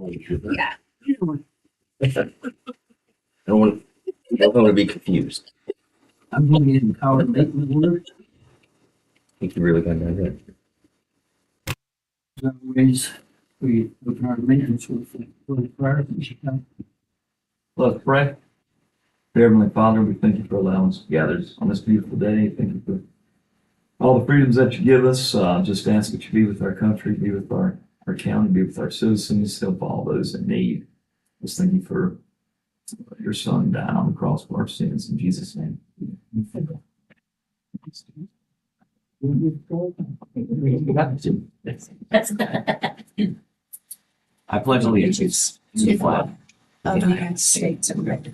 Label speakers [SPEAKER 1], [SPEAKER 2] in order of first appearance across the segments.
[SPEAKER 1] Yeah.
[SPEAKER 2] I don't want to be confused.
[SPEAKER 3] I'm going to get in power maintenance order.
[SPEAKER 2] I think you really got that right.
[SPEAKER 3] As always, we open our maintenance with the prayer.
[SPEAKER 4] Let's pray. Dear Heavenly Father, we thank you for allowing us to gather on this beautiful day. Thank you for all the freedoms that you give us. Just ask that you be with our country, be with our county, be with our citizens, help all those in need. Just thank you for your Son dying on the cross for our sins. In Jesus' name.
[SPEAKER 2] I pledge allegiance to the flag
[SPEAKER 1] Of the United States of America.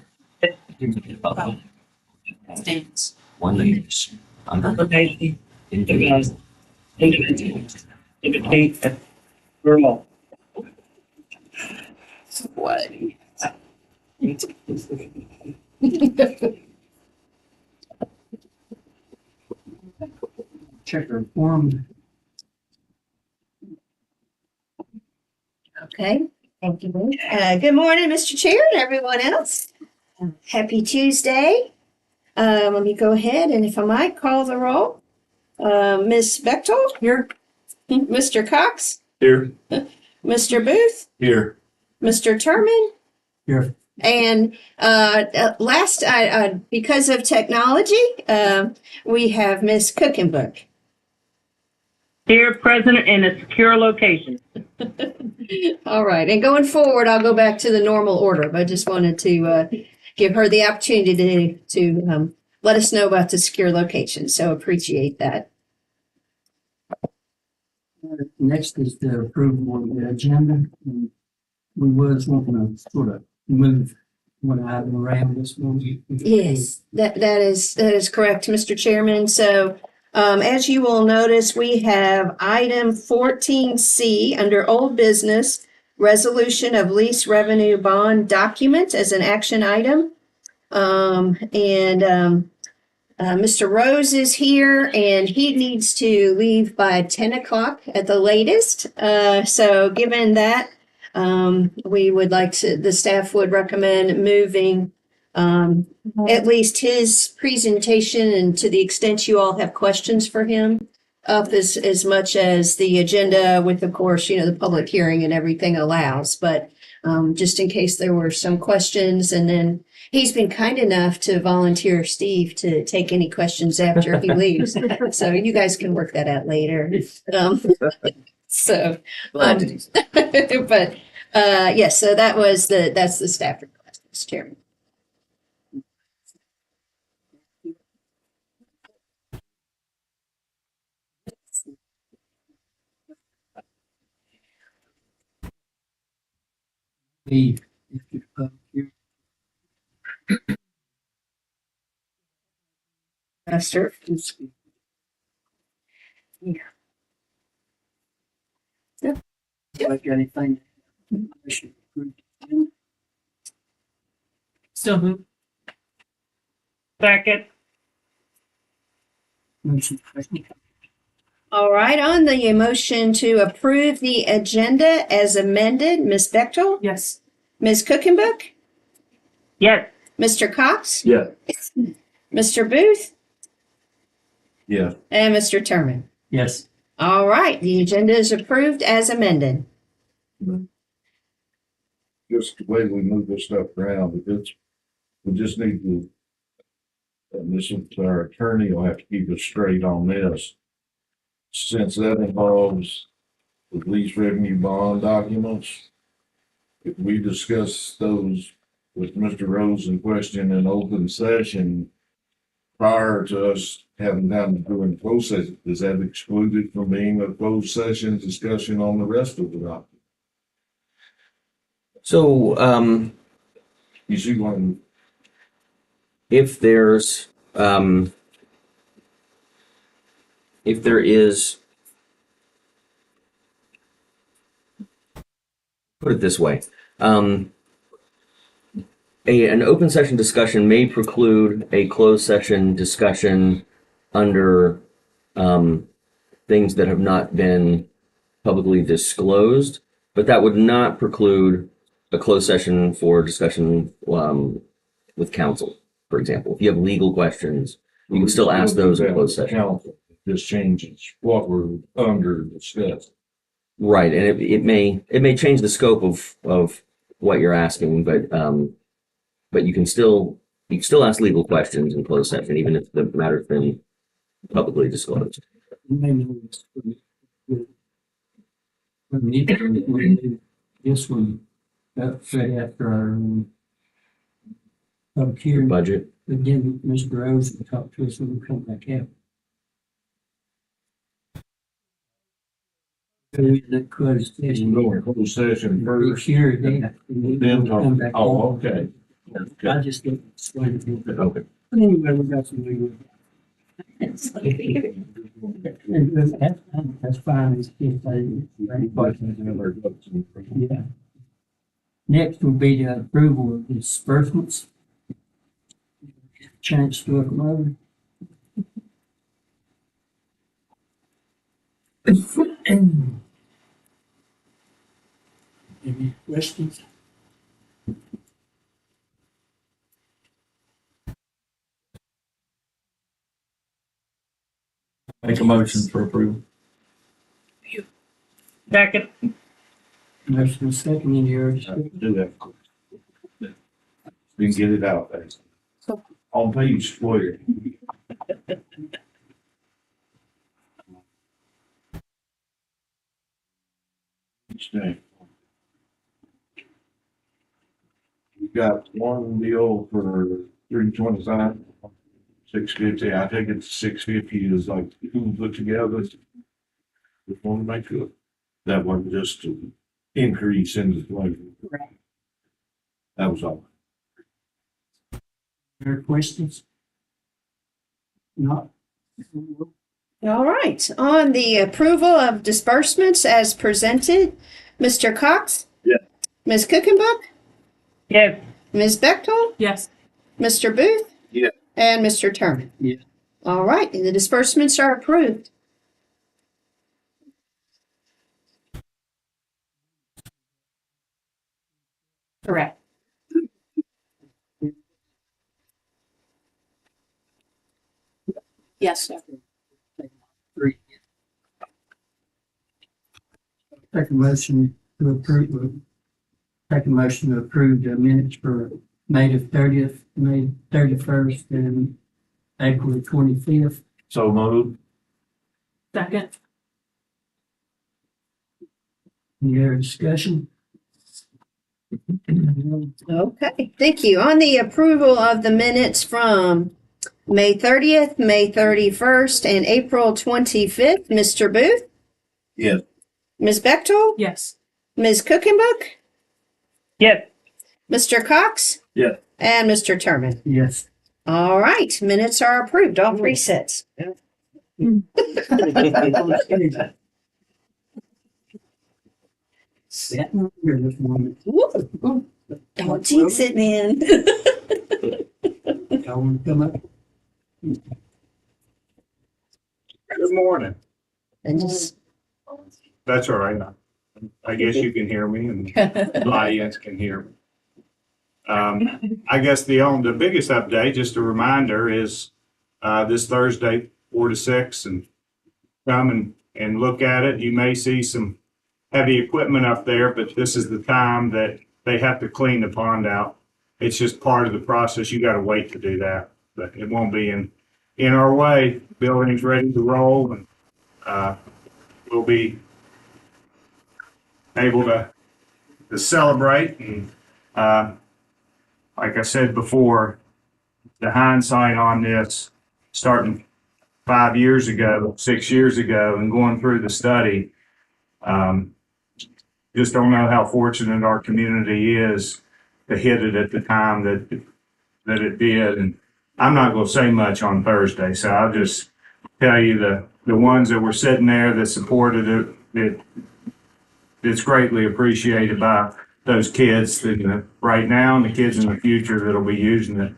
[SPEAKER 1] States.
[SPEAKER 2] one nation under
[SPEAKER 5] Indivisible,
[SPEAKER 2] indivisible.
[SPEAKER 5] independent, for all.
[SPEAKER 1] Sweaty.
[SPEAKER 3] Check our form.
[SPEAKER 1] Okay, thank you. Good morning, Mr. Chair and everyone else. Happy Tuesday. Let me go ahead and if I might call the roll. Ms. Bechtold? Here. Mr. Cox?
[SPEAKER 4] Here.
[SPEAKER 1] Mr. Booth?
[SPEAKER 4] Here.
[SPEAKER 1] Mr. Turman?
[SPEAKER 3] Here.
[SPEAKER 1] And last, because of technology, we have Miss Cookenbook.
[SPEAKER 5] Here, present in a secure location.
[SPEAKER 1] All right, and going forward, I'll go back to the normal order, but I just wanted to give her the opportunity to let us know about the secure location, so appreciate that.
[SPEAKER 3] Next is the approval of the agenda. And we was wanting to sort of move one item around this morning.
[SPEAKER 1] Yes, that is correct, Mr. Chairman. So as you will notice, we have item 14C under old business, resolution of lease revenue bond document as an action item. Mr. Rose is here and he needs to leave by 10 o'clock at the latest. So given that, we would like to, the staff would recommend moving at least his presentation, and to the extent you all have questions for him, up as much as the agenda with, of course, the public hearing and everything allows. But just in case there were some questions, and then he's been kind enough to volunteer Steve to take any questions after he leaves. So you guys can work that out later. But yes, so that's the staff request, Mr. Chairman.
[SPEAKER 3] The
[SPEAKER 1] Master.
[SPEAKER 3] like anything.
[SPEAKER 5] Still move. Second.
[SPEAKER 3] Motion.
[SPEAKER 1] All right, on the motion to approve the agenda as amended, Ms. Bechtel,
[SPEAKER 5] Yes.
[SPEAKER 1] Ms. Cookenbook,
[SPEAKER 5] Yes.
[SPEAKER 1] Mr. Cox,
[SPEAKER 4] Yeah.
[SPEAKER 1] Mr. Booth,
[SPEAKER 4] Yeah.
[SPEAKER 1] and Mr. Turman.
[SPEAKER 3] Yes.
[SPEAKER 1] All right, the agenda is approved as amended.
[SPEAKER 6] Just the way we move this stuff around, we just need to, and this is our attorney will have to keep us straight on this. Since that involves the lease revenue bond documents, if we discuss those with Mr. Rose in question in open session prior to us having time to do in closed session, is that excluded from being a closed session discussion on the rest of the document?
[SPEAKER 2] So,
[SPEAKER 6] You see one,
[SPEAKER 2] if there is, put it this way, an open session discussion may preclude a closed session discussion under things that have not been publicly disclosed. But that would not preclude a closed session for discussion with counsel, for example. If you have legal questions, you can still ask those in closed session.
[SPEAKER 6] Counsel. This changes what we're under discussing.
[SPEAKER 2] Right, and it may change the scope of what you're asking, but you can still ask legal questions in closed session, even if the matter's been publicly disclosed.
[SPEAKER 3] This one, right after our public hearing,
[SPEAKER 2] Budget.
[SPEAKER 3] again, Mr. Rose will talk to us when we come back out. Go in that closed
[SPEAKER 6] You
[SPEAKER 3] session.
[SPEAKER 6] can go in closed session first.
[SPEAKER 3] Sure, then. and
[SPEAKER 6] Then
[SPEAKER 3] we'll come
[SPEAKER 6] talk.
[SPEAKER 3] back
[SPEAKER 6] Oh,
[SPEAKER 3] out.
[SPEAKER 6] okay.
[SPEAKER 3] I just didn't explain it.
[SPEAKER 2] Okay.
[SPEAKER 3] But anyway, we got some legal. And that's fine, it's if they, yeah. Next will be the approval of disbursements. Chance to look them over. Any questions?
[SPEAKER 4] Make a motion for approval.
[SPEAKER 5] Second.
[SPEAKER 3] Motion second, any other discussion?
[SPEAKER 6] Do that. We can get it out there. On page 12. Each day. We got one deal for 325, 650. I think it's 650 is like who put together. Just want to make sure that wasn't just to increase in the flavor. That was all.
[SPEAKER 3] Any questions? Not?
[SPEAKER 1] All right, on the approval of disbursements as presented, Mr. Cox?
[SPEAKER 6] Yeah.
[SPEAKER 1] Ms. Cookenbook?
[SPEAKER 5] Yes.
[SPEAKER 1] Ms. Bechtel?
[SPEAKER 5] Yes.
[SPEAKER 1] Mr. Booth?
[SPEAKER 6] Yeah.
[SPEAKER 1] And Mr. Turner?
[SPEAKER 3] Yeah.
[SPEAKER 1] All right, the disbursements are approved. Correct. Yes, sir.
[SPEAKER 3] Three. Take a motion to approve, take a motion to approve the minutes for May the 30th, May 31st, and April 25th.
[SPEAKER 6] So moved.
[SPEAKER 5] Second.
[SPEAKER 3] Any other discussion?
[SPEAKER 1] Okay, thank you. On the approval of the minutes from May 30th, May 31st, and April 25th, Mr. Booth?
[SPEAKER 6] Yes.
[SPEAKER 1] Ms. Bechtel?
[SPEAKER 5] Yes.
[SPEAKER 1] Ms. Cookenbook?
[SPEAKER 5] Yes.
[SPEAKER 1] Mr. Cox?
[SPEAKER 6] Yes.
[SPEAKER 1] And Mr. Turman?
[SPEAKER 3] Yes.
[SPEAKER 1] All right, minutes are approved, all three sets.
[SPEAKER 3] Sitting here this morning.
[SPEAKER 1] Woo. Don't jinx it, man.
[SPEAKER 3] Y'all want to come up?
[SPEAKER 7] Good morning.
[SPEAKER 1] And just,
[SPEAKER 7] That's all right. I guess you can hear me and the audience can hear me. I guess the biggest update, just a reminder, is this Thursday, 4 to 6, and come and look at it. You may see some heavy equipment up there, but this is the time that they have to clean the pond out. It's just part of the process. You got to wait to do that, but it won't be in our way. Building's ready to roll, and we'll be able to celebrate. And like I said before, the hindsight on this, starting 5 years ago, 6 years ago, and going through the study, just don't know how fortunate our community is to hit it at the time that it did. And I'm not going to say much on Thursday, so I'll just tell you the ones that were sitting there that supported it, it's greatly appreciated by those kids right now and the kids in the future that'll be using it.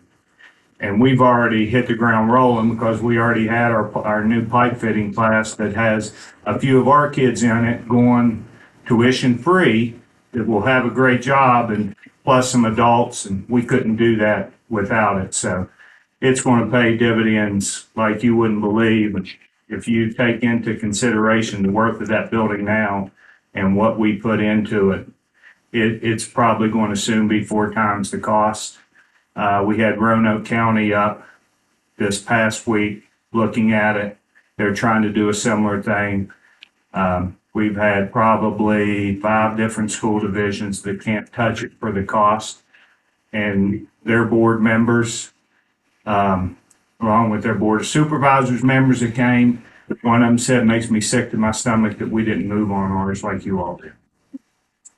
[SPEAKER 7] And we've already hit the ground rolling because we already had our new pipe fitting class that has a few of our kids in it going tuition free that will have a great job and plus some adults, and we couldn't do that without it. So it's going to pay dividends like you wouldn't believe. If you take into consideration the worth of that building now and what we put into it, it's probably going to soon be 4 times the cost. We had Roanoke County up this past week looking at it. They're trying to do a similar thing. We've had probably 5 different school divisions that can't touch it for the cost. And their board members, along with their board of supervisors members that came, one of them said, it makes me sick to my stomach that we didn't move on ours like you all did.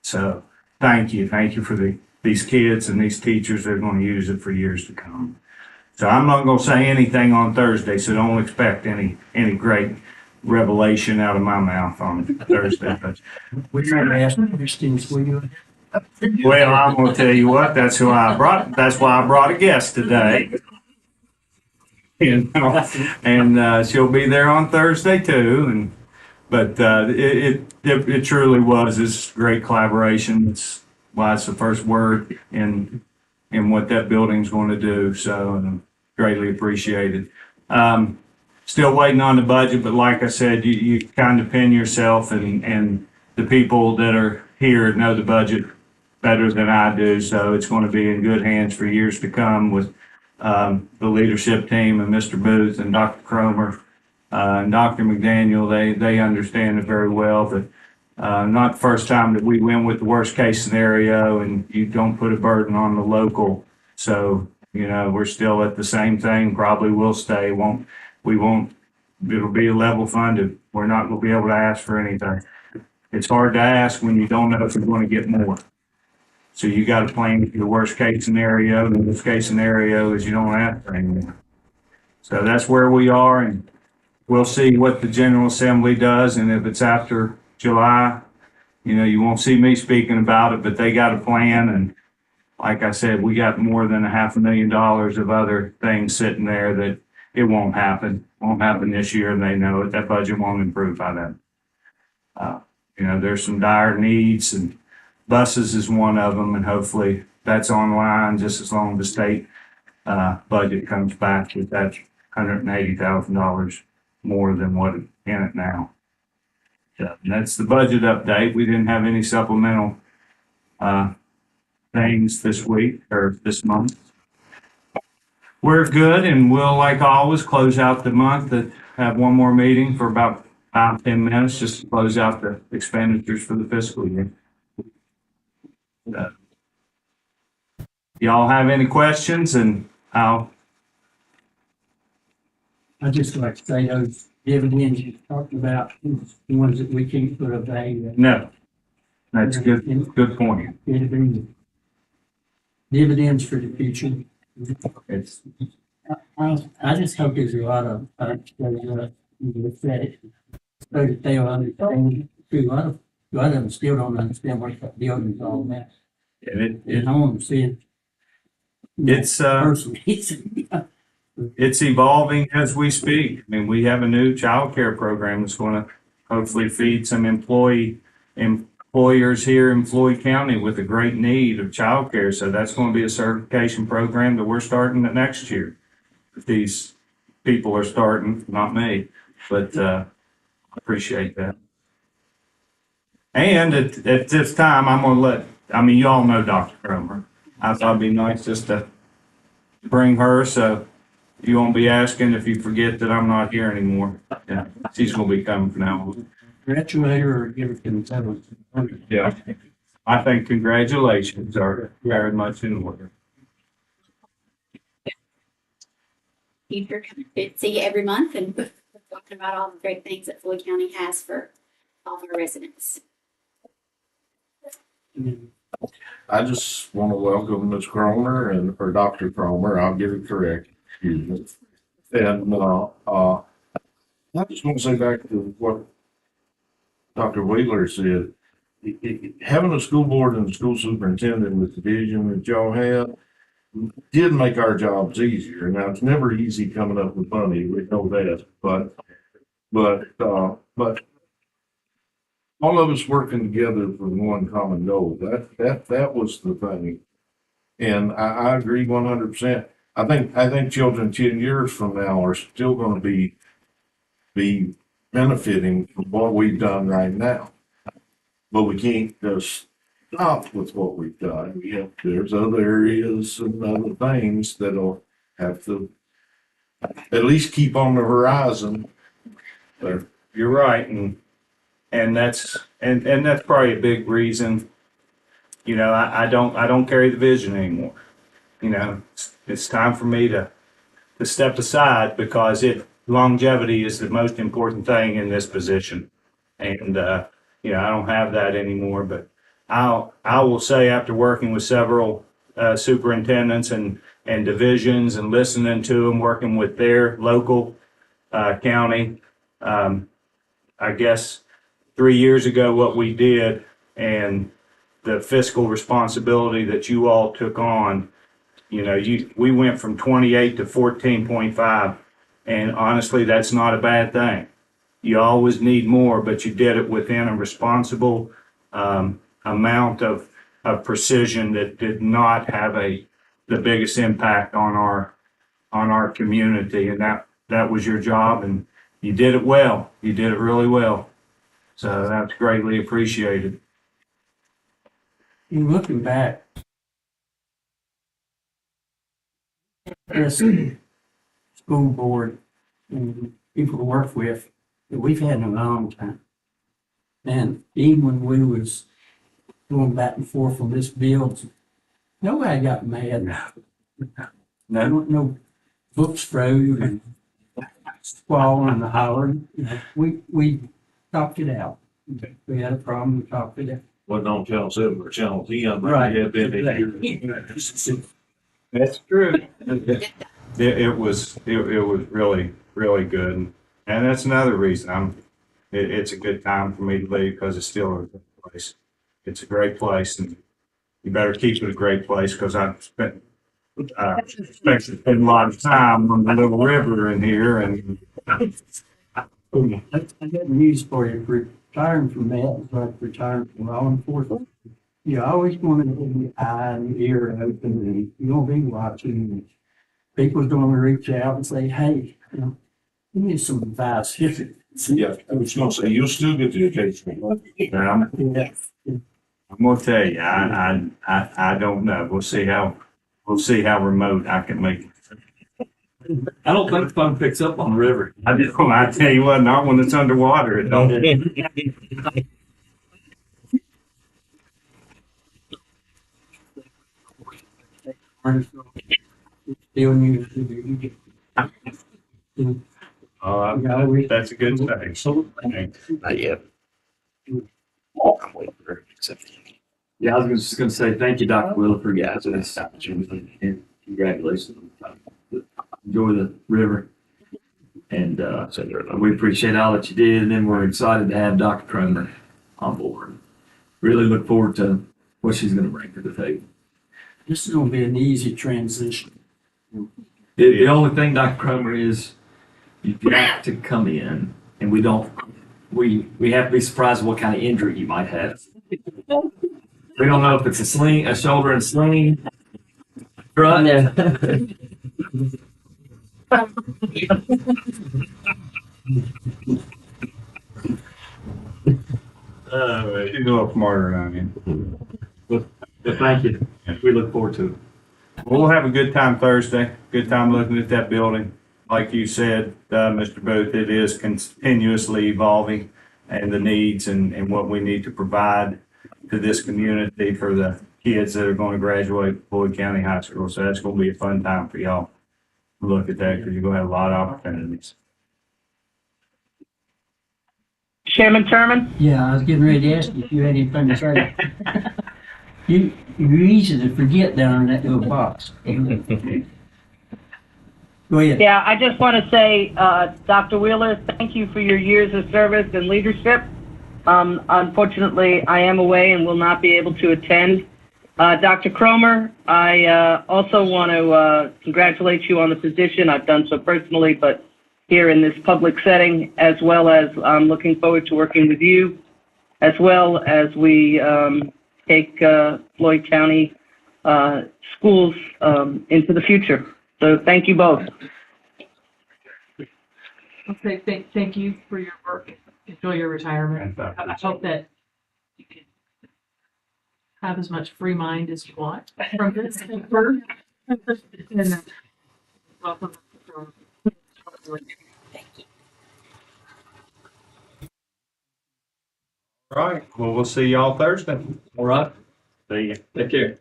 [SPEAKER 7] So thank you. Thank you for these kids and these teachers that are going to use it for years to come. So I'm not going to say anything on Thursday, so don't expect any great revelation out of my mouth on Thursday. But,
[SPEAKER 3] We try to ask questions, will you?
[SPEAKER 7] well, I'm going to tell you what, that's why I brought a guest today. And she'll be there on Thursday too. But it truly was this great collaboration. It's why it's the first word in what that building's going to do. So greatly appreciated. Still waiting on the budget, but like I said, you kind of pin yourself and the people that are here know the budget better than I do. So it's going to be in good hands for years to come with the leadership team and Mr. Booth and Dr. Cromer and Dr. McDaniel. They understand it very well, but not the first time that we went with the worst case scenario and you don't put a burden on the local. So, we're still at the same thing, probably will stay. It'll be level funded. We're not going to be able to ask for anything. It's hard to ask when you don't know if you're going to get more. So you got to plan your worst case scenario. The worst case scenario is you don't ask for anything. So that's where we are, and we'll see what the General Assembly does. And if it's after July, you won't see me speaking about it, but they got a plan. And like I said, we got more than $500,000 of other things sitting there that it won't happen. Won't happen this year, and they know it. That budget won't improve by then. There's some dire needs, and buses is one of them, and hopefully that's online just as long as the state budget comes back with that $180,000 more than what is in it now. So that's the budget update. We didn't have any supplemental things this week or this month. We're good, and we'll, like always, close out the month and have one more meeting for about 5-10 minutes just to close out the expenditures for the fiscal year. Y'all have any questions? And
[SPEAKER 3] I'd just like to say those dividends you're talking about, the ones that we can't put a value.
[SPEAKER 7] no, that's a good point.
[SPEAKER 3] It'd be dividends for the future.
[SPEAKER 7] It's,
[SPEAKER 3] I just hope there's a lot of, credit, so that they'll understand. A lot of them still don't understand what that building's all about. And I want to see it.
[SPEAKER 7] it's
[SPEAKER 3] Personally.
[SPEAKER 7] it's evolving as we speak. I mean, we have a new child care program that's going to hopefully feed some employers here in Floyd County with a great need of child care. So that's going to be a certification program that we're starting next year. These people are starting, not me, but I appreciate that. And at this time, I'm going to you all know Dr. Cromer. I thought it'd be nice just to bring her so you won't be asking if you forget that I'm not here anymore. Yeah, she's going to be coming from now on.
[SPEAKER 3] Congratulate her or give her consent.
[SPEAKER 7] Yeah, I think congratulations are very much in order.
[SPEAKER 8] Future, good to see you every month and talking about all the great things that Floyd County has for all of our residents.
[SPEAKER 6] I just want to welcome Ms. Cromer or Dr. Cromer. I'll get it correct. Excuse me. And I just want to say back to what Dr. Wheeler said. Having a school board and a school superintendent with the vision that y'all had did make our jobs easier. Now, it's never easy coming up with money. We know that, but all of us working together for one common goal. That was the thing. And I agree 100%. I think children 10 years from now are still going to be benefiting from what we've done right now. But we can't just stop with what we've done. There's other areas and other things that'll have to at least keep on the horizon. But
[SPEAKER 7] You're right, and that's probably a big reason. You know, I don't carry the vision anymore. You know, it's time for me to step aside because longevity is the most important thing in this position, and you know, I don't have that anymore. But I will say, after working with several superintendents and divisions and listening to them, working with their local county. I guess 3 years ago, what we did and the fiscal responsibility that you all took on, you know, we went from 28 to 14.5. And honestly, that's not a bad thing. You always need more, but you did it within a responsible amount of precision that did not have the biggest impact on our community. And that was your job, and you did it well. You did it really well. So that's greatly appreciated.
[SPEAKER 3] And looking back, this school board and people to work with that we've had in a long time. And even when we was going back and forth on this bill, nobody got mad. No books froze and squalling and hollering. You know, we talked it out. We had a problem, we talked it out.
[SPEAKER 6] wasn't on Channel 7 or Channel 10, like
[SPEAKER 3] Right.
[SPEAKER 6] it had been in years.
[SPEAKER 7] That's true. It was really, really good. And that's another reason it's a good time for me to leave, because it's still a good place. It's a great place, and you better keep it a great place, because I've spent a lot of time on the little river in here, and
[SPEAKER 3] I got news for you. Retiring from that is like retiring from law enforcement. You always want to have your eye and your ear open, and you're going to be watching. People's going to reach out and say, hey, you know, give me some advice.
[SPEAKER 6] Yeah, I was gonna say, you'll still get the occasional.
[SPEAKER 7] I'm
[SPEAKER 3] Yeah.
[SPEAKER 7] gonna tell you, I don't know. We'll see how remote I can make it.
[SPEAKER 4] I don't think the phone picks up on the river.
[SPEAKER 7] I tell you what, not when it's underwater. It don't.
[SPEAKER 3] Still need to do.
[SPEAKER 7] That's a good thing.
[SPEAKER 2] Not yet. I'm waiting for her to accept it.
[SPEAKER 4] Yeah, I was just gonna say, thank you, Dr. Wheeler, for this opportunity, and congratulations. Enjoy the river. And, we appreciate all that you did, and then we're excited to have Dr. Cromer on board. Really look forward to what she's gonna bring to the table.
[SPEAKER 3] This is going to be an easy transition.
[SPEAKER 4] The only thing, Dr. Cromer, is you've got to come in, and we have to be surprised at what kind of injury you might have. We don't know if it's a shoulder and sling. Right?
[SPEAKER 7] She's a little smarter than I am.
[SPEAKER 4] But thank you. We look forward to it.
[SPEAKER 7] We'll have a good time Thursday. Good time looking at that building. Like you said, Mr. Booth, it is continuously evolving, and the needs and what we need to provide to this community for the kids that are going to graduate Floyd County High School. So that's going to be a fun time for y'all to look at that, because you're going to have a lot of opportunities.
[SPEAKER 5] Chairman Sherman?
[SPEAKER 3] Yeah, I was getting ready to ask you if you had anything to say. You're easy to forget down in that little box. Go ahead.
[SPEAKER 5] Yeah, I just want to say, Dr. Wheeler, thank you for your years of service and leadership. Unfortunately, I am away and will not be able to attend. Dr. Cromer, I also want to congratulate you on the position. I've done so personally, but here in this public setting, as well as I'm looking forward to working with you. as well as we take Floyd County schools into the future. So thank you both.
[SPEAKER 9] Okay, thank you for your work. Enjoy your retirement. I hope that you can have as much free mind as you want from this. And welcome.
[SPEAKER 7] All right. Well, we'll see y'all Thursday.
[SPEAKER 4] All right.
[SPEAKER 7] See you.
[SPEAKER 4] Take care.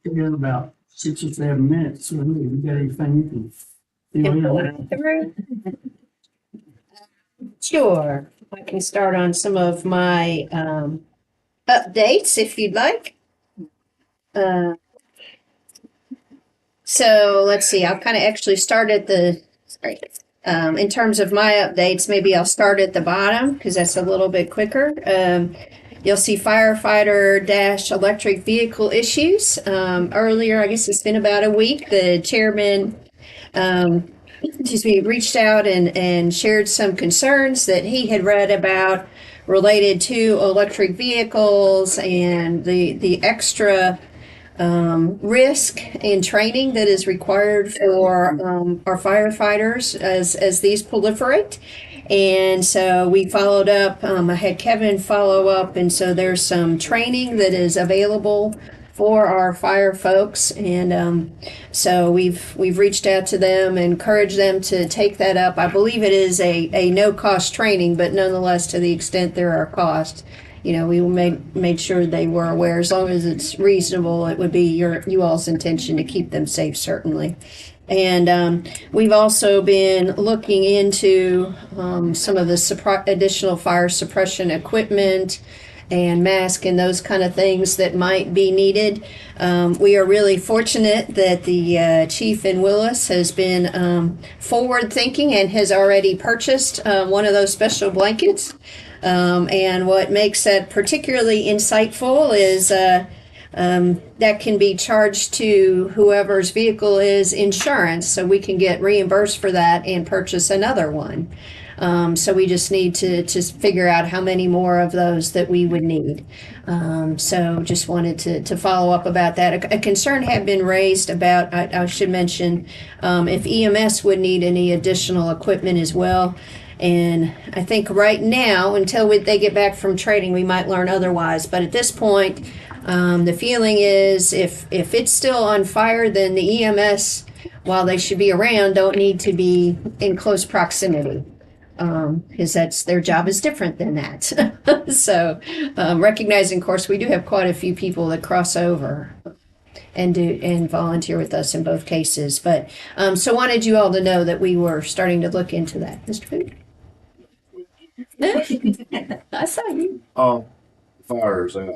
[SPEAKER 3] We got about 6 or 7 minutes, so we got anything you can fill in?
[SPEAKER 1] Sure. I can start on some of my updates if you'd like. So let's see, I'll kind of actually start at in terms of my updates, maybe I'll start at the bottom because that's a little bit quicker. You'll see firefighter dash electric vehicle issues. Earlier, I guess it's been about a week, the chairman reached out and shared some concerns that he had read about related to electric vehicles and the extra risk and training that is required for our firefighters as these proliferate. And so we followed up. I had Kevin follow up, and so there's some training that is available for our fire folks, and so we've reached out to them, encouraged them to take that up. I believe it is a no cost training, but nonetheless, to the extent there are costs, we made sure they were aware. As long as it's reasonable, it would be you all's intention to keep them safe, certainly. And we've also been looking into some of the additional fire suppression equipment and mask and those kind of things that might be needed. We are really fortunate that the chief in Willis has been forward thinking and has already purchased one of those special blankets. And what makes that particularly insightful is that can be charged to whoever's vehicle is insurance, so we can get reimbursed for that and purchase another one. So we just need to figure out how many more of those that we would need. So just wanted to follow up about that. A concern had been raised about, I should mention, if EMS would need any additional equipment as well. And I think right now, until they get back from training, we might learn otherwise. But at this point, the feeling is if it's still on fire, then the EMS, while they should be around, don't need to be in close proximity. Because their job is different than that. So recognizing, of course, we do have quite a few people that cross over and volunteer with us in both cases. But so wanted you all to know that we were starting to look into that. Mr. Food? I saw you.
[SPEAKER 6] Fires out.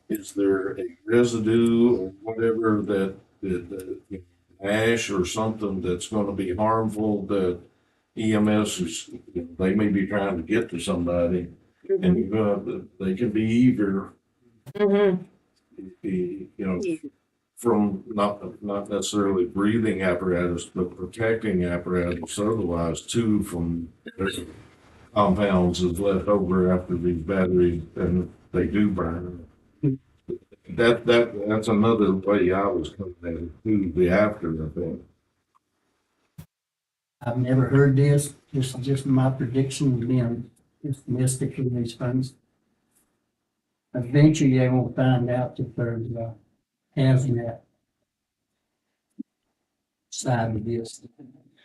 [SPEAKER 6] Is there a residue or whatever that ash or something that's going to be harmful that EMS is, they may be trying to get to somebody, and they can be eager, from not necessarily breathing apparatus, but protecting apparatus otherwise too, from compounds that's left over after these batteries, and they do burn. That's another way I was coming at it too, the after effect.
[SPEAKER 3] I've never heard this. This is just my prediction, being pessimistic in these things. Eventually, they will find out that there's a hazmat side of this.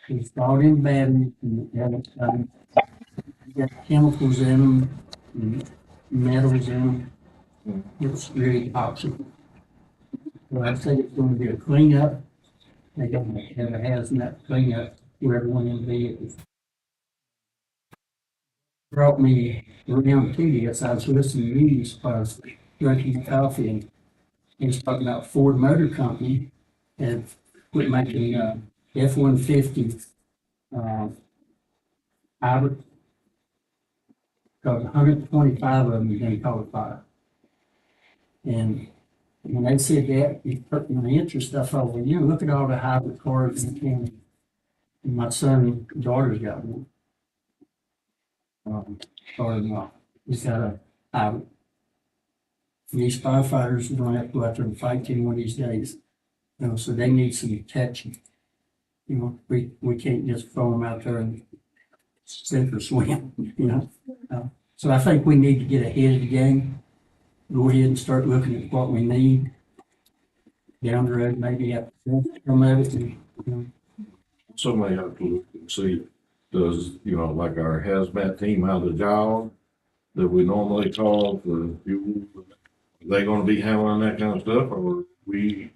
[SPEAKER 3] It's brought in batteries and got chemicals in them, and metals in them. It's really toxic. Well, I think it's going to be a cleanup. They're going to have a hazmat cleanup for everyone in the vehicles. Brought me around to this. I was listening to news while I was drinking coffee, and he was talking about Ford Motor Company had quit making F-150 hybrid because 125 of them didn't qualify. And when they said that, it put my interest. I thought, well, look at all the hybrid cars in the county. And my son and daughter's got one. Or he's got a hybrid. These firefighters are gonna have to go out there and fight him one of these days. So they need some protection. We can't just throw them out there and sink or swim, So I think we need to get ahead of the game. Go ahead and start looking at what we need. Down the road, maybe have some of it.
[SPEAKER 6] Somebody have to look and see, does, like our hazmat team out of Giles that we normally call for fuel, are they gonna be handling that kind of stuff, or we,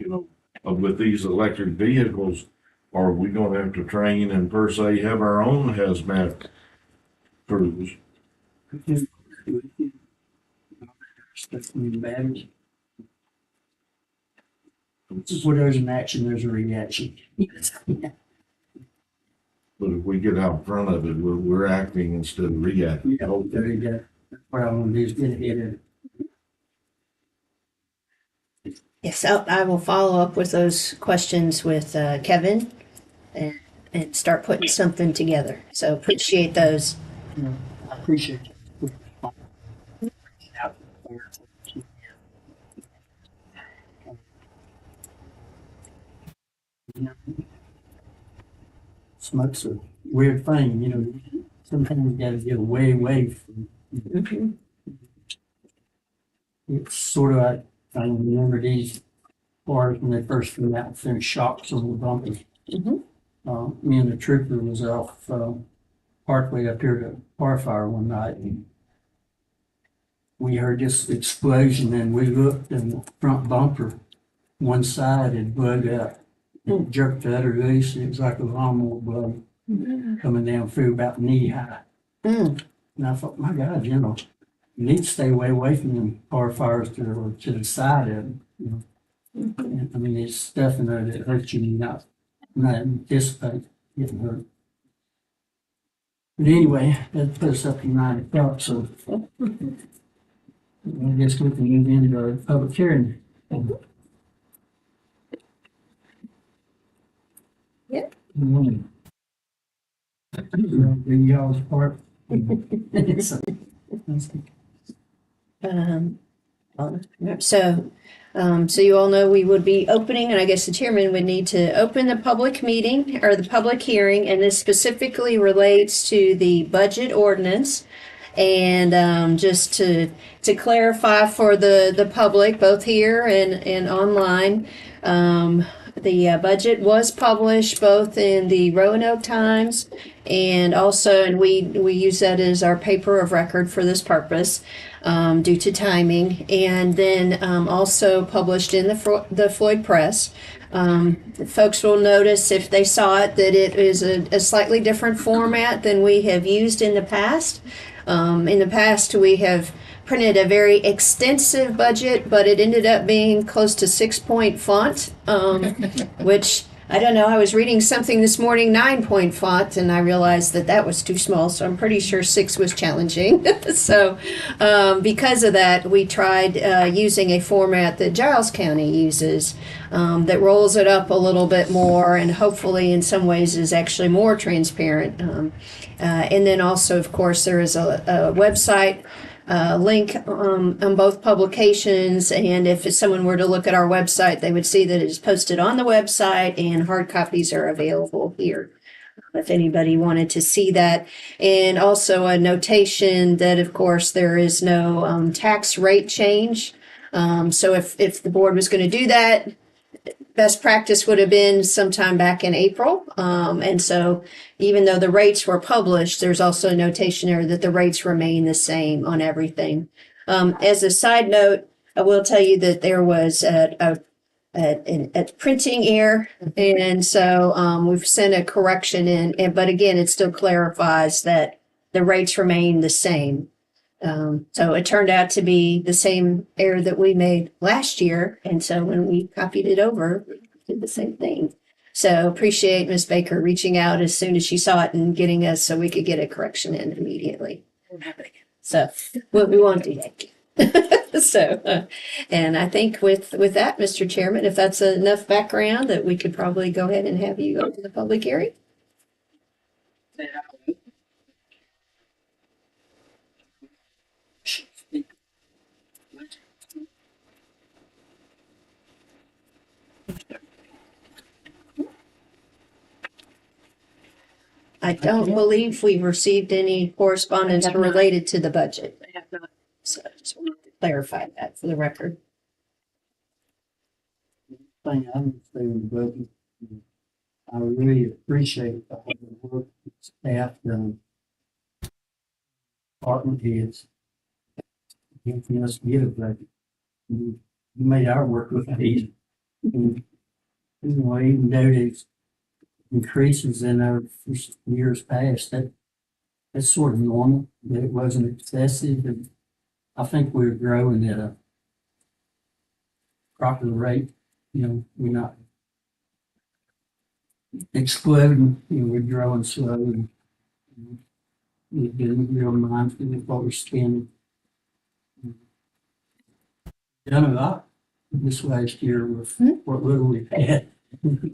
[SPEAKER 6] with these electric vehicles, are we gonna have to train and per se have our own hazmat crews?
[SPEAKER 3] Batteries. Where there's an action, there's a reaction.
[SPEAKER 6] But if we get out in front of it, we're acting instead of reacting.
[SPEAKER 3] There you go. That's what I want to do is get ahead of it.
[SPEAKER 1] Yes, I will follow up with those questions with Kevin and start putting something together. So appreciate those.
[SPEAKER 3] I appreciate it. Smoke's a weird thing, sometimes you gotta get away from. It's sort of like, I remember these cars when they first came out, finished shocks on the bumpers. Me and the trooper was off Parkway up here to Parfire one night, and we heard this explosion, and we looked, and the front bumper, one side had bugged out. It jerked the other loose. It was like a lawnmower blade coming down through about knee high. And I thought, my God, you need to stay away from them car fires to the side of them. I mean, it's stuff in there that hurts you, not anticipate getting hurt. But anyway, that put us up to 9 o'clock, so I guess we can move into our public hearing.
[SPEAKER 1] Yep.
[SPEAKER 3] Do y'all's part.
[SPEAKER 1] So you all know we would be opening, and I guess the chairman would need to open the public meeting or the public hearing, and this specifically relates to the budget ordinance. And just to clarify for the public, both here and online, the budget was published both in the Roanoke Times and also, and we use that as our paper of record for this purpose due to timing, and then also published in the Floyd Press. Folks will notice if they saw it that it is a slightly different format than we have used in the past. In the past, we have printed a very extensive budget, but it ended up being close to 6-point font, which I don't know. I was reading something this morning, 9-point font, and I realized that was too small. So I'm pretty sure 6 was challenging. So because of that, we tried using a format that Giles County uses that rolls it up a little bit more and hopefully in some ways is actually more transparent. And then also, of course, there is a website link on both publications, and if someone were to look at our website, they would see that it is posted on the website and hard copies are available here if anybody wanted to see that. And also a notation that, of course, there is no tax rate change. So if the board was going to do that, best practice would have been sometime back in April. And so even though the rates were published, there's also a notation there that the rates remain the same on everything. As a side note, I will tell you that there was a printing error. And so we've sent a correction in, but again, it still clarifies that the rates remain the same. So it turned out to be the same error that we made last year. And so when we copied it over, we did the same thing. So appreciate Ms. Baker reaching out as soon as she saw it and getting us so we could get a correction in immediately. So we won't do that. So, and I think with that, Mr. Chairman, if that's enough background, that we could probably go ahead and have you go to the public hearing. I don't believe we've received any correspondence
[SPEAKER 9] I have not.
[SPEAKER 1] related to the budget.
[SPEAKER 9] I have not.
[SPEAKER 1] So I just wanted to clarify that for the record.
[SPEAKER 3] Thing I would say in the budget, I really appreciate the hard work that staff done. Department heads. Helping us get a budget. You made our work look easy. And, you know, even though there's increases in our years past, that's sort of normal, that it wasn't excessive, and I think we're growing at a proper rate. You know, we're not exploding, you know, we're growing slow, and we've been real mindful of what we're spending. Done a lot this last year with what little we've had. Anybody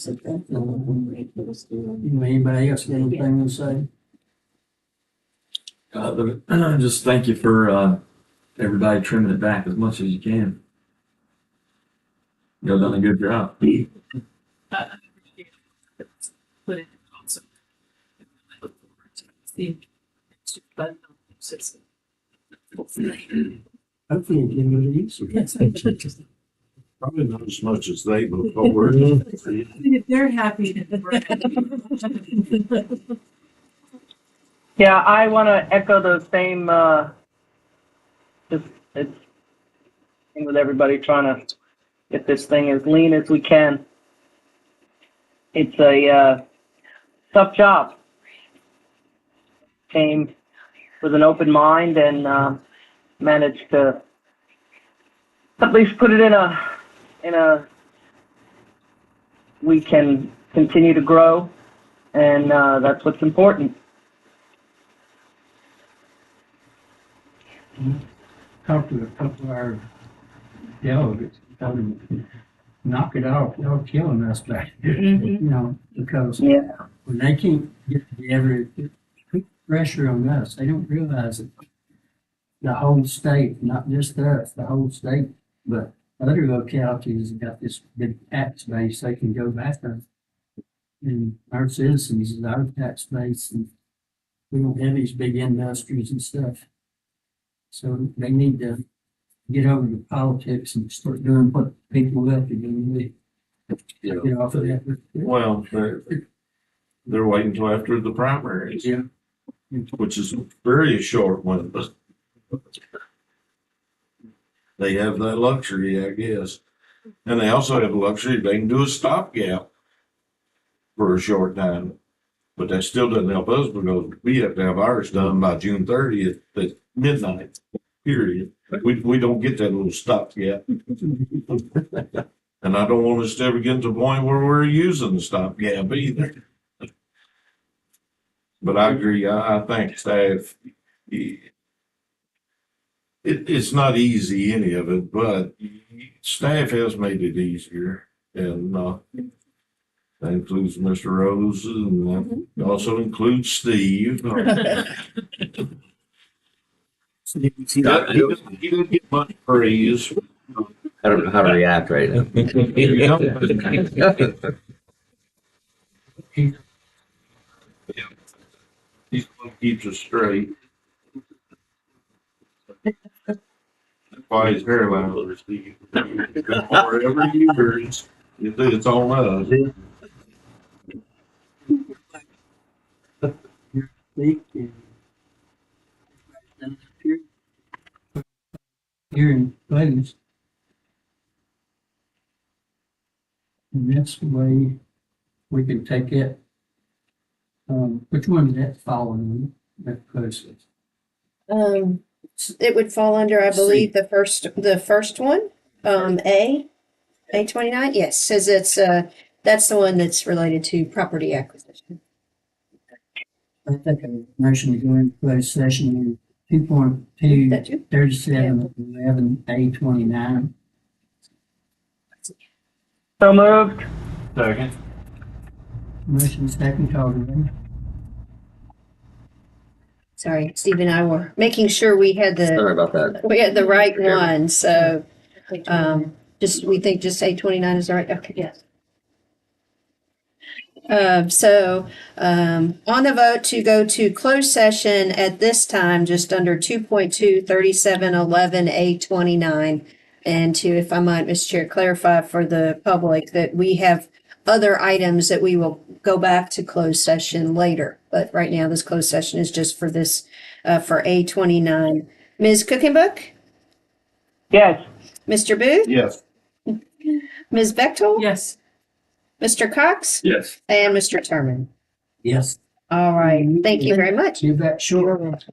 [SPEAKER 3] else got anything to say?
[SPEAKER 4] Just thank you for everybody trimming it back as much as you can. You've done a good job.
[SPEAKER 9] I appreciate it. Put it also. I look forward to seeing next year's budget on the system.
[SPEAKER 3] Hopefully it can be easier.
[SPEAKER 9] Yes.
[SPEAKER 6] Probably not as much as they before.
[SPEAKER 9] If they're happy, then we're happy.
[SPEAKER 5] Yeah, I want to echo the same, just, it's with everybody trying to get this thing as lean as we can. It's a tough job. Came with an open mind and managed to at least put it in a we can continue to grow, and that's what's important.
[SPEAKER 3] Talked to a couple of our delegates, told them, knock it off, y'all killing us back here. You know, because
[SPEAKER 5] Yeah.
[SPEAKER 3] when they can't get together, it puts pressure on us. They don't realize it. The whole state, not just us, the whole state, but other localities have got this big tax base they can go back on. And our citizens is our tax base, and we don't have these big industries and stuff. So they need to get over the politics and start doing what people left to do. Get off of that.
[SPEAKER 6] Well, they're waiting until after the primaries,
[SPEAKER 3] Yeah.
[SPEAKER 6] which is very short window. They have that luxury, I guess. And they also have the luxury, they can do a stopgap for a short time. But that still doesn't help us because we have to have ours done by June 30th at midnight, period. We don't get that little stopgap. And I don't want us to ever get to the point where we're using the stopgap either. But I agree, I think staff, it's not easy, any of it, but staff has made it easier. And that includes Mr. Rose, and that also includes Steve. He didn't get much praise.
[SPEAKER 2] I don't know how to react right now.
[SPEAKER 6] He's the one who keeps us straight. Why his hairline is Steve. Wherever he hears, it's on us.
[SPEAKER 3] Here in place. And that's the way we can take it. Which one is that following that process?
[SPEAKER 1] It would fall under, I believe, the first one, A29. Yes, says it's that's the one that's related to property acquisition.
[SPEAKER 3] I think a motion to go into closed session and 2.2,
[SPEAKER 1] That you?
[SPEAKER 3] 3711A29.
[SPEAKER 5] So moved.
[SPEAKER 4] Second.
[SPEAKER 3] Motion second, call the roll.
[SPEAKER 1] Sorry, Steve and I were making sure we had
[SPEAKER 2] Sorry about that.
[SPEAKER 1] the right one, so, we think just A29 is the right, okay, yes. On the vote to go to closed session at this time, just under 2.23711A29. And to, if I might, Mr. Chair, clarify for the public that we have other items that we will go back to closed session later. But right now, this closed session is just for this, for A29. Ms. Cookenbook?
[SPEAKER 5] Yes.
[SPEAKER 1] Mr. Booth?
[SPEAKER 6] Yes.
[SPEAKER 1] Ms. Bechtel?
[SPEAKER 9] Yes.
[SPEAKER 1] Mr. Cox?
[SPEAKER 4] Yes.
[SPEAKER 1] And Mr. Terman?
[SPEAKER 3] Yes.
[SPEAKER 1] All right, thank you very much.
[SPEAKER 3] Give that short.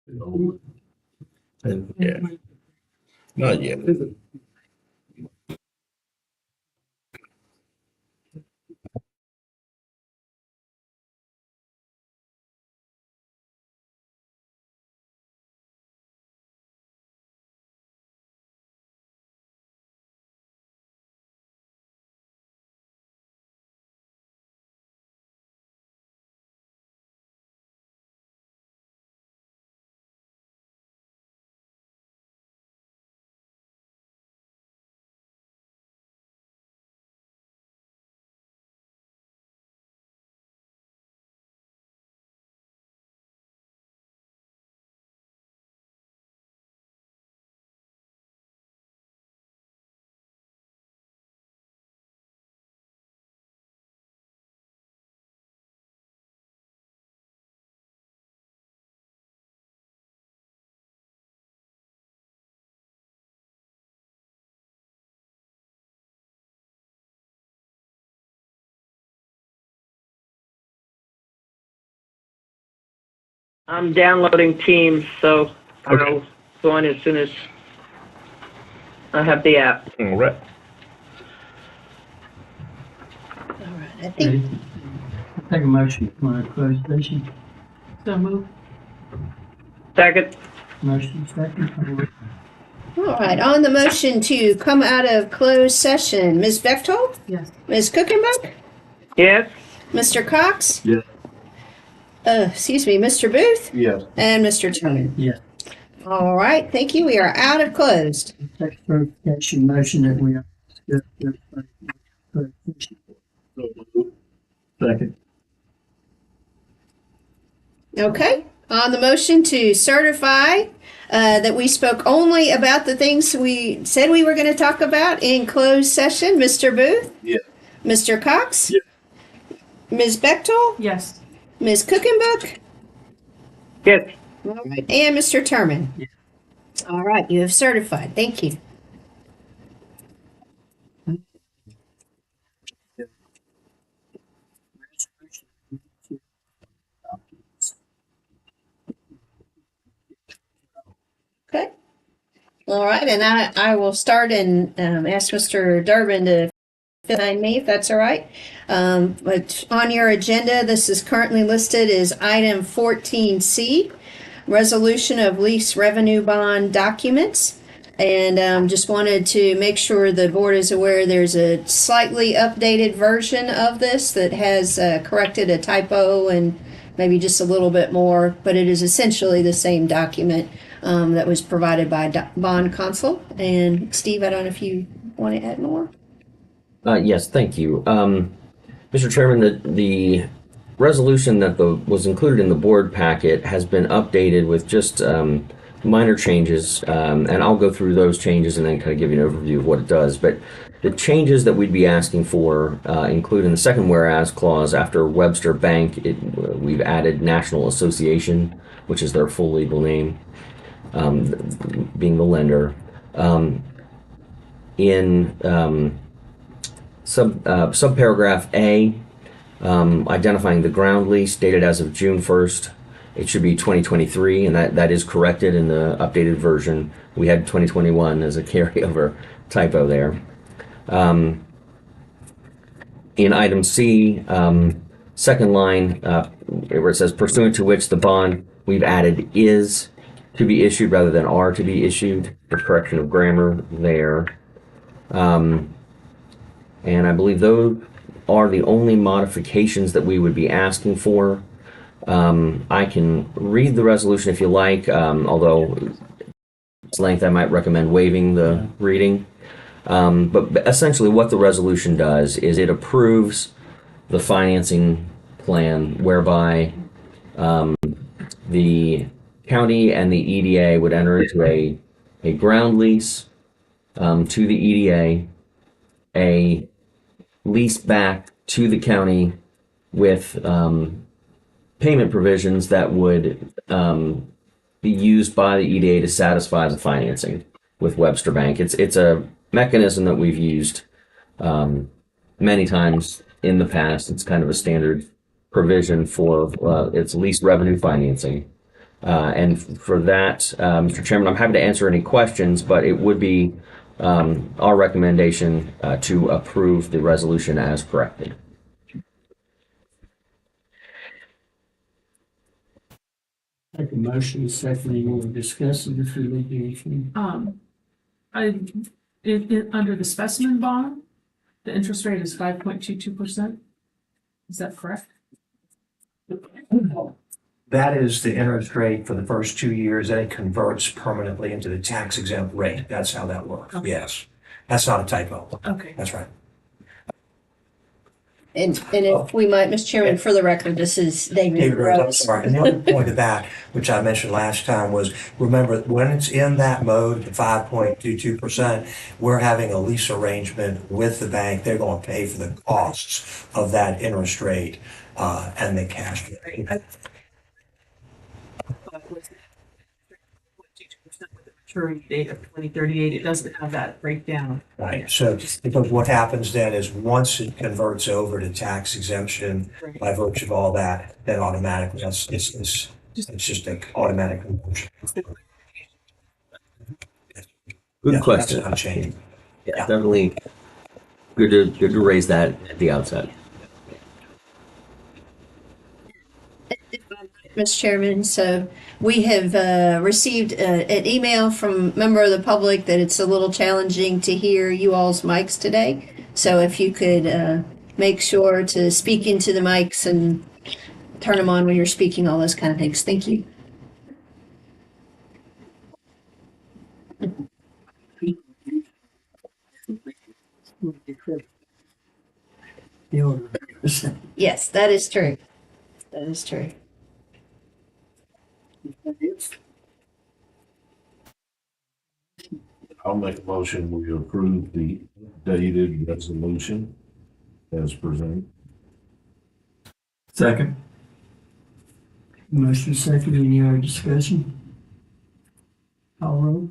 [SPEAKER 6] Yeah. Not yet.
[SPEAKER 5] I'm downloading Teams, so I'll join as soon as I have the app.
[SPEAKER 6] All right.
[SPEAKER 1] All right, I think,
[SPEAKER 3] Okay. Take a motion for a closed session.
[SPEAKER 9] So move.
[SPEAKER 5] Second.
[SPEAKER 3] Motion second.
[SPEAKER 1] all right, on the motion to come out of closed session, Ms. Bechtold,
[SPEAKER 9] Yes.
[SPEAKER 1] Ms. Cookenbuck,
[SPEAKER 5] Yes?
[SPEAKER 1] Mr. Cox?
[SPEAKER 4] Yeah.
[SPEAKER 1] Excuse me, Mr. Booth,
[SPEAKER 6] Yes.
[SPEAKER 1] and Mr. Turner.
[SPEAKER 3] Yes.
[SPEAKER 1] All right, thank you. We are out of closed.
[SPEAKER 3] Take verification motion that we are.
[SPEAKER 4] Second.
[SPEAKER 1] Okay, on the motion to certify that we spoke only about the things we said we were going to talk about in closed session, Mr. Booth?
[SPEAKER 6] Yes.
[SPEAKER 1] Mr. Cox?
[SPEAKER 4] Yes.
[SPEAKER 1] Ms. Bechtold?
[SPEAKER 9] Yes.
[SPEAKER 1] Ms. Cookenbuck?
[SPEAKER 5] Yes.
[SPEAKER 1] All right, and Mr. Turman?
[SPEAKER 3] Yes.
[SPEAKER 1] All right, you have certified. Thank you. Okay. All right, and I will start and ask Mr. Durbin to behind me, if that's all right. But on your agenda, this is currently listed as item 14C, resolution of lease revenue bond documents. And just wanted to make sure the board is aware there's a slightly updated version of this that has corrected a typo and maybe just a little bit more, but it is essentially the same document that was provided by Bond Counsel. And Steve, I don't know if you want to add more.
[SPEAKER 2] Yes, thank you. Mr. Chairman, the resolution that was included in the board packet has been updated with just minor changes, and I'll go through those changes and then kind of give you an overview of what it does. But the changes that we'd be asking for include in the second whereas clause after Webster Bank, we've added National Association, which is their full legal name, being the lender. In subparagraph A, identifying the ground lease dated as of June 1st. It should be 2023, and that is corrected in the updated version. We had 2021 as a carryover typo there. In item C, second line, where it says pursuant to which the bond, we've added is to be issued rather than are to be issued. The correction of grammar there. And I believe those are the only modifications that we would be asking for. I can read the resolution if you like, although its length I might recommend waiving the reading. But essentially what the resolution does is it approves the financing plan whereby the county and the EDA would enter into a ground lease to the EDA, a lease back to the county with payment provisions that would be used by the EDA to satisfy the financing with Webster Bank. It's a mechanism that we've used many times in the past. It's kind of a standard provision for its lease revenue financing. And for that, Mr. Chairman, I'm happy to answer any questions, but it would be our recommendation to approve the resolution as corrected.
[SPEAKER 3] Take a motion, second, you want to discuss it if you need anything.
[SPEAKER 9] Under the specimen bond, the interest rate is 5.22%. Is that correct?
[SPEAKER 10] That is the interest rate for the first 2 years, and it converts permanently into the tax exempt rate. That's how that works.
[SPEAKER 9] Okay.
[SPEAKER 10] Yes. That's not a typo.
[SPEAKER 9] Okay.
[SPEAKER 10] That's right.
[SPEAKER 1] And if we might, Mr. Chairman, for the record, this is David
[SPEAKER 10] Rose, I'm
[SPEAKER 1] Rose.
[SPEAKER 10] sorry. And the other point of that, which I mentioned last time, was remember when it's in that mode, the 5.22%, we're having a lease arrangement with the bank. They're going to pay for the costs of that interest rate and the cash rate.
[SPEAKER 9] Maturity date of 2038. It doesn't have that breakdown.
[SPEAKER 10] Right, so because what happens then is once it converts over to tax exemption by virtue of all that, then automatically it's just an automatic conversion.
[SPEAKER 2] Good
[SPEAKER 10] Yeah,
[SPEAKER 2] question.
[SPEAKER 10] That's not changing.
[SPEAKER 2] Yeah,
[SPEAKER 10] Yeah.
[SPEAKER 2] definitely good to raise that at the outset.
[SPEAKER 1] Mr. Chairman, so we have received an email from a member of the public that it's a little challenging to hear you all's mics today. So if you could make sure to speak into the mics and turn them on when you're speaking, all those kind of things. Thank you.
[SPEAKER 3] The order.
[SPEAKER 1] Yes, that is true. That is true.
[SPEAKER 6] I'll make a motion, we approve the dated resolution as presented.
[SPEAKER 4] Second.
[SPEAKER 3] Motion, second, any other discussion? Call roll.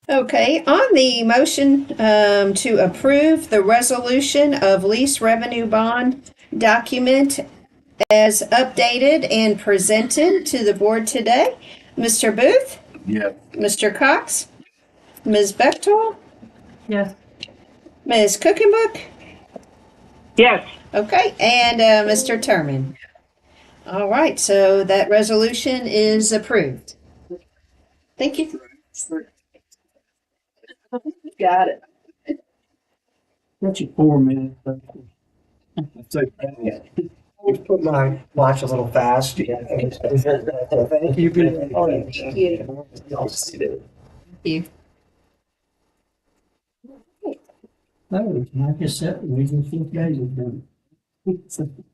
[SPEAKER 1] Okay, on the motion to approve the resolution of lease revenue bond document as updated and presented to the board today, Mr. Booth,
[SPEAKER 6] Yeah.
[SPEAKER 1] Mr. Cox, Ms. Bechtold,
[SPEAKER 9] Yes.
[SPEAKER 1] Ms. Cookenbook,
[SPEAKER 5] Yes.
[SPEAKER 1] okay, and Mr. Terman. All right, so that resolution is approved. Thank you. Got it.
[SPEAKER 3] That's your 4 minutes.
[SPEAKER 10] You put my watch a little fast. Thank you.
[SPEAKER 1] Thank you.
[SPEAKER 3] Oh, like I said, we can think days of them. Good seeing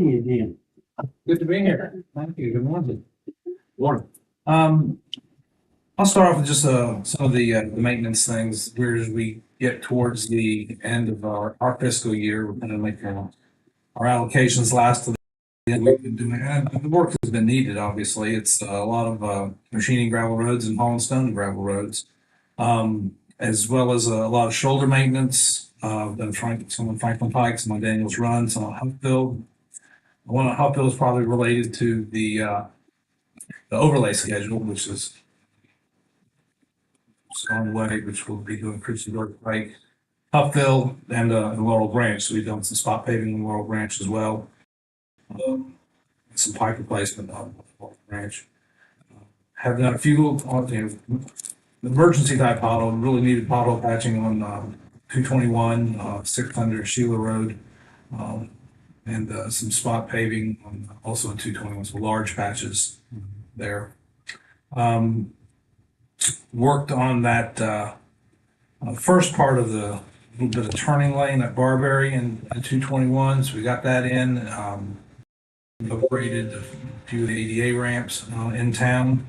[SPEAKER 3] you again.
[SPEAKER 11] Good to be here.
[SPEAKER 3] Thank you, good morning.
[SPEAKER 11] Morning. I'll start off with just some of the maintenance things. As we get towards the end of our fiscal year, we're going to make our allocations last to the end. We've been doing, and the work has been needed, obviously. It's a lot of machining gravel roads and hauling stone gravel roads, as well as a lot of shoulder maintenance. Done some on Franklin Pike, some on Daniels Run, some on Huffville. One on Huffville is probably related to the overlay schedule, which is on the way, which we'll be doing Christie York Pike, Huffville, and Laurel Branch. So we've done some spot paving in Laurel Branch as well. Some pipe replacement on Laurel Branch. Have done a few emergency type pothole, really needed pothole patching on 221, 600 Sheila Road, and some spot paving on also on 221, so large patches there. Worked on that first part of the little bit of turning lane at Barberry and 221, so we got that in. Upgraded a few of the ADA ramps in town.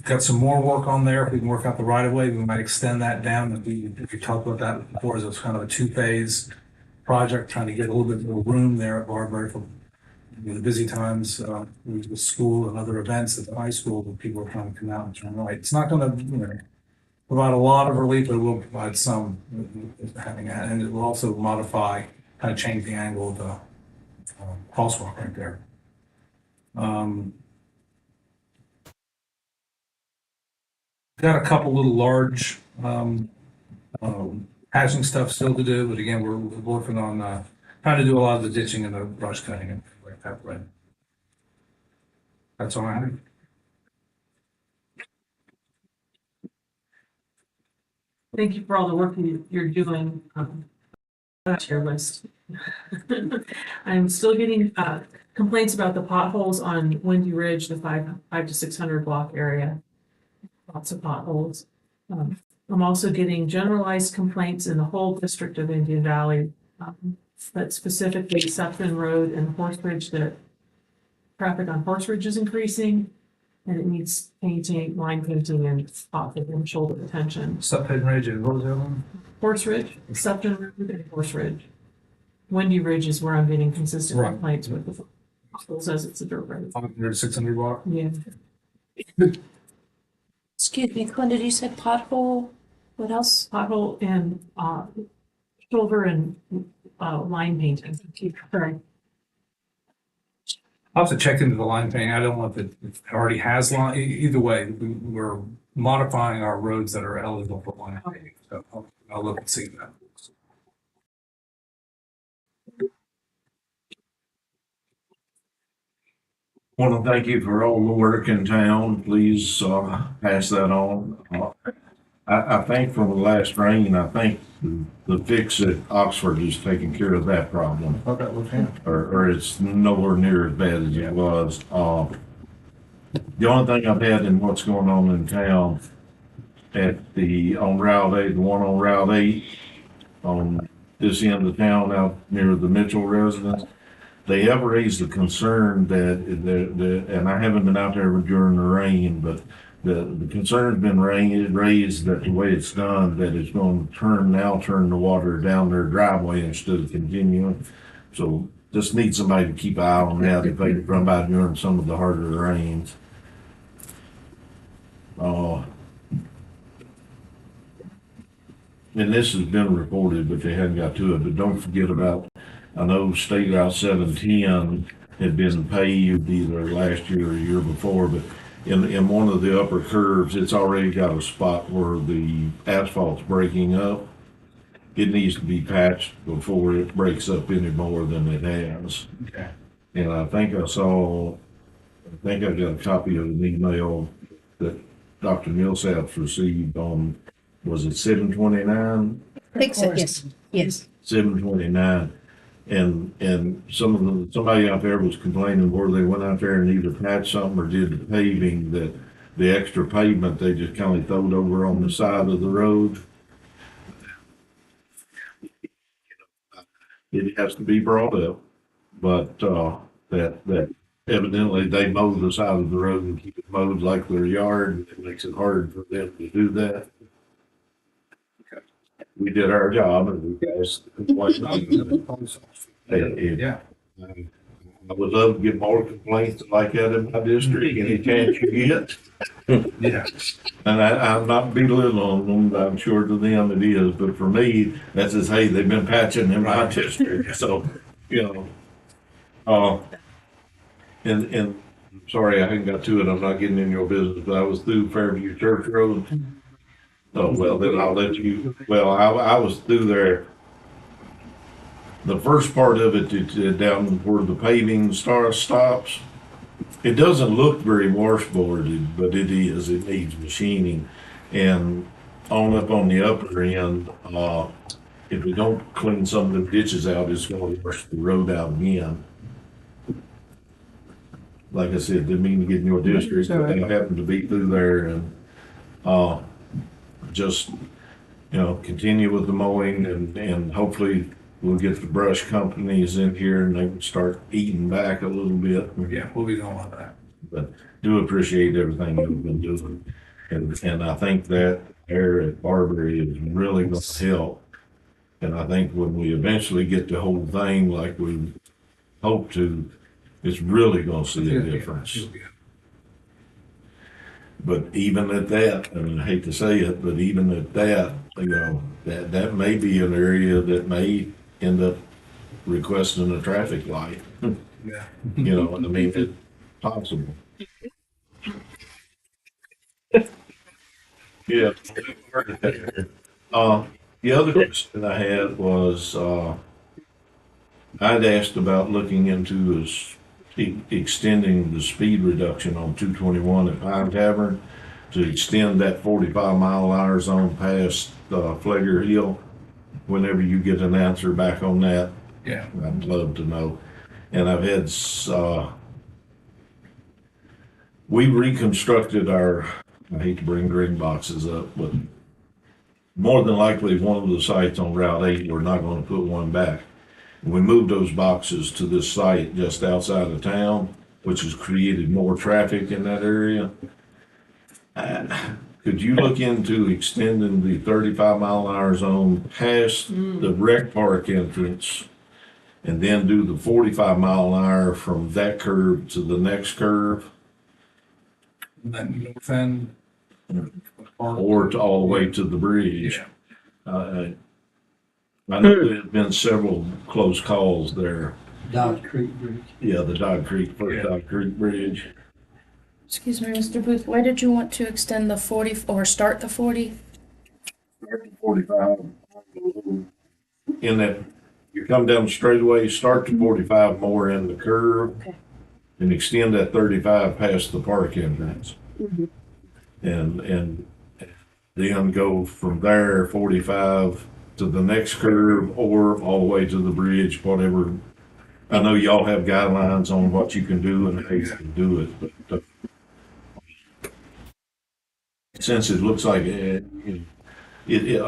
[SPEAKER 11] Got some more work on there. If we can work out the right of way, we might extend that down. If we talked about that before, it was kind of a 2-phase project, trying to get a little bit more room there at Barberry for the busy times with school and other events at the high school where people are trying to come out and turn right. It's not going to provide a lot of relief, but it will provide some having that, and it will also modify, kind of change the angle of crosswalk right there. Got a couple little large, patching stuff still to do, but again, we're working on, trying to do a lot of the ditching and the brush cutting and like that, right? That's all I have.
[SPEAKER 9] Thank you for all the work you're doing. That's your list. I'm still getting complaints about the potholes on Windy Ridge, the 5 to 600 block area. Lots of potholes. I'm also getting generalized complaints in the whole district of Indian Valley, but specifically Sutton Road and Horse Ridge, that traffic on Horse Ridge is increasing and it needs painting, line painting and pothole and shoulder attention.
[SPEAKER 11] Sutton Ridge and what was the other one?
[SPEAKER 9] Horse Ridge, Sutton Road and Horse Ridge. Windy Ridge is where I'm getting consistent
[SPEAKER 11] Right.
[SPEAKER 9] complaints with the potholes as it's a dirt road.
[SPEAKER 11] 500, 600 block.
[SPEAKER 9] Yeah.
[SPEAKER 12] Excuse me, Glenda, you said pothole, what else?
[SPEAKER 9] Pothole and shoulder and line painting. Sorry.
[SPEAKER 11] I'll have to check into the line painting. I don't know if it already has line, either way, we're modifying our roads that are eligible for line painting. So I'll look and see that.
[SPEAKER 6] Want to thank you for all the work in town. Please pass that on. I think from the last rain, I think the fix at Oxford is taking care of that problem.
[SPEAKER 11] Okay, well,
[SPEAKER 6] Or it's nowhere near as bad as it was. The only thing I've had in what's going on in town on Route 8, the one on Route 8, on this end of town out near the Mitchell residence, they have raised the concern that, and I haven't been out there during the rain, but the concern's been raised that the way it's done, that it's going to turn the water down their driveway instead of continuing. So just need somebody to keep an eye on that if they run by during some of the harder rains. And this has been reported, but they hadn't got to it. But don't forget about, I know State Route 710 had been paved either last year or the year before, but in one of the upper curves, it's already got a spot where the asphalt's breaking up. It needs to be patched before it breaks up any more than it has.
[SPEAKER 11] Okay.
[SPEAKER 6] And I think I've got a copy of an email that Dr. Millsap's received on, was it 729?
[SPEAKER 1] I think so, yes, yes.
[SPEAKER 6] 729. And somebody out there was complaining where they went out there and either patched something or did the paving, that the extra pavement, they just kind of throwed over on the side of the road. It has to be brought up, but that evidently they mow the side of the road and keep it mowed like their yard, and it makes it hard for them to do that. We did our job, and we guys.
[SPEAKER 11] Yeah.
[SPEAKER 6] I would love to get more complaints like that in my district, any chance you get.
[SPEAKER 11] Yeah.
[SPEAKER 6] And I'm not belittling them, I'm sure to them it is, but for me, that says, hey, they've been patching in my district, so, and sorry, I hadn't got to it, I'm not getting in your business, but I was through Fairview Church Road. Oh, well, then I'll let you, I was through there. The first part of it, down where the paving stops, it doesn't look very washboarded, but it is. It needs machining. And up on the upper end, if we don't clean some of the ditches out, it's going to wash the road out again. Like I said, didn't mean to get in your district, but I happened to be through there, and just continue with the mowing, and hopefully we'll get the brush companies in here and they can start eating back a little bit.
[SPEAKER 11] Yeah, we'll be doing all that.
[SPEAKER 6] But do appreciate everything you've been doing. And I think that there at Barbary is really going to help. And I think when we eventually get the whole thing like we hope to, it's really going to see a difference. But even at that, and I hate to say it, but even at that, that may be an area that may end up requesting a traffic light.
[SPEAKER 11] Yeah.
[SPEAKER 6] You know, I mean, it's possible. Yeah. The other question I had was, I'd asked about looking into extending the speed reduction on 221 at Pine Tavern to extend that 45-mile-an-hour zone past Flagger Hill. Whenever you get an answer back on that,
[SPEAKER 11] Yeah.
[SPEAKER 6] I'd love to know. And I've had, we reconstructed our, I hate to bring green boxes up, but more than likely one of the sites on Route 8, we're not going to put one back. We moved those boxes to this site just outside of town, which has created more traffic in that area. Could you look into extending the 35-mile-an-hour zone past the rec park entrance and then do the 45-mile-an-hour from that curve to the next curve?
[SPEAKER 11] And then north end.
[SPEAKER 6] Or to all the way to the bridge?
[SPEAKER 11] Yeah.
[SPEAKER 6] I know there's been several close calls there.
[SPEAKER 3] Dog Creek Bridge.
[SPEAKER 6] Yeah, the Dog Creek, first
[SPEAKER 11] Yeah.
[SPEAKER 6] Dog Creek Bridge.
[SPEAKER 12] Excuse me, Mr. Booth, why did you want to extend the 40 or start the 40?
[SPEAKER 6] 45. In that, you come down the straightaway, start to 45 more in the curve,
[SPEAKER 12] Okay.
[SPEAKER 6] and extend that 35 past the park entrance.
[SPEAKER 1] Mhm.
[SPEAKER 6] And then go from there 45 to the next curve or all the way to the bridge, whatever. I know y'all have guidelines on what you can do and how you can do it, but since it looks like a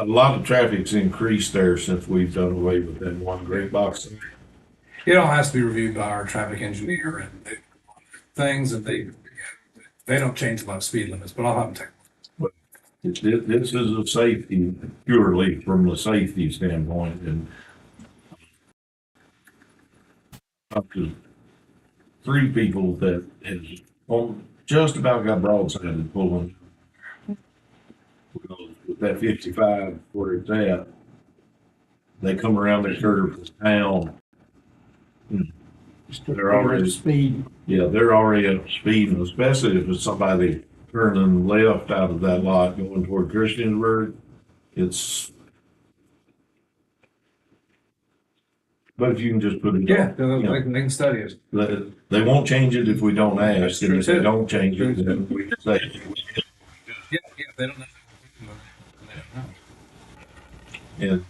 [SPEAKER 6] lot of traffic's increased there since we've done away with that one great box.
[SPEAKER 11] It all has to be reviewed by our traffic engineer and things, and they don't change a lot of speed limits, but I'll have them take.
[SPEAKER 6] This is a safety, purely from the safety standpoint, and up to 3 people that has just about got broadsided pulling. With that 55 where it's at, they come around the curve of town. They're already
[SPEAKER 3] Speed.
[SPEAKER 6] Yeah, they're already at speed, and especially if it's somebody turning left out of that lot going toward Christiansburg, it's. But if you can just put it.
[SPEAKER 11] Yeah,
[SPEAKER 6] on,
[SPEAKER 11] they can study it.
[SPEAKER 6] they won't change it if we don't ask, and if they
[SPEAKER 11] True.
[SPEAKER 6] don't change it, then we say.
[SPEAKER 11] Yeah, they don't know.
[SPEAKER 6] And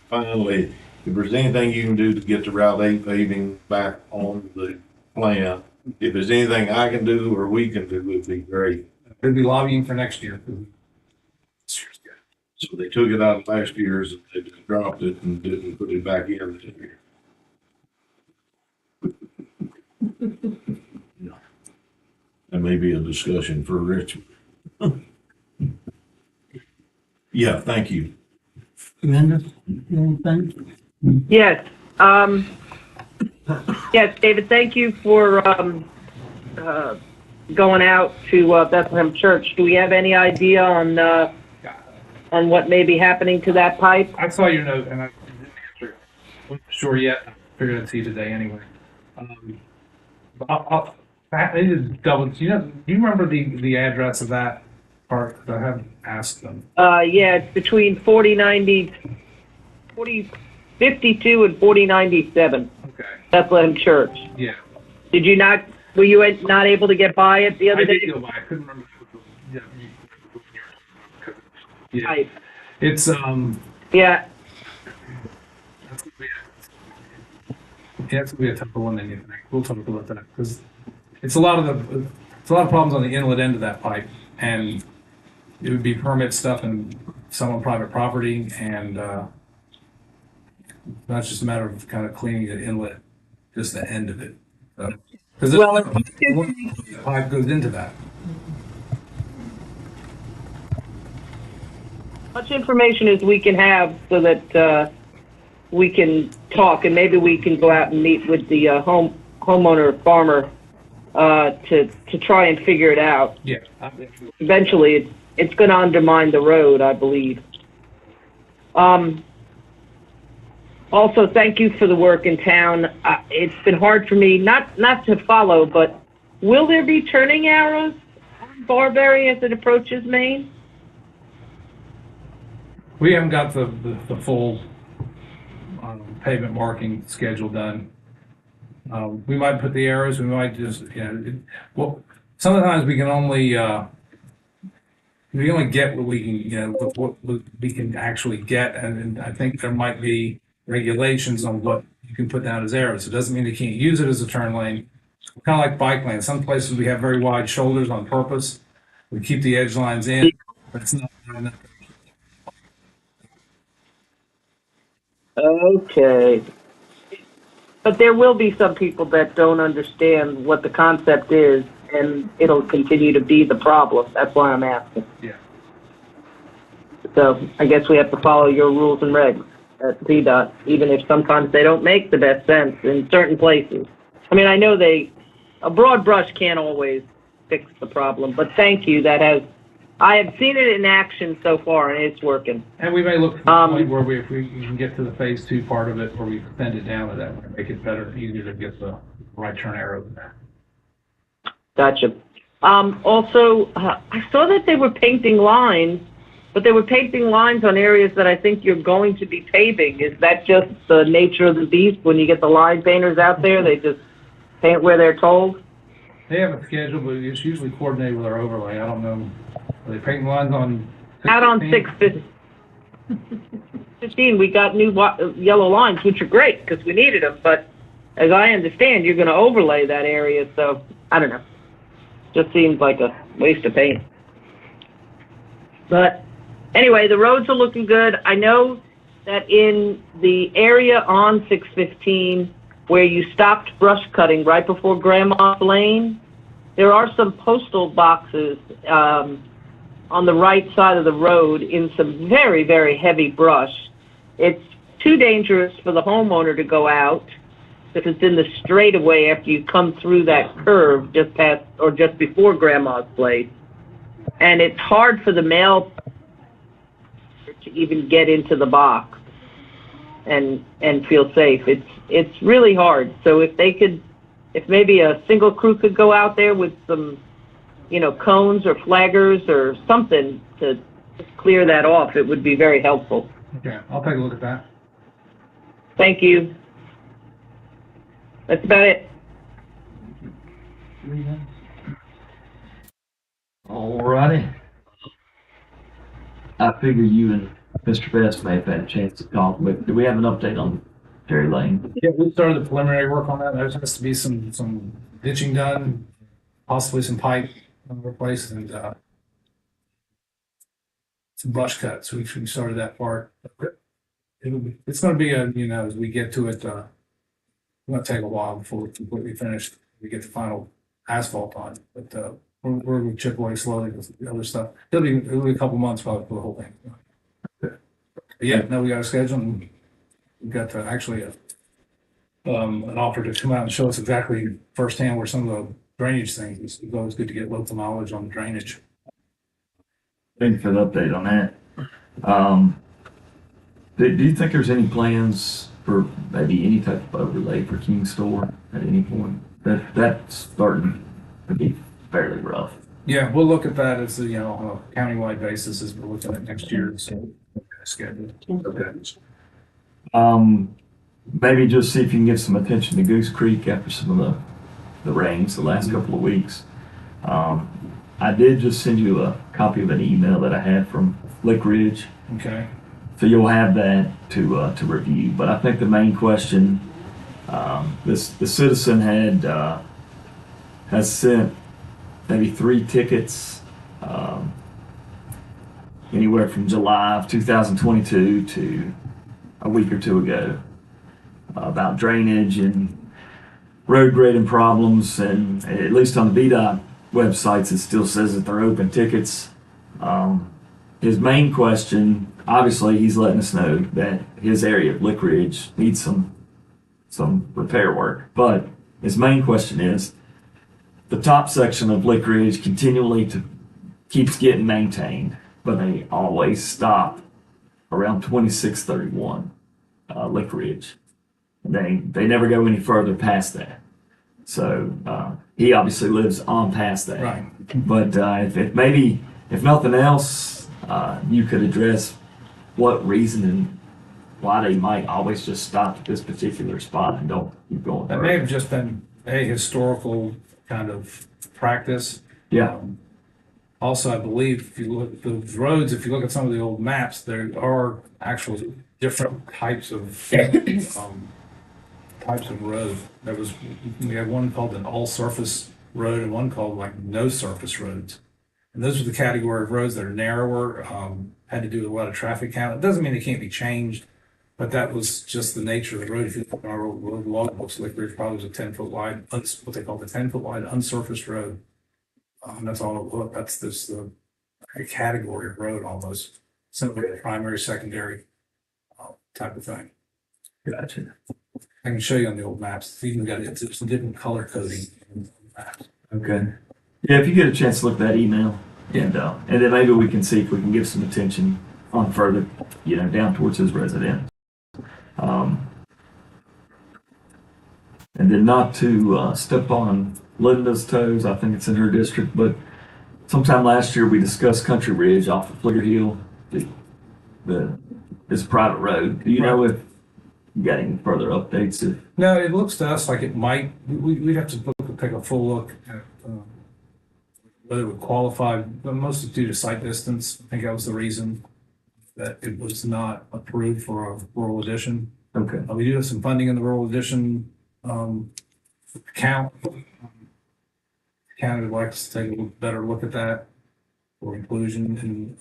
[SPEAKER 6] finally, if there's anything you can do to get the Route 8 paving back on the plan, if there's anything I can do or we can do, it'd be great.
[SPEAKER 11] They'll be lobbying for next year.
[SPEAKER 6] So they took it out of last year's, and they just dropped it and didn't put it back in this year. That may be a discussion for Rich. Yeah, thank you.
[SPEAKER 3] Linda, anything?
[SPEAKER 5] Yes. Yes, David, thank you for going out to Bethlehem Church. Do we have any idea on what may be happening to that pipe?
[SPEAKER 11] I saw your note and I didn't answer it. Wasn't sure yet. I figured I'd see you today anyway. But I need to double. Do you remember the address of that park? I haven't asked them.
[SPEAKER 5] Yeah, it's between 4052 and 4097,
[SPEAKER 11] Okay.
[SPEAKER 5] Bethlehem Church.
[SPEAKER 11] Yeah.
[SPEAKER 5] Were you not able to get by it the other
[SPEAKER 11] I
[SPEAKER 5] day?
[SPEAKER 11] did go by. I couldn't remember. Yeah. Yeah.
[SPEAKER 5] Pipe.
[SPEAKER 11] It's
[SPEAKER 5] Yeah,
[SPEAKER 11] that's gonna be it's gonna be a tougher one than you think. We'll talk about that because it's a lot of problems on the inlet end of that pipe, and it would be permit stuff and some on private property, and that's just a matter of kind of cleaning the inlet, just the end of it. Because the pipe goes into that.
[SPEAKER 5] much information as we can have so that we can talk, and maybe we can go out and meet with the homeowner farmer to try and figure it out.
[SPEAKER 11] Yeah.
[SPEAKER 5] Eventually, it's going to undermine the road, I believe. Also, thank you for the work in town. It's been hard for me not to follow, but will there be turning arrows on Barberry as it approaches Maine?
[SPEAKER 11] We haven't got the full pavement marking schedule done. We might put the arrows, we might just, well, sometimes we can only get what we can, what we can actually get, and I think there might be regulations on what you can put down as arrows. It doesn't mean you can't use it as a turn lane. Kind of like bike lanes. Some places we have very wide shoulders on purpose. We keep the edge lines in, but it's not.
[SPEAKER 5] Okay. But there will be some people that don't understand what the concept is, and it'll continue to be the problem. That's why I'm asking.
[SPEAKER 11] Yeah.
[SPEAKER 5] So I guess we have to follow your rules and regs at VDOT, even if sometimes they don't make the best sense in certain places. I mean, I know a broad brush can't always fix the problem, but thank you. I have seen it in action so far, and it's working.
[SPEAKER 11] And we may look for a point where if we can get to the phase 2 part of it, where we extend it down to that, way, make it better, easier to get the right turn arrow there.
[SPEAKER 5] Gotcha. Also, I saw that they were painting lines, but they were painting lines on areas that I think you're going to be paving. Is that just the nature of the beast? When you get the line painters out there, they just paint where they're told?
[SPEAKER 11] They have a schedule, but it's usually coordinated with our overlay. I don't know. Are they painting lines on?
[SPEAKER 5] Out on 615, we got new yellow lines, which are great because we needed them. But as I understand, you're going to overlay that area. So I don't know. Just seems like a waste of paint. But anyway, the roads are looking good. I know that in the area on 615 where you stopped brush cutting right before Grandma's Lane, there are some postal boxes on the right side of the road in some very, very heavy brush. It's too dangerous for the homeowner to go out if it's in the straightaway after you come through that curve just past or just before Grandma's place. And it's hard for the mail to even get into the box and feel safe. It's really hard. So if maybe a single crew could go out there with some, cones or flaggers or something to clear that off, it would be very helpful.
[SPEAKER 11] Okay, I'll take a look at that.
[SPEAKER 5] Thank you. That's about it.
[SPEAKER 4] All righty. I figure you and Mr. Best may have had a chance to talk, but do we have an update on Terry Lane?
[SPEAKER 11] Yeah, we started the preliminary work on that. There has to be some ditching done, possibly some pipe replaced, and some brush cuts. We started that part. It's going to be as we get to it, it's going to take a while before it's completely finished. We get the final asphalt on, but we're going to chip away slowly with the other stuff. It'll be a couple months probably for the whole thing. But yeah, no, we got a schedule, and we got actually an offer to come out and show us exactly firsthand where some of the drainage things. It's always good to get local knowledge on the drainage.
[SPEAKER 4] Thank you for the update on that. Do you think there's any plans for maybe any type of overlay for King's Store at any point? That's starting to be fairly rough.
[SPEAKER 11] Yeah, we'll look at that as on a countywide basis as we're looking at next year. So schedule. Okay.
[SPEAKER 4] Maybe just see if you can give some attention to Goose Creek after some of the rains the last couple of weeks. I did just send you a copy of an email that I had from Lick Ridge.
[SPEAKER 11] Okay.
[SPEAKER 4] So you'll have that to review. But I think the main question, the citizen has sent maybe 3 tickets anywhere from July of 2022 to a week or two ago about drainage and road grading problems, and at least on the VDOT websites it still says that they're open tickets. His main question, obviously he's letting us know that his area of Lick Ridge needs some repair work, but his main question is the top section of Lick Ridge continually keeps getting maintained, but they always stop around 2631. Lick Ridge. They never go any further past that. So he obviously lives on past that.
[SPEAKER 11] Right.
[SPEAKER 4] But if maybe, if nothing else, you could address what reason and why they might always just stop at this particular spot and don't keep going
[SPEAKER 11] That
[SPEAKER 4] further.
[SPEAKER 11] may have just been a historical kind of practice.
[SPEAKER 4] Yeah.
[SPEAKER 11] Also, I believe if you look at those roads, if you look at some of the old maps, there are actual different types of road. We had one called an all-surface road and one called like no surface roads. And those are the category of roads that are narrower, had to do with a lot of traffic count. It doesn't mean they can't be changed, but that was just the nature of the road. If you look at our road log books, Lick Ridge probably was a 10-foot wide, what they call the 10-foot wide unsurfaced road. That's all it was. That's this a category of road almost, simply a primary, secondary type of thing.
[SPEAKER 4] Gotcha.
[SPEAKER 11] I can show you on the old maps. It's even got it's some different color coding in the maps.
[SPEAKER 4] Okay. Yeah, if you get a chance to look at that email, and then maybe we can see if we can give some attention on further, down towards his residence. And then not to step on Linda's toes, I think it's in her district, but sometime last year we discussed Country Ridge off of Flicker Hill. It's a private road. Do you know if you got any further updates?
[SPEAKER 11] No, it looks to us like it might. We'd have to take a full look at whether it would qualify, but mostly due to site distance. I think that was the reason that it was not approved for a rural addition.
[SPEAKER 4] Okay.
[SPEAKER 11] We do have some funding in the rural addition account. County would like us to take a little better look at that for inclusion in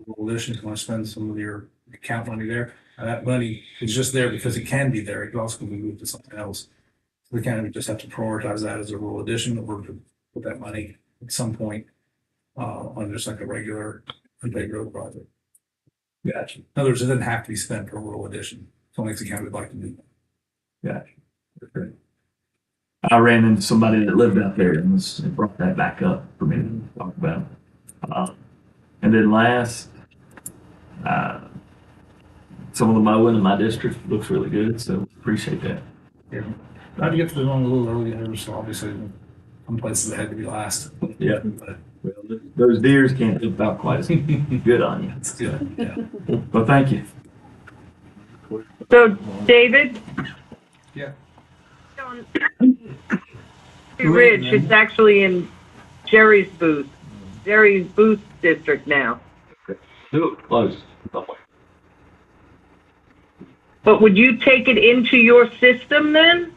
[SPEAKER 11] rural additions. Want to spend some of your account money there. And that money is just there because it can be there. It can also be moved to something else. The county would just have to prioritize that as a rural addition or to put that money at some point on just like a regular unpaid road project.
[SPEAKER 4] Gotcha.
[SPEAKER 11] In other words, it doesn't have to be spent for a rural addition. It's only if the county would like to do that.
[SPEAKER 4] Gotcha. Okay. I ran into somebody that lived out there and brought that back up for me to talk about. And then last, some of the mowing in my district looks really good, so appreciate that.
[SPEAKER 11] Yeah. I had to get to the one a little earlier, so obviously some places that had to be last.
[SPEAKER 4] Yeah.
[SPEAKER 11] But
[SPEAKER 4] Well, those deers can't jump out quite as good on you.
[SPEAKER 11] it's good, yeah.
[SPEAKER 4] Well, thank you.
[SPEAKER 5] So, David?
[SPEAKER 11] Yeah.
[SPEAKER 5] On Ridge, it's actually in Jerry's booth district now.
[SPEAKER 4] Close.
[SPEAKER 5] But would you take it into your system then?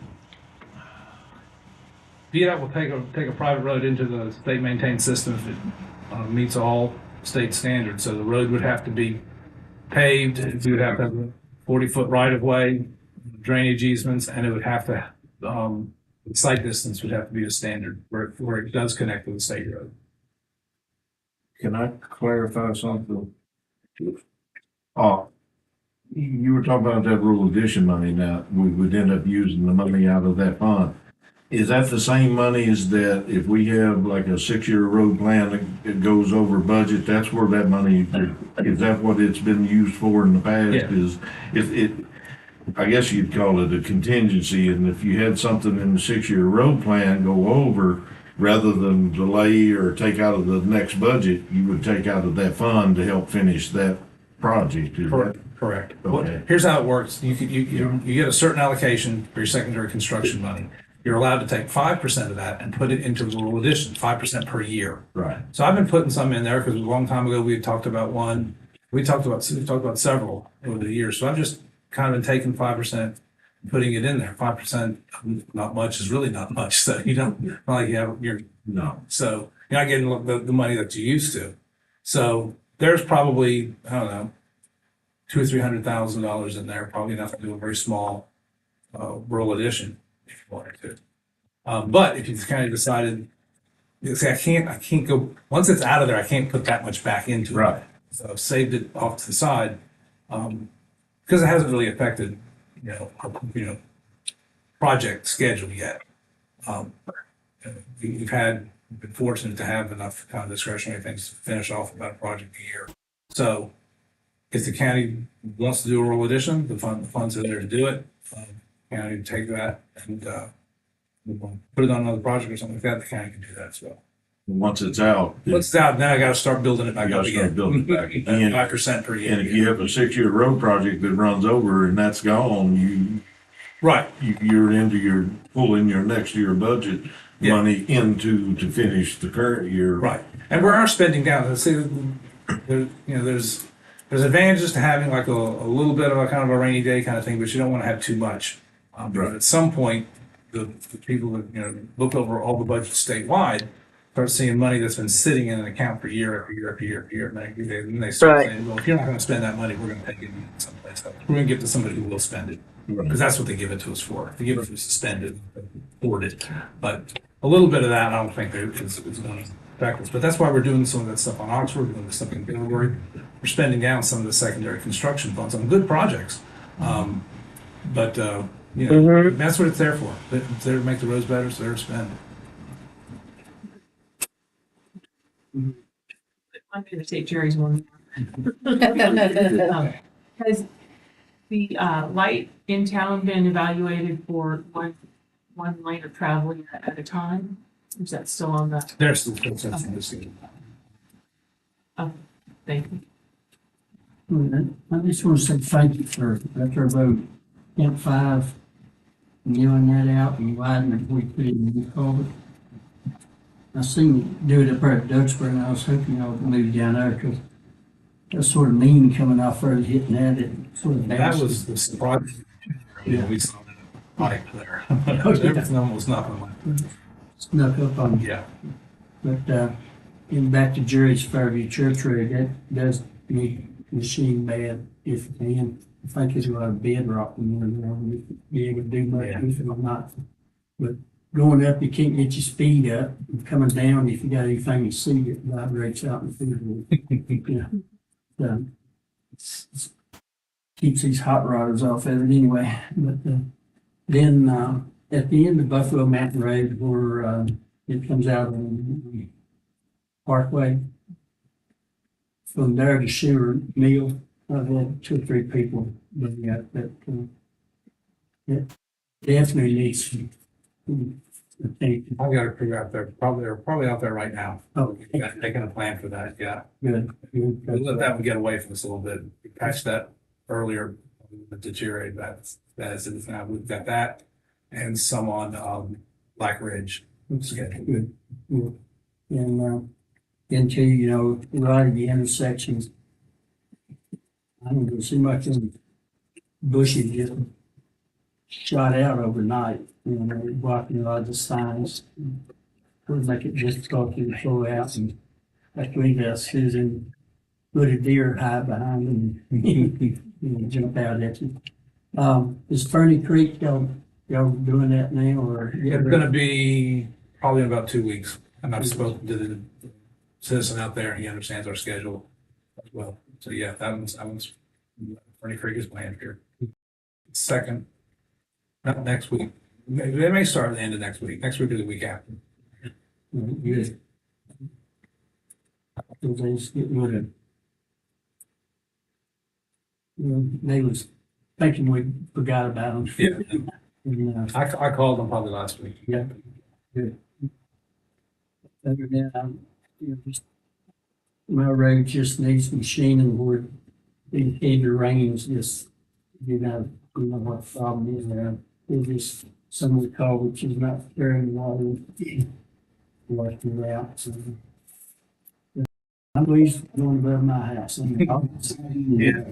[SPEAKER 11] VDOT will take a private road into the state maintained system if it meets all state standards. So the road would have to be paved, you would have to have a 40-foot right of way, drainage easements, and it would have to, the site distance would have to be a standard where it does connect with the state road.
[SPEAKER 6] Can I clarify something? You were talking about that rural addition money now, we would end up using the money out of that fund. Is that the same money as that if we have like a 6-year road plan that goes over budget, that's where that money, is that what it's been used for in the past?
[SPEAKER 11] Yeah.
[SPEAKER 6] Is it, I guess you'd call it a contingency, and if you had something in the 6-year road plan go over, rather than delay or take out of the next budget, you would take out of that fund to help finish that project. Is that-
[SPEAKER 11] Correct.
[SPEAKER 6] Okay.
[SPEAKER 11] Well, here's how it works. You get a certain allocation for your secondary construction money. You're allowed to take 5% of that and put it into rural addition, 5% per year.
[SPEAKER 6] Right.
[SPEAKER 11] So I've been putting some in there because a long time ago we had talked about one. We talked about several over the years. So I've just kind of been taking 5% and putting it in there. 5%, not much, is really not much. So you don't, not like you have
[SPEAKER 6] No.
[SPEAKER 11] so you're not getting the money that you used to. So there's probably, I don't know, $200,000 or $300,000 in there, probably enough to do a very small rural addition if you wanted to. But if you kind of decided, see, I can't go, once it's out of there, I can't put that much back into it.
[SPEAKER 6] Right.
[SPEAKER 11] So I've saved it off to the side because it hasn't really affected, our project schedule yet. We've been fortunate to have enough kind of discretionary things to finish off about a project a year. So if the county wants to do a rural addition, the funds are there to do it. County would take that and, put it on another project or something like that, the county can do that as well.
[SPEAKER 6] Once it's out,
[SPEAKER 11] Once it's out, then I gotta start building it
[SPEAKER 6] I
[SPEAKER 11] back up
[SPEAKER 6] gotta start
[SPEAKER 11] again.
[SPEAKER 6] building it back again.
[SPEAKER 11] 5% per year.
[SPEAKER 6] And if you have a 6-year road project that runs over and that's gone,
[SPEAKER 11] Right,
[SPEAKER 6] you're into pulling your next year budget
[SPEAKER 11] Yeah.
[SPEAKER 6] money into to finish the current year.
[SPEAKER 11] right. And we are spending down, let's say, there's advantages to having like a little bit of a kind of a rainy day kind of thing, but you don't want to have too much. But at some point, the people that, look over all the budgets statewide, start seeing money that's been sitting in an account for year after year after year after year. And they start
[SPEAKER 5] Right.
[SPEAKER 11] saying, well, if you're not going to spend that money, we're going to take it someplace else. We're going to give it to somebody who will spend it. Because that's what they give it to us for. They give it to us to spend it, hoard it. But a little bit of that, I don't think is going to affect us. But that's why we're doing some of that stuff on Oxford, doing this stuff in Gilroy. We're spending down some of the secondary construction funds on good projects. That's what it's there for. It's there to make the roads better, it's there to spend.
[SPEAKER 9] I'm going to take Jerry's one. Has the light in town been evaluated for one lane of traveling at a time? Is that still on the?
[SPEAKER 11] There's still consensus in this thing.
[SPEAKER 9] Oh, thank you.
[SPEAKER 3] I just want to say thank you for, after I vote Camp 5, milling that out and widening it, we put it in the culvert. I seen you do it up there at Duxbury, and I was hoping y'all would move down there, because that's sort of mean coming off there and hitting that, it sort of.
[SPEAKER 11] That was the surprise. We saw that pipe there. Everything almost nothing like
[SPEAKER 3] Snuck up on you.
[SPEAKER 11] Yeah.
[SPEAKER 3] But, getting back to Jerry's Fairview Church Road, that does need machine bad if it can. I think there's a lot of bedrock in there, we'd be able to do much with it or not. But going up, you can't get your speed up. Coming down, if you got anything to see, it vibrates out in the field. Yeah. Keeps these hot rodders off of it anyway. But then at the end of Buffalo Mountain Road, where it comes out on Parkway, from there to Sewer Mill, I've had 2 or 3 people looking at that. It definitely needs some attention.
[SPEAKER 11] I've got a crew out there, they're probably out there right now.
[SPEAKER 3] Oh,
[SPEAKER 11] Taking a plan for that, yeah.
[SPEAKER 3] good.
[SPEAKER 11] We let that one get away from us a little bit. We patched that earlier, it deteriorated as it is now. We've got that and some on Black Ridge.
[SPEAKER 3] Good. Good. And into, right at the intersections, I don't go see much of the bushes just shot out overnight, they're blocking a lot of the signs. Would make it difficult to throw out, and I believe that Susan put a deer hide behind them and jump out at you. Is Ferny Creek, y'all doing that now, or?
[SPEAKER 11] It's gonna be probably in about 2 weeks. And I've spoken to the citizen out there, and he understands our schedule as well. So yeah, that one's Ferny Creek is planned here. Second, not next week. They may start at the end of next week or the week after.
[SPEAKER 3] Good. They just get rid of. They was thinking we forgot about them.
[SPEAKER 11] Yeah.
[SPEAKER 3] And,
[SPEAKER 11] I called them probably last week.
[SPEAKER 3] yeah, good. Other than that, just, my road just needs machining where the heavy rains just, you know what the problem is there. It's just some of the culverts is not carrying water, washing it out, so. I'm least going above my house.
[SPEAKER 11] Yeah.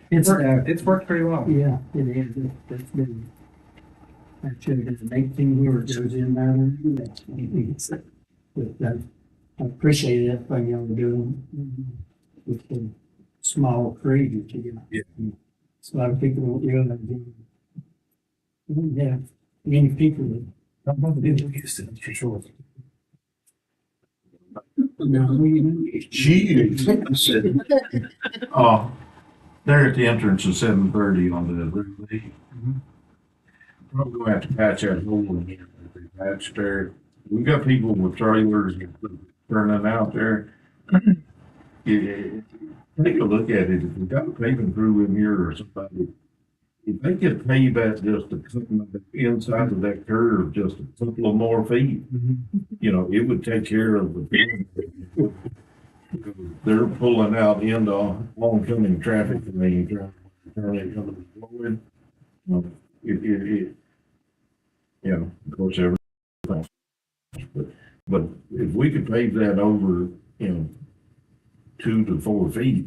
[SPEAKER 3] It's
[SPEAKER 11] worked pretty well.
[SPEAKER 3] yeah, it is. That's good. Actually, there's an 18 wheeler goes in there. But I appreciate everything y'all are doing with the small crew that you got.
[SPEAKER 11] Yeah.
[SPEAKER 3] So a lot of people don't realize yeah, many people that
[SPEAKER 11] I'm not the deal with it, for sure.
[SPEAKER 6] They're at the entrance at 7:30 on the roadway. We're gonna have to patch that hole again. Patch there. We've got people with trailers turning out there. It take a look at it. If we got a paving crew in here or somebody, if they could pave that just a couple of the inside of that curve, just a couple of more feet, you know, it would take care of the. They're pulling out into oncoming traffic lane, trying to turn it coming to Floyd. You know, of course, everything. But if we could pave that over, you know, 2 to 4 feet,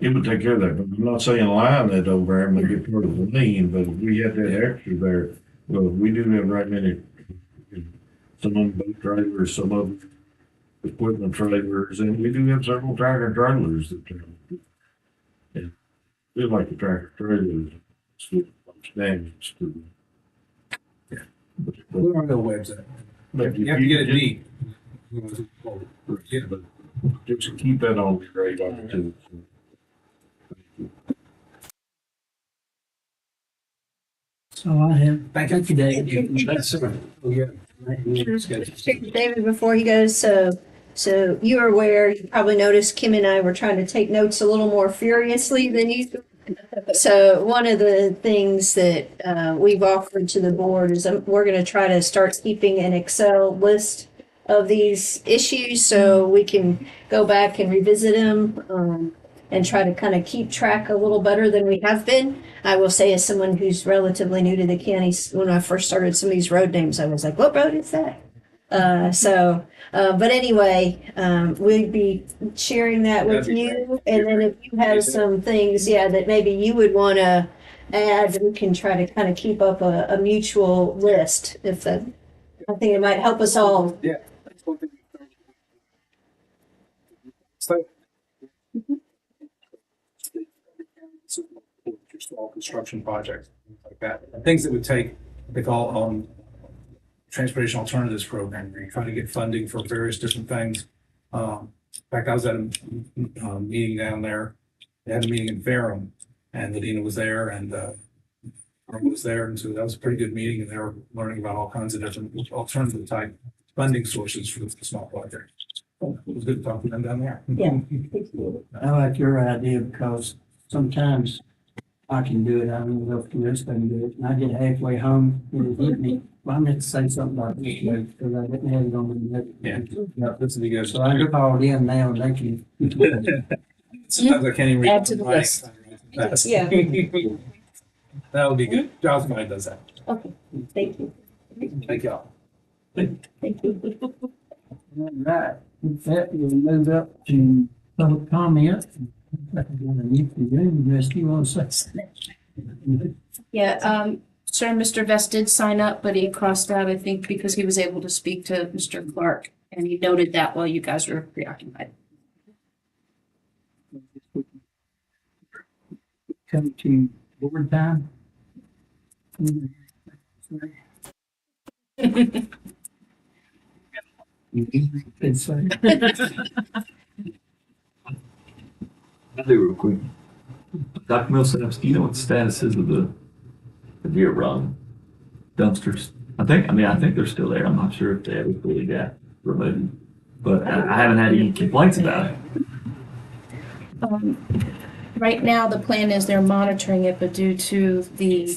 [SPEAKER 6] it would take care of that. But I'm not saying line that over there and make it part of the lane, but if we had that extra there, well, we do have right many, some of them boat trailers, some of them equipment trailers, and we do have several tractor trailers that, and feel like the tractor trailers, still damage to.
[SPEAKER 11] Where are the webs at?
[SPEAKER 6] But
[SPEAKER 11] You have to get it deep.
[SPEAKER 6] Yeah, but just keep that on the radar too.
[SPEAKER 3] So I have,
[SPEAKER 11] Thank you.
[SPEAKER 3] Dave.
[SPEAKER 11] That's it. Oh, yeah.
[SPEAKER 1] David, before he goes, so you're aware, you probably noticed Kim and I were trying to take notes a little more furiously than usual. So one of the things that we've offered to the board is we're going to try to start keeping an Excel list of these issues so we can go back and revisit them and try to kind of keep track a little better than we have been. I will say, as someone who's relatively new to the county, when I first started some of these road names, I was like, what road is that? But anyway, we'd be sharing that with you. And then if you have some things, that maybe you would want to add, we can try to kind of keep up a mutual list. I think it might help us all.
[SPEAKER 11] Yeah. That's one thing. So, just all construction projects, things like that. Things that would take, they call transportation alternatives program, where you're trying to get funding for various different things. In fact, I was at a meeting down there. They had a meeting in Ferrum, and Ladina was there, and Arm was there, and so that was a pretty good meeting, and they were learning about all kinds of different alternative type funding sources for the small projects. It was good to talk to them down there.
[SPEAKER 1] Yeah.
[SPEAKER 3] I like your idea because sometimes I can do it. I don't know if the rest can do it. And I get halfway home and it hit me. Well, I meant to say something about this because I didn't have it on the note.
[SPEAKER 11] Yeah, this would be good.
[SPEAKER 3] So I just called in now and they can.
[SPEAKER 11] Sometimes I can't even read.
[SPEAKER 12] Add to the list.
[SPEAKER 1] Yeah.
[SPEAKER 11] That would be good. John's guy does that.
[SPEAKER 1] Okay, thank you.
[SPEAKER 11] Thank y'all.
[SPEAKER 1] Thank you.
[SPEAKER 3] All right. With that, we'll move up to public comment. Unless you want to say something.
[SPEAKER 12] Yeah, sir, Mr. Vest did sign up, but he crossed out, I think, because he was able to speak to Mr. Clark, and he noted that while you guys were preoccupied.
[SPEAKER 3] Come to board time.
[SPEAKER 4] I'll do real quick. Dr. Millsap, do you know what the status is of the Deer Run dumpsters? I think they're still there. I'm not sure if they ever fully got removed, but I haven't had any complaints about it.
[SPEAKER 12] Right now, the plan is they're monitoring it, but due to the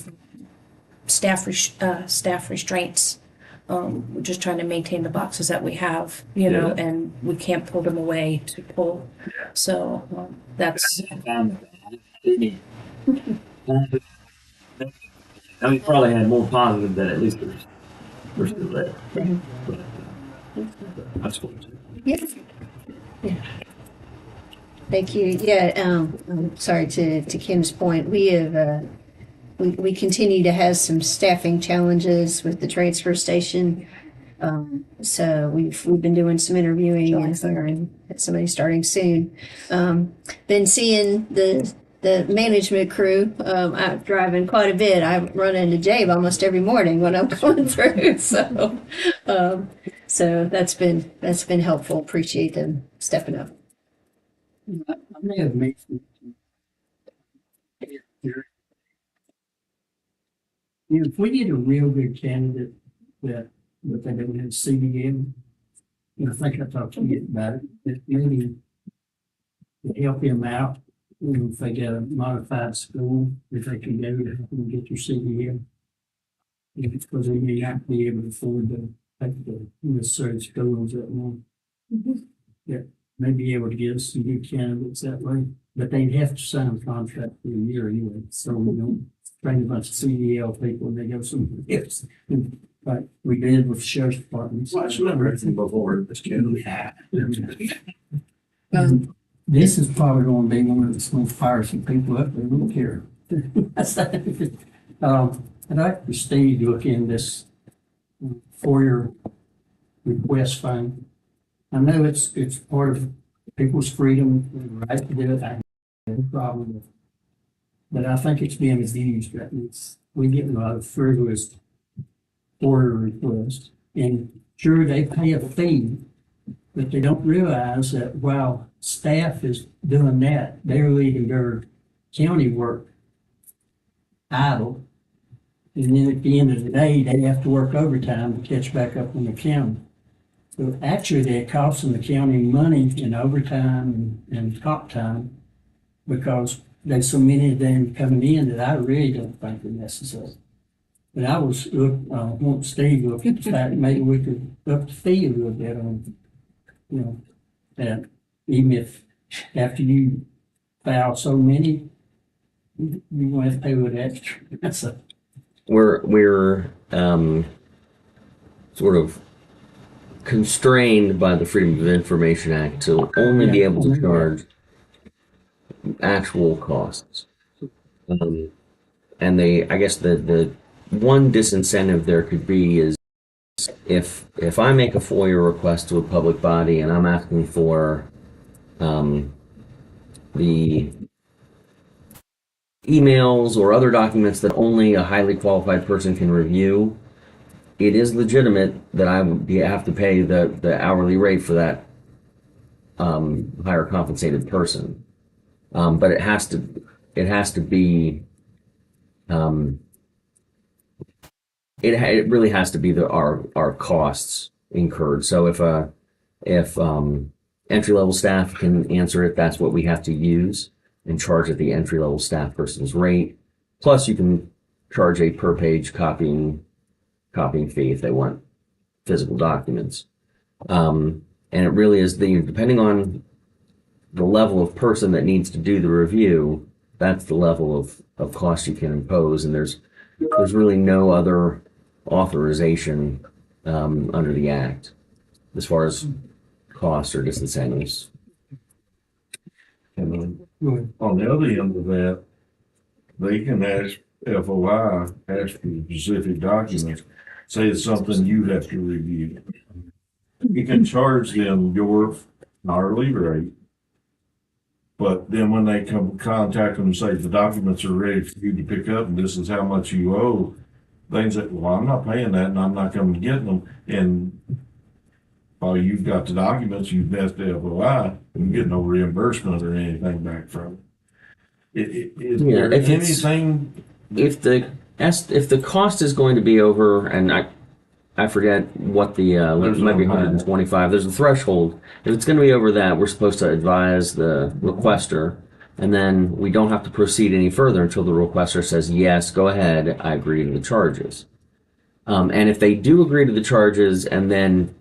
[SPEAKER 12] staff restraints, we're just trying to maintain the boxes that we have,
[SPEAKER 4] Yeah.
[SPEAKER 12] and we can't pull them away to pull. So that's.
[SPEAKER 2] I mean, probably had more positive that at least they're still there. But, that's cool.
[SPEAKER 1] Yeah. Thank you. Yeah, I'm sorry to Kim's point. We have, we continue to have some staffing challenges with the transfer station. So we've been doing some interviewing and hiring somebody starting soon. Been seeing the management crew out driving quite a bit. I run into Jabe almost every morning when I'm going through. So that's been helpful. Appreciate them stepping up.
[SPEAKER 3] I may have mentioned. If we get a real good candidate that they don't have CDM, I think I talked to you about it, that maybe to help him out, if they get a modified school, if they can go to help them get their CDL. If it's because they may not be able to afford to take the necessary schools that want. Yeah, may be able to get us some good candidates that way, but they'd have to sign a contract for a year anyway, so we don't train a bunch of CDL people and they go somewhere else. Like we did with sheriff's departments.
[SPEAKER 6] Watch everything before this kid.
[SPEAKER 3] This is probably gonna be one that's gonna fire some people up, they don't care. I'd like for Steve to look in this FOIA request fund. I know it's part of people's freedom, and right to do it, I have no problem with it. But I think it's being abused, right? We get a lot of frivolous FOIA requests, and sure, they pay a fee, but they don't realize that while staff is doing that, they're leaving their county work idle. And then at the end of the day, they have to work overtime to catch back up on the county. So actually, they're costing the county money in overtime and comp time because there's so many of them coming in that I really don't think are necessary. But I was, want Steve to look at the fact maybe we could up the fee a little bit on, that even if after you file so many, you're going to have to pay a little extra. That's a,
[SPEAKER 2] We're sort of constrained by the Freedom of Information Act to only be able to charge actual costs. And I guess the one disincentive there could be is if I make a FOIA request to a public body and I'm asking for the emails or other documents that only a highly qualified person can review, it is legitimate that I would have to pay the hourly rate for that higher compensated person. But it has to be it really has to be our costs incurred. So if entry level staff can answer it, that's what we have to use and charge at the entry level staff person's rate. Plus, you can charge a per page copying fee if they want physical documents. And it really is depending on the level of person that needs to do the review, that's the level of cost you can impose. And there's really no other authorization under the Act as far as costs or disincentives.
[SPEAKER 6] And then on the other end of that, they can ask FOI, ask for specific documents, say it's something you have to review. You can charge them your hourly rate. But then when they come contact them and say the documents are ready for you to pick up and this is how much you owe, they say, well, I'm not paying that and I'm not coming to get them. And while you've got the documents, you've messed FOI, and you get no reimbursement or anything back from it. Is there anything?
[SPEAKER 2] If the cost is going to be over, and I forget what the it might be 125. There's a threshold. If it's going to be over that, we're supposed to advise the requester, and then we don't have to proceed any further until the requester says, yes, go ahead, I agree to the charges. And if they do agree to the charges and then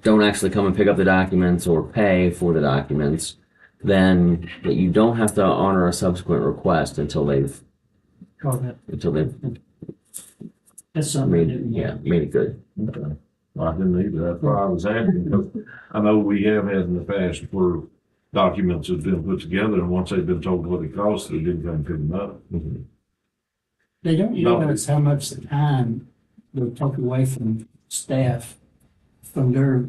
[SPEAKER 2] don't actually come and pick up the documents or pay for the documents, then you don't have to honor a subsequent request until they've
[SPEAKER 3] that's something.
[SPEAKER 2] made it good.
[SPEAKER 6] Okay. I didn't either. That's why I was asking, because I know we have had in the past where documents have been put together and once they've been told what it costs, they didn't come pick them up.
[SPEAKER 2] Mm-hmm.
[SPEAKER 3] They don't realize how much time they'll take away from staff from their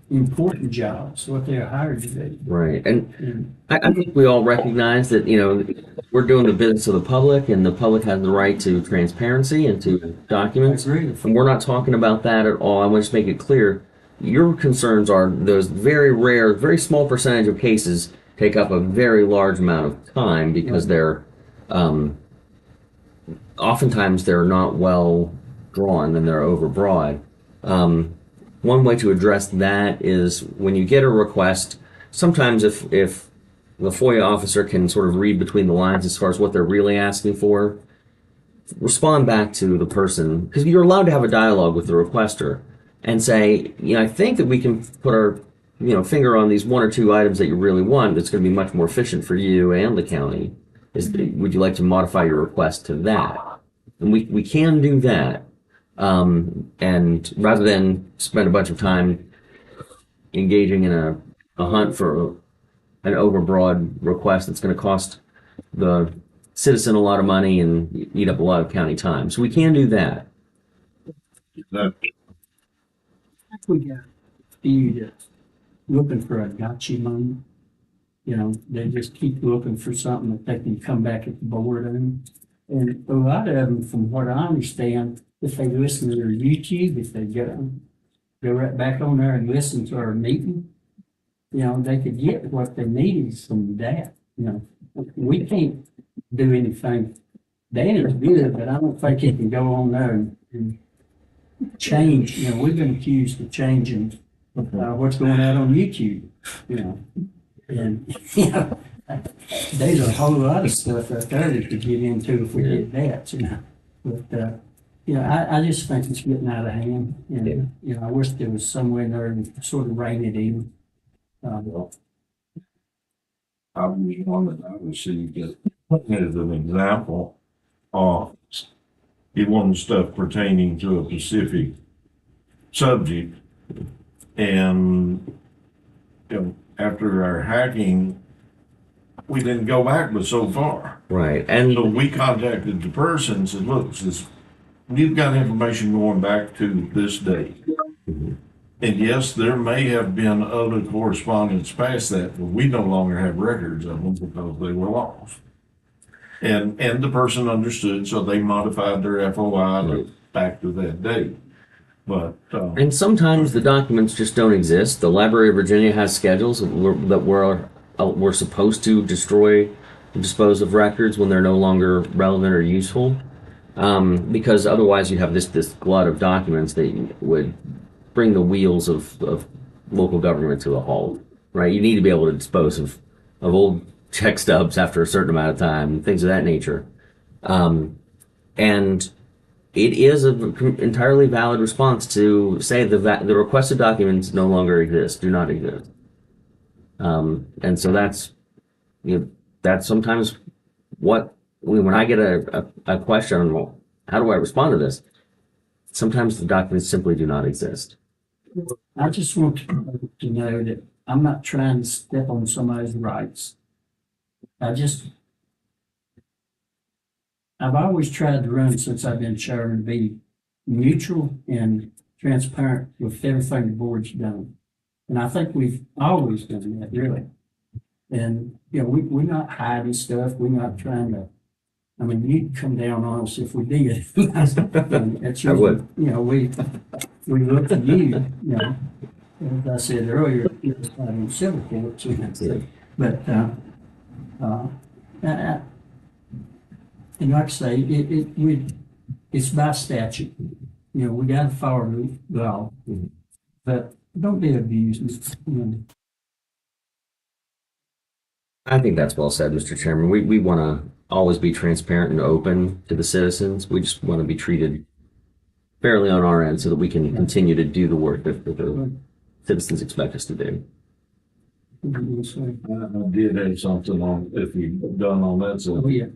[SPEAKER 3] important jobs, what they're hired to do.
[SPEAKER 2] Right. And I think we all recognize that, we're doing the business of the public and the public has the right to transparency and to documents.
[SPEAKER 3] I agree with you.
[SPEAKER 2] And we're not talking about that at all. I want to just make it clear. Your concerns are those very rare, very small percentage of cases take up a very large amount of time because they're, oftentimes they're not well drawn and they're overbroad. One way to address that is when you get a request, sometimes if the FOIA officer can sort of read between the lines as far as what they're really asking for. Respond back to the person, because you're allowed to have a dialogue with the requester and say, I think that we can put our, finger on these one or two items that you really want. That's going to be much more efficient for you and the county. Would you like to modify your request to that? And we can do that. And rather than spend a bunch of time engaging in a hunt for an overbroad request that's going to cost the citizen a lot of money and eat up a lot of county time. So we can do that.
[SPEAKER 6] That,
[SPEAKER 3] We got a few that's looking for a gotcha moment. They just keep looking for something that they can come back at the board on. And a lot of them, from what I understand, if they listen to their YouTube, if they go right back on there and listen to our meeting, they could get what they needed from that. We can't do anything. Danny's good, but I don't think he can go on there and change. We've been accused of changing what's going out on YouTube. And there's a whole lot of stuff out there that could get into if we did that. But I just think it's getting out of hand. And I wish there was some way there to sort of rein it in.
[SPEAKER 6] I was one that I received it as an example of he wanted stuff pertaining to a specific subject. And after our hacking, we didn't go back but so far.
[SPEAKER 2] Right. And
[SPEAKER 6] So we contacted the person and said, look, you've got information going back to this date. And yes, there may have been other correspondence past that, but we no longer have records of them because they were lost. And the person understood, so they modified their FOI back to that date. But
[SPEAKER 2] and sometimes the documents just don't exist. The Library of Virginia has schedules that we're supposed to destroy and dispose of records when they're no longer relevant or useful. Because otherwise you'd have this glut of documents that would bring the wheels of local government to a halt, right? You need to be able to dispose of old check stubs after a certain amount of time, things of that nature. And it is an entirely valid response to say the requested documents no longer exist, do not exist. And so that's sometimes when I get a question on, well, how do I respond to this? Sometimes the documents simply do not exist.
[SPEAKER 3] I just want to know that I'm not trying to step on somebody's rights. I've always tried to run since I've been chairman, be neutral and transparent with everything the board's done. And I think we've always done that, really. And, we're not hiding stuff. We're not trying to, you'd come down on us if we did. It's
[SPEAKER 2] I would.
[SPEAKER 3] We look at you, as I said earlier, it was not in civil courts. But, and like I say, it's by statute. We got to follow the law, but don't be abused.
[SPEAKER 2] I think that's well said, Mr. Chairman. We want to always be transparent and open to the citizens. We just want to be treated fairly on our end so that we can continue to do the work that the citizens expect us to do.
[SPEAKER 6] I did have something on, if you've done on that. So.
[SPEAKER 3] Oh, yeah.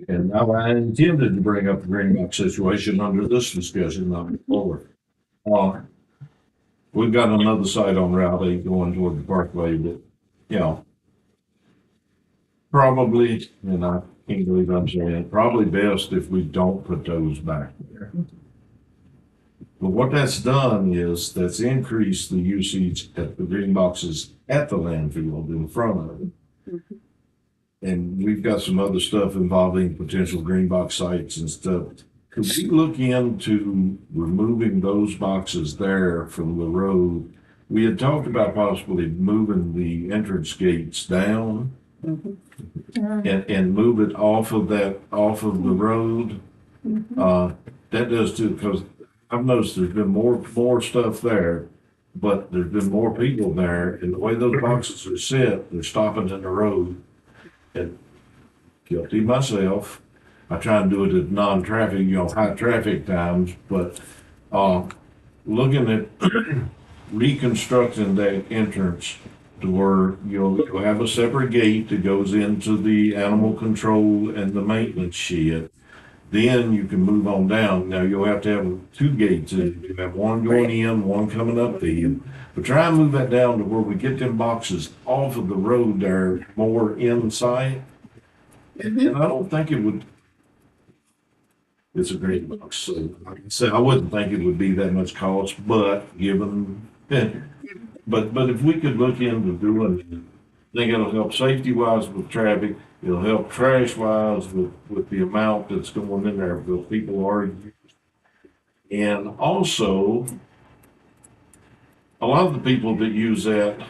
[SPEAKER 6] And I intended to bring up the Greenback situation under this discussion on forward. We've got another site on Route 8 going toward the Parkway that, probably, and I can't believe I'm saying it, probably best if we don't put those back there. But what that's done is that's increased the usage at the green boxes at the landfill in front of it. And we've got some other stuff involving potential green box sites and stuff. Could we look into removing those boxes there from the road? We had talked about possibly moving the entrance gates down and move it off of the road. That does too, because I've noticed there's been more stuff there but there's been more people there, and the way those boxes are set, they're stopping in the road. And guilty myself, I try and do it at non-traffic, high traffic times, but, looking at reconstructing that entrance to where you'll have a separate gate that goes into the animal control and the maintenance shed. Then you can move on down. Now you'll have to have two gates. You have one going in, one coming up the end. But try and move that down to where we get them boxes off of the road there, more in sight. And I don't think it would, it's a great box. So like I said, I wouldn't think it would be that much cost, but given, but if we could look into doing it, I think it'll help safety wise with traffic. It'll help trash wise with the amount that's going in there because people are used. And also, a lot of the people that use that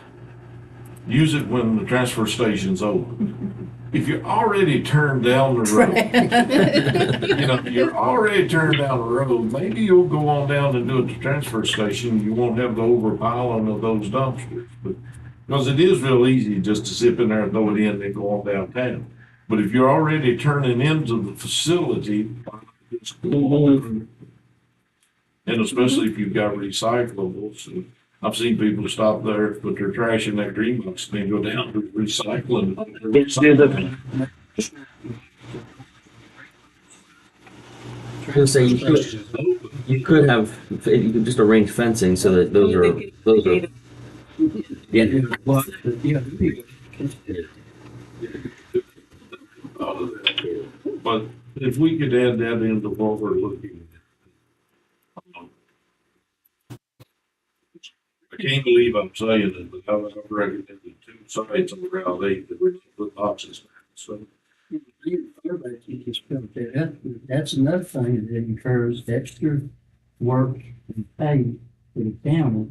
[SPEAKER 6] use it when the transfer station's open. If you're already turned down the road, you're already turned down the road, maybe you'll go on down and do it at the transfer station. You won't have the overpiling of those dumpsters. But because it is real easy just to zip in there and throw it in and go on downtown. But if you're already turning into the facility, it's cool. And especially if you've got recyclables. I've seen people stop there, put their trash in that green box, and then go down to recycling.
[SPEAKER 2] I was gonna say you could have you could just arrange fencing so that those are yeah.
[SPEAKER 6] But if we could add that into what we're looking at. I can't believe I'm saying it, but I've recommended two sites on Route 8 that we put boxes in. So
[SPEAKER 3] That's another thing that incurs extra work and pay for the county.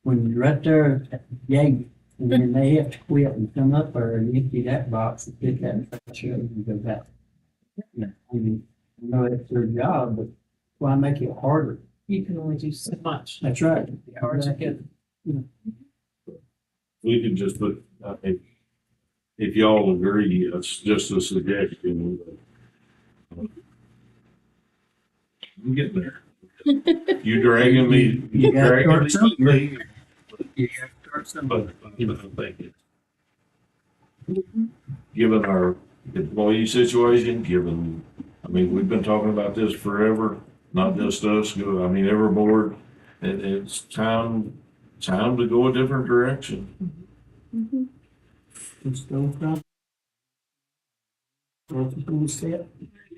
[SPEAKER 3] When you're right there at the gate, and then they have to quit and come up there and empty that box and pick that trash up and go back. I mean, I know that's their job, but why make it harder?
[SPEAKER 9] You can only do so much.
[SPEAKER 3] That's right.
[SPEAKER 6] we can just put, if y'all agree, it's just a suggestion. I'm getting there. You dragging me,
[SPEAKER 3] You gotta
[SPEAKER 6] dragging
[SPEAKER 3] start
[SPEAKER 6] me.
[SPEAKER 3] You have to start somewhere.
[SPEAKER 6] But, I think given our employee situation, we've been talking about this forever, not just us, every board, and it's time to go a different direction.
[SPEAKER 3] It's no problem.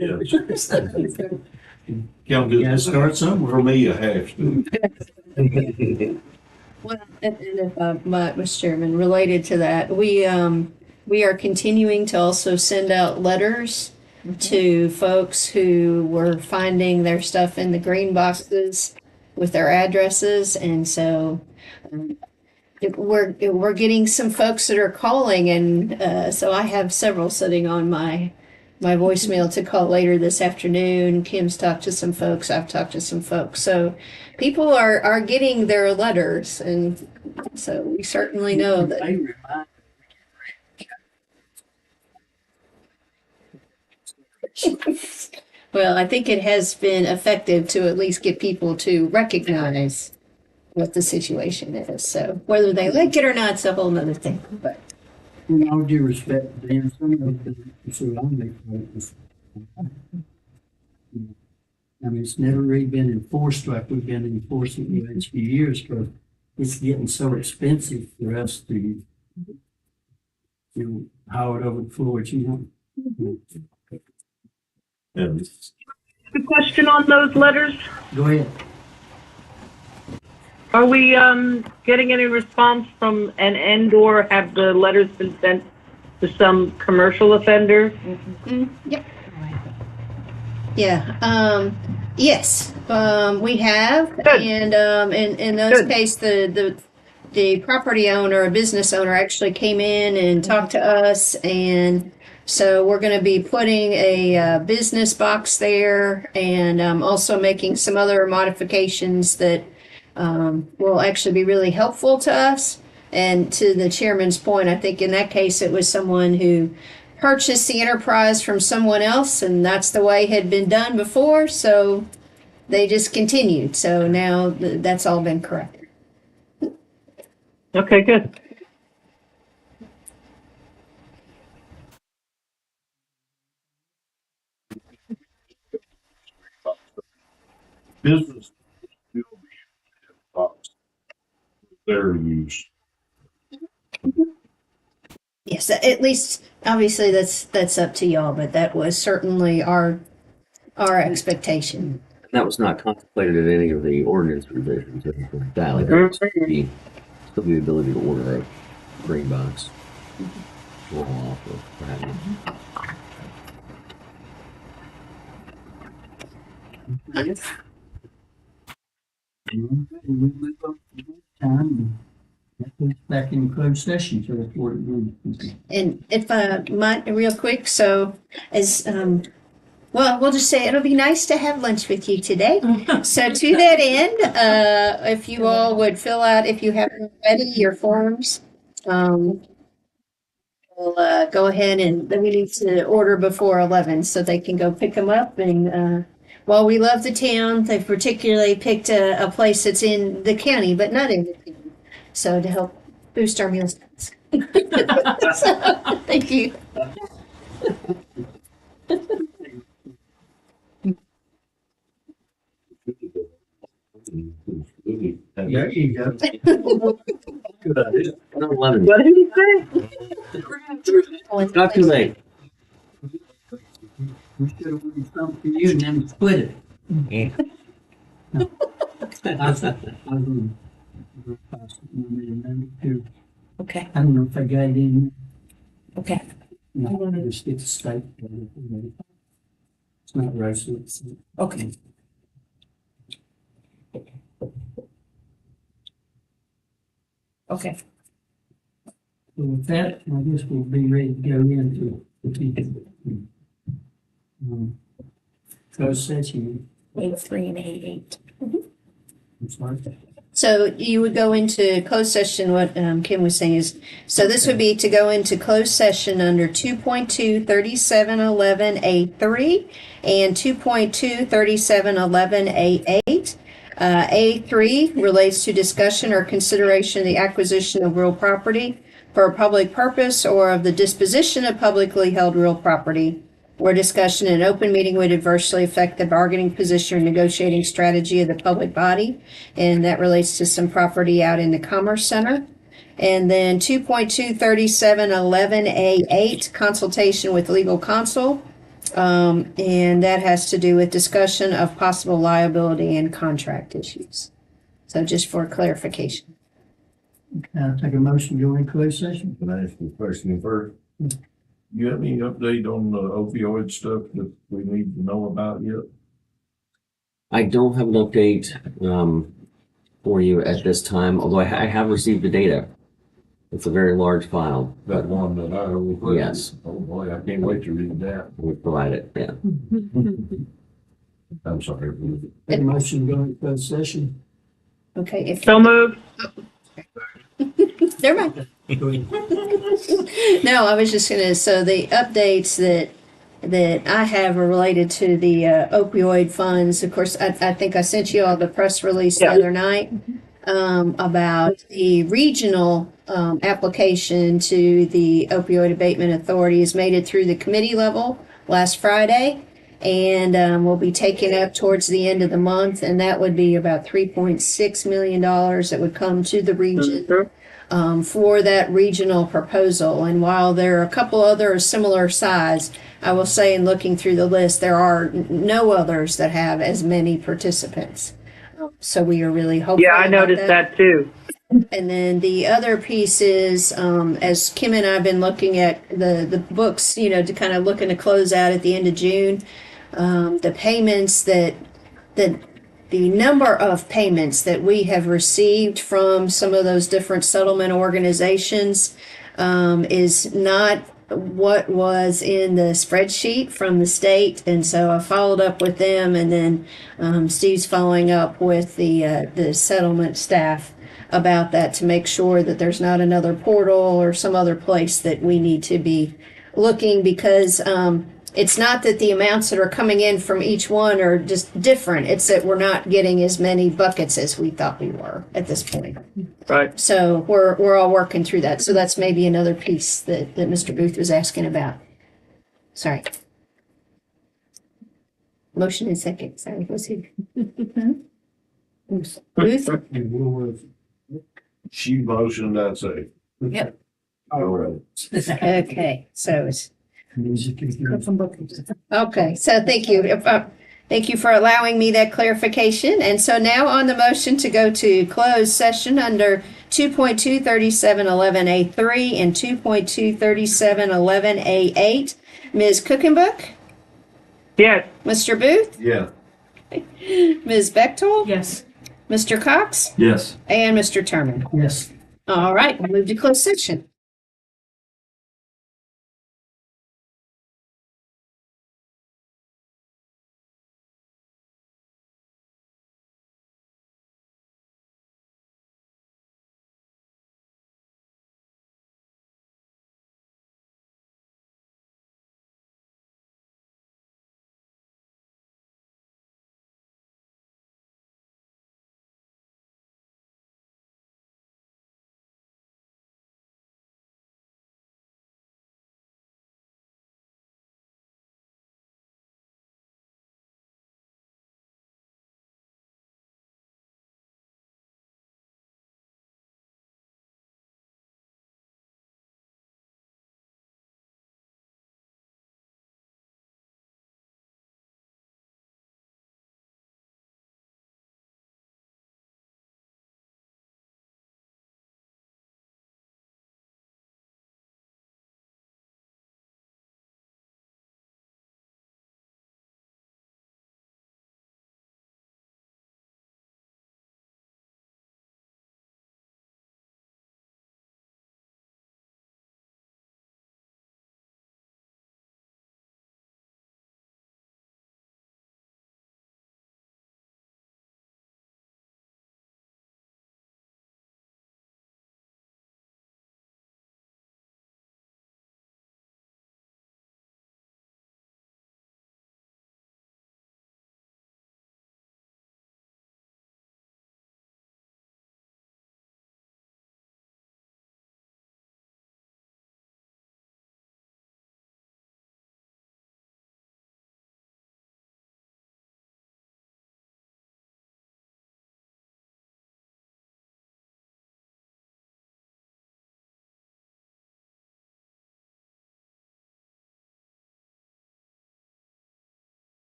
[SPEAKER 6] Yes. Count
[SPEAKER 3] You gotta
[SPEAKER 6] this,
[SPEAKER 3] start somewhere.
[SPEAKER 6] for me, I have to.
[SPEAKER 1] Well, and if, Mr. Chairman, related to that, we are continuing to also send out letters to folks who were finding their stuff in the green boxes with their addresses, and so we're getting some folks that are calling, and so I have several sitting on my voicemail to call later this afternoon. Kim's talked to some folks. I've talked to some folks. So people are getting their letters, and so we certainly know that. Well, I think it has been effective to at least get people to recognize what the situation is. So whether they like it or not, it's a whole nother thing. But
[SPEAKER 3] In all due respect, Dan, some of the things around me, it's never really been enforced like we've been enforcing the last few years, because it's getting so expensive for us to haul it over the Floyd,
[SPEAKER 6] And
[SPEAKER 5] Good question on those letters.
[SPEAKER 3] Go ahead.
[SPEAKER 5] Are we getting any response from and/or have the letters been sent to some commercial offenders?
[SPEAKER 1] Yep. Yeah. Yes. We have,
[SPEAKER 5] Good.
[SPEAKER 1] and in those
[SPEAKER 5] Good.
[SPEAKER 1] cases, the property owner, a business owner, actually came in and talked to us, and so we're going to be putting a business box there, and also making some other modifications that will actually be really helpful to us. And to the chairman's point, I think in that case, it was someone who purchased the enterprise from someone else, and that's the way it had been done before, so they just continued. So now that's all been corrected.
[SPEAKER 5] Okay, good.
[SPEAKER 6] Business still be box. Their use.
[SPEAKER 1] Yes, at least obviously that's up to y'all, but that was certainly our expectation.
[SPEAKER 2] That was not contemplated in any of the ordinance revisions or anything like that. Like, there would still be the ability to order a green box. Roll off or what have you.
[SPEAKER 3] We move on to this time. That goes back in closed session to report it.
[SPEAKER 1] And if I might, real quick, so as well, we'll just say it'll be nice to have lunch with you today. So to that end, if you all would fill out, if you haven't already, your forms, we'll go ahead and then we need to order before 11 so they can go pick them up. And while we love the town, they've particularly picked a place that's in the county, but not in the town. So to help boost our meals tax. So, thank you.
[SPEAKER 3] There you go.
[SPEAKER 6] Good idea.
[SPEAKER 2] 11.
[SPEAKER 5] What did he say?
[SPEAKER 2] Not too late.
[SPEAKER 3] We should have ordered something for you and then split it.
[SPEAKER 2] Yeah.
[SPEAKER 12] Okay,
[SPEAKER 3] I don't know if I got it in.
[SPEAKER 12] okay.
[SPEAKER 3] No, just get the steak. It's not roasted.
[SPEAKER 12] Okay. Okay.
[SPEAKER 3] So with that, I guess we'll be ready to go into the closed session.
[SPEAKER 12] A3 and A8.
[SPEAKER 3] I'm sorry.
[SPEAKER 1] So you would go into closed session, what Kim was saying is, so this would be to go into closed session under 2.23711A3 and 2.23711A8. A3 relates to discussion or consideration of the acquisition of real property for a public purpose or of the disposition of publicly held real property, where discussion in an open meeting would adversely affect the bargaining position or negotiating strategy of the public body. And that relates to some property out in the Commerce Center. And then 2.23711A8, consultation with legal counsel. And that has to do with discussion of possible liability and contract issues. So just for clarification.
[SPEAKER 3] I'll take a motion to go in closed session.
[SPEAKER 6] Can I ask you a question first? You have any update on the opioid stuff that we need to know about yet?
[SPEAKER 2] I don't have an update for you at this time, although I have received the data. It's a very large file.
[SPEAKER 6] That one that I overlooked?
[SPEAKER 2] Yes.
[SPEAKER 6] Oh boy, I can't wait to read that.
[SPEAKER 2] We provide it, yeah.
[SPEAKER 6] I'm sorry.
[SPEAKER 3] Take a motion to go in closed session.
[SPEAKER 1] Okay, if
[SPEAKER 5] So moved.
[SPEAKER 1] never mind. No, I was just gonna, so the updates that I have are related to the opioid funds. Of course, I think I sent you all the press release the other night about the regional application to the opioid abatement authority has made it through the committee level last Friday. And will be taken up towards the end of the month, and that would be about $3.6 million that would come to the region for that regional proposal. And while there are a couple other similar size, I will say in looking through the list, there are no others that have as many participants. So we are really hopeful.
[SPEAKER 5] Yeah, I
[SPEAKER 1] about
[SPEAKER 5] noticed that too.
[SPEAKER 1] And then the other piece is, as Kim and I have been looking at the books, you know, to kind of looking to close out at the end of June, the payments the number of payments that we have received from some of those different settlement organizations is not what was in the spreadsheet from the state, and so I followed up with them, and then Steve's following up with the settlement staff about that to make sure that there's not another portal or some other place that we need to be looking, because it's not that the amounts that are coming in from each one are just different. It's that we're not getting as many buckets as we thought we were at this point.
[SPEAKER 5] Right.
[SPEAKER 1] So we're all working through that. So that's maybe another piece that Mr. Booth was asking about. Sorry. Motion and second. Sorry, who's he? Booth?
[SPEAKER 6] She motioned, I'd say.
[SPEAKER 1] Yep.
[SPEAKER 6] All right.
[SPEAKER 1] Okay, so it's. Okay, so thank you. Thank you for allowing me that clarification. And so now on the motion to go to closed session under 2.23711A3 and 2.23711A8. Ms. Cookenbook,
[SPEAKER 5] Yes.
[SPEAKER 1] Mr. Booth,
[SPEAKER 6] Yeah.
[SPEAKER 1] Ms. Bechtold,
[SPEAKER 9] Yes.
[SPEAKER 1] Mr. Cox,
[SPEAKER 4] Yes.
[SPEAKER 1] and Mr. Terman.
[SPEAKER 3] Yes.
[SPEAKER 1] All right, we'll move to closed session.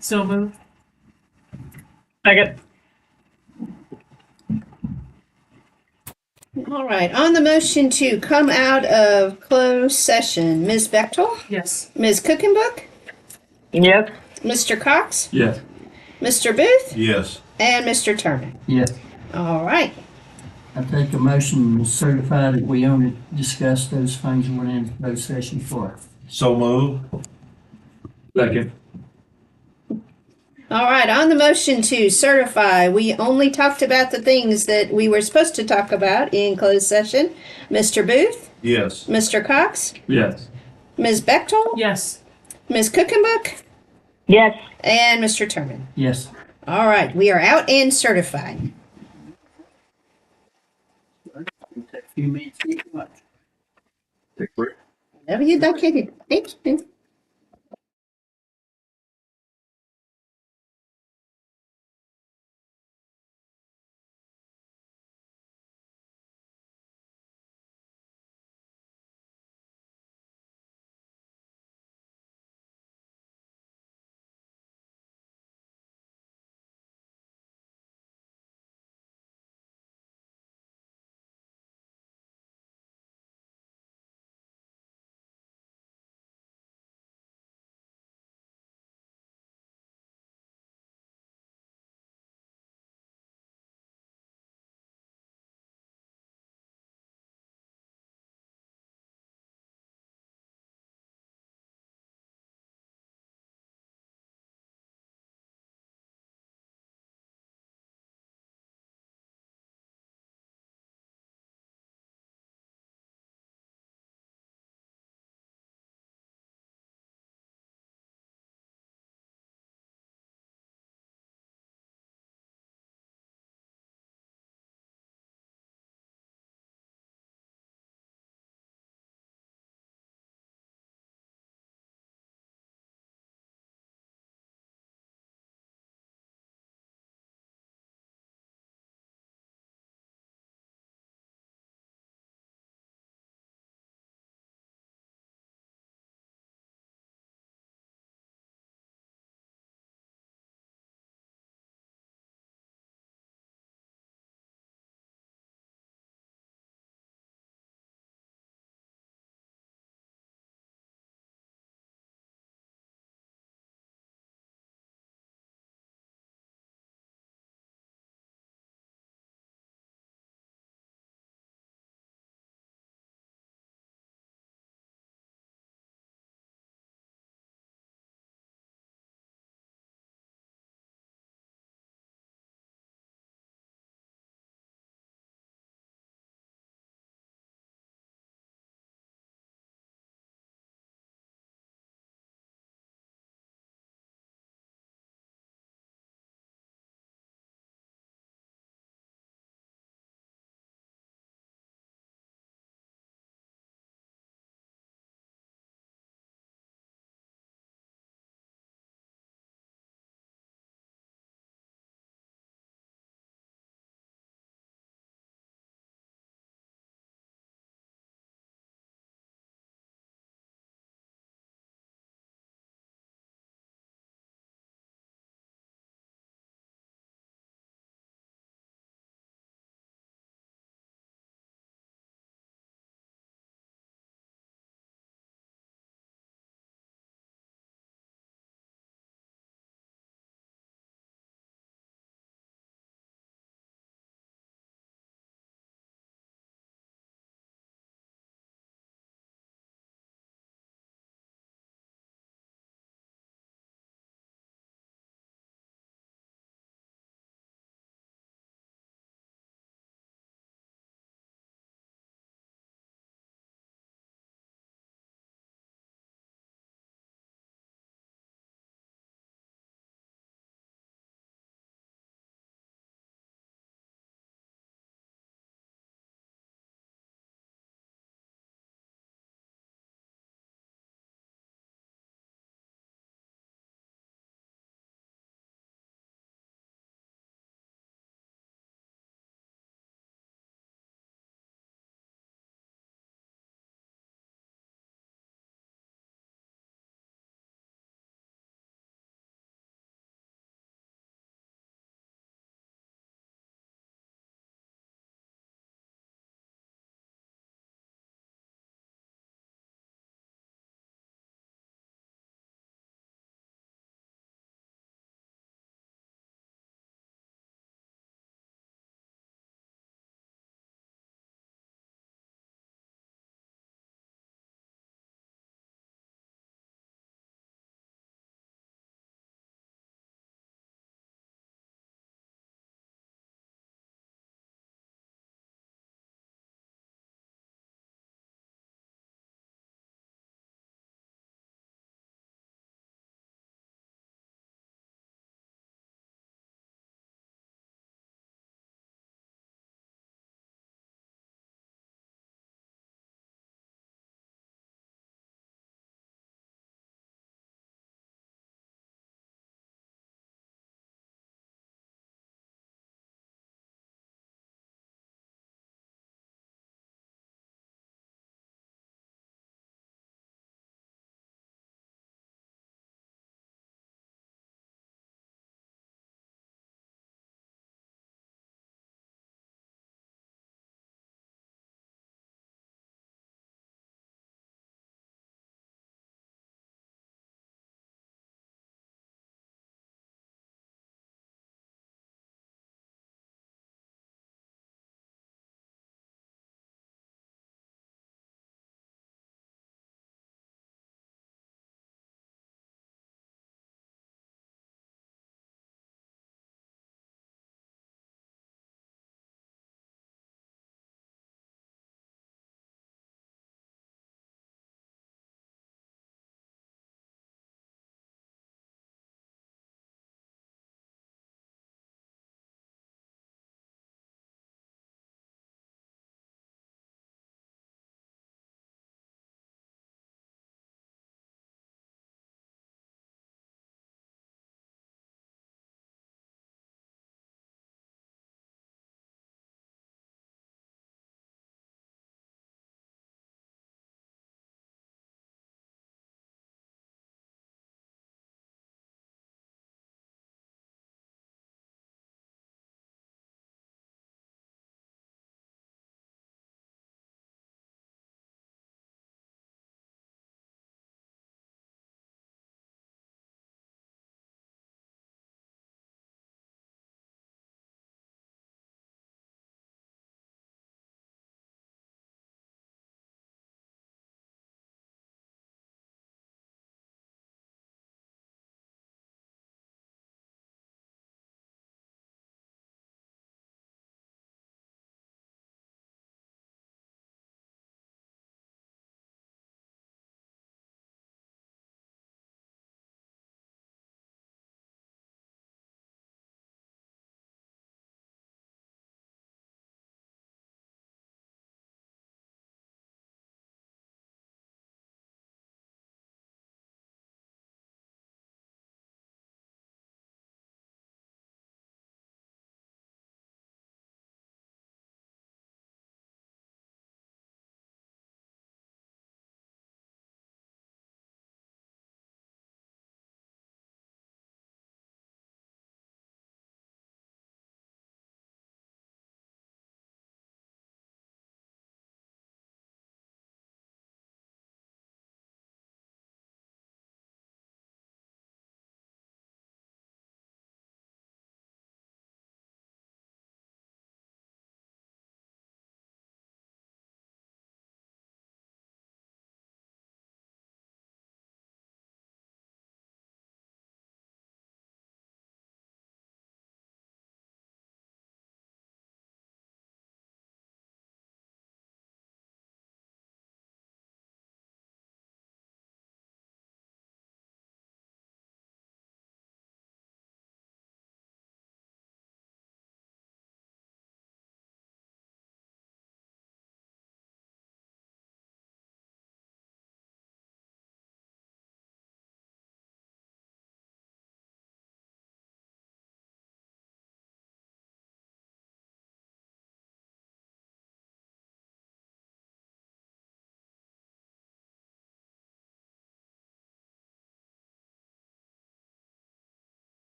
[SPEAKER 9] So moved.
[SPEAKER 5] Second.
[SPEAKER 1] All right, on the motion to come out of closed session, Ms. Bechtel,
[SPEAKER 9] Yes.
[SPEAKER 1] Ms. Cookenbook,
[SPEAKER 5] Yes.
[SPEAKER 1] Mr. Cox,
[SPEAKER 4] Yes.
[SPEAKER 1] Mr. Booth,
[SPEAKER 6] Yes.
[SPEAKER 1] and Mr. Turner.
[SPEAKER 3] Yes,
[SPEAKER 1] All right,
[SPEAKER 3] I take a motion to certify that we only discussed those things we went into closed session for.
[SPEAKER 6] So move.
[SPEAKER 4] Second.
[SPEAKER 1] all right, on the motion to certify, we only talked about the things that we were supposed to talk about in closed session. Mr. Booth,
[SPEAKER 6] Yes.
[SPEAKER 1] Mr. Cox,
[SPEAKER 4] Yes.
[SPEAKER 1] Ms. Bechtel,
[SPEAKER 9] Yes.
[SPEAKER 1] Ms. Cookenbook,
[SPEAKER 5] Yes.
[SPEAKER 1] and Mr. Turner.
[SPEAKER 3] Yes.
[SPEAKER 1] All right, we are out and certified.
[SPEAKER 3] Take a few minutes to eat lunch.
[SPEAKER 4] Take a break.
[SPEAKER 1] Whatever you'd like to do. Thank you.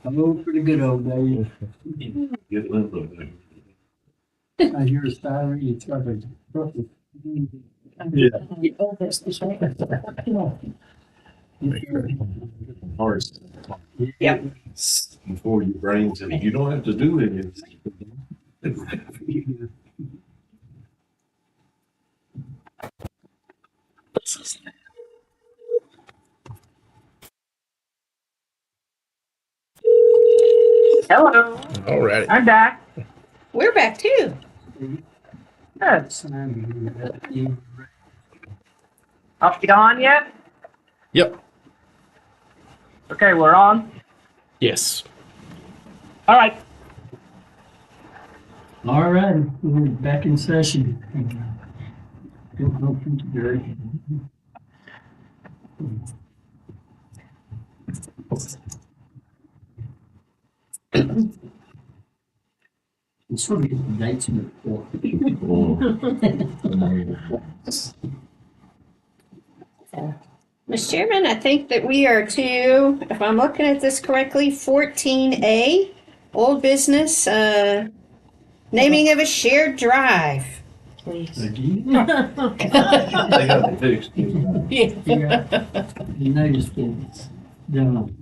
[SPEAKER 3] Oh, pretty good old days.
[SPEAKER 6] Get Linda there.
[SPEAKER 3] I hear a siren, it's like a.
[SPEAKER 6] Yeah.
[SPEAKER 12] Oh, this is right.
[SPEAKER 6] Hard.
[SPEAKER 12] Yep.
[SPEAKER 6] Before your brain says, you don't have to do anything.
[SPEAKER 5] Hello,
[SPEAKER 13] All righty.
[SPEAKER 5] I'm back.
[SPEAKER 12] We're back too.
[SPEAKER 5] Good. Up you on yet?
[SPEAKER 13] Yep.
[SPEAKER 5] Okay, we're on.
[SPEAKER 13] Yes.
[SPEAKER 5] All right.
[SPEAKER 3] All right, we're back in session. It's sort of get the dates in the report.
[SPEAKER 1] Mr. Chairman, I think that we are to, if I'm looking at this correctly, 14A, old business, naming of a shared drive.
[SPEAKER 12] Please.
[SPEAKER 6] They got it fixed.
[SPEAKER 3] Yeah. You noticed it's done.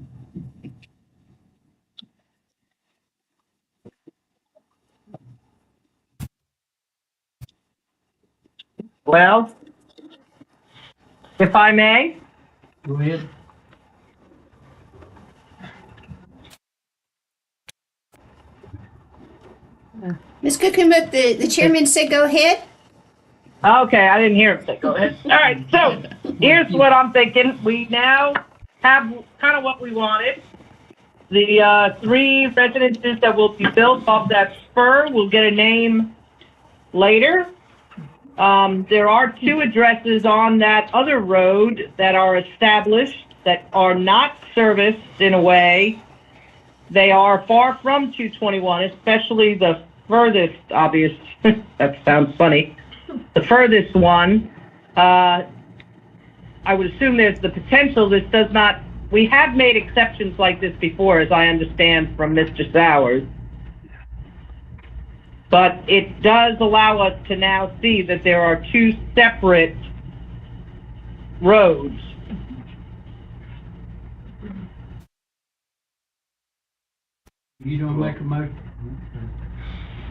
[SPEAKER 5] Well, if I may,
[SPEAKER 3] Go ahead.
[SPEAKER 1] Ms. Cookham, but the chairman said go ahead.
[SPEAKER 5] okay, I didn't hear him say go ahead. All right, so here's what I'm thinking. We now have kind of what we wanted. The 3 residences that will be built off that spur will get a name later. There are 2 addresses on that other road that are established that are not serviced in a way. They are far from 221, especially the furthest, obvious, that sounds funny, the furthest one. I would assume there's the potential this does not, we have made exceptions like this before, as I understand from Mr. Sowers. But it does allow us to now see that there are 2 separate roads.
[SPEAKER 3] You don't make a motion.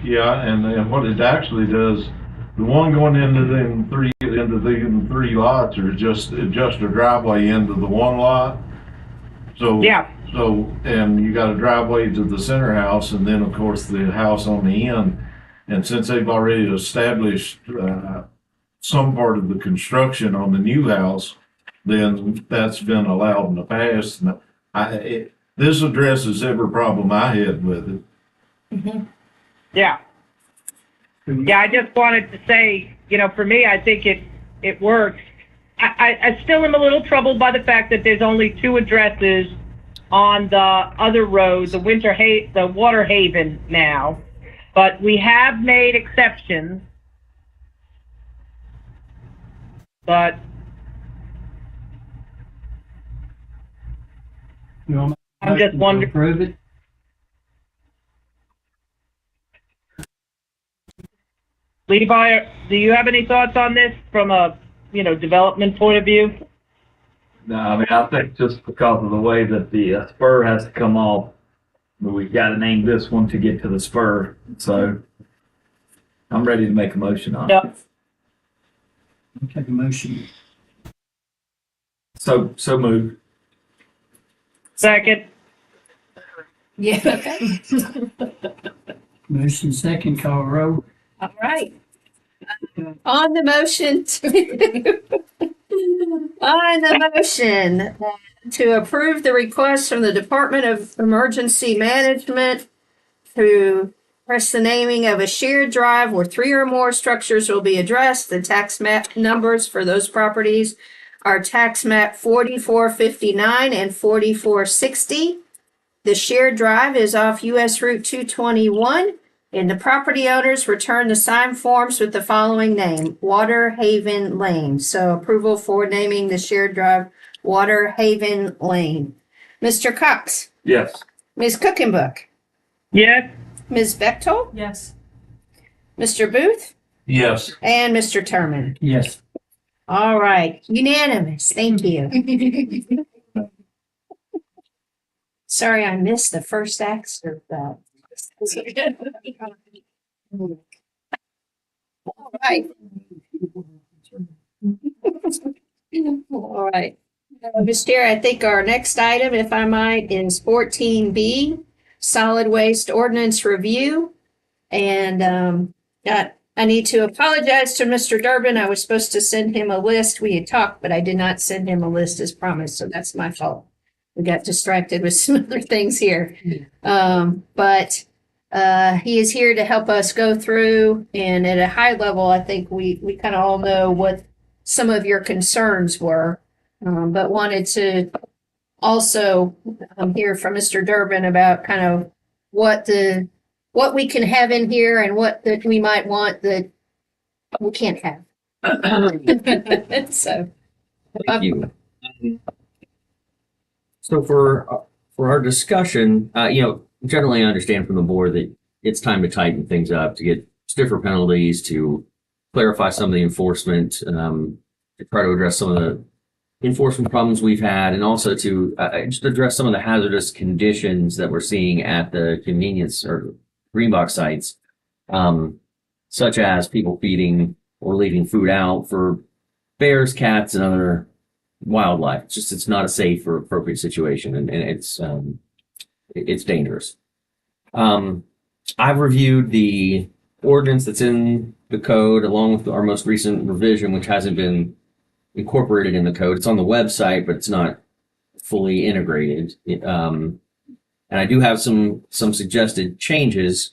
[SPEAKER 6] Yeah, and what it actually does, the one going into them 3 lots are just a driveway into the one lot. So.
[SPEAKER 5] Yeah.
[SPEAKER 6] So, and you got a driveway to the center house and then of course the house on the end. And since they've already established, some part of the construction on the new house, then that's been allowed in the past. And this addresses every problem I had with it.
[SPEAKER 12] Mm-hmm.
[SPEAKER 5] Yeah. Yeah, I just wanted to say, for me, I think it works. I still am a little troubled by the fact that there's only 2 addresses on the other road, the Water Haven now. But we have made exceptions. But I'm just wondering.
[SPEAKER 3] Approve it.
[SPEAKER 5] Levi, do you have any thoughts on this from a, development point of view?
[SPEAKER 4] No, I mean, I think just because of the way that the spur has to come off, we've got to name this one to get to the spur. So I'm ready to make a motion on it.
[SPEAKER 5] Yep.
[SPEAKER 3] I'll take a motion.
[SPEAKER 4] So move.
[SPEAKER 5] Second.
[SPEAKER 12] Yeah, okay.
[SPEAKER 3] Motion second, call roll.
[SPEAKER 12] All right.
[SPEAKER 1] On the motion to approve the request from the Department of Emergency Management to press the naming of a shared drive where 3 or more structures will be addressed. The tax map numbers for those properties are tax map 4459 and 4460. The shared drive is off US Route 221. And the property owners return the signed forms with the following name, Water Haven Lane. So approval for naming the shared drive Water Haven Lane. Mr. Cox,
[SPEAKER 4] Yes.
[SPEAKER 1] Ms. Cookenbook,
[SPEAKER 5] Yes.
[SPEAKER 1] Ms. Bechtold,
[SPEAKER 9] Yes.
[SPEAKER 1] Mr. Booth,
[SPEAKER 4] Yes.
[SPEAKER 1] and Mr. Terman.
[SPEAKER 3] Yes.
[SPEAKER 1] All right, unanimous. Thank you. Sorry, I missed the first act of that. All right. All right. Mr. Chair, I think our next item, if I might, is 14B, Solid Waste Ordinance Review. And I need to apologize to Mr. Durbin. I was supposed to send him a list. We had talked, but I did not send him a list as promised, so that's my fault. We got distracted with some other things here. But he is here to help us go through, and at a high level, I think we kind of all know what some of your concerns were, but wanted to also hear from Mr. Durbin about kind of what we can have in here and what that we might want that we can't have. So,
[SPEAKER 2] Thank you. So for our discussion, generally I understand from the board that it's time to tighten things up, to get stiffer penalties, to clarify some of the enforcement, to try to address some of the enforcement problems we've had, and also to just address some of the hazardous conditions that we're seeing at the convenience or green box sites, such as people feeding or leaving food out for bears, cats, and other wildlife. It's not a safe or appropriate situation, and it's dangerous. I've reviewed the ordinance that's in the code along with our most recent revision, which hasn't been incorporated in the code. It's on the website, but it's not fully integrated. And I do have some suggested changes.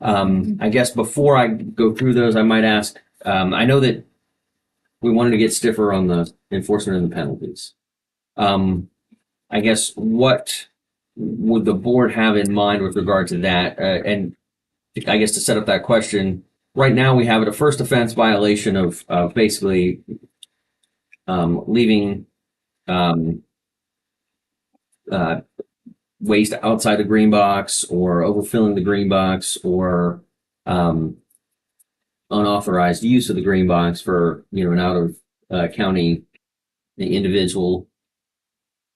[SPEAKER 2] I guess before I go through those, I might ask, I know that we wanted to get stiffer on the enforcement of the penalties. I guess what would the board have in mind with regard to that? And I guess to set up that question, right now we have it a first offense violation of basically leaving waste outside the green box, or overfilling the green box, or unauthorized use of the green box for an out of county individual.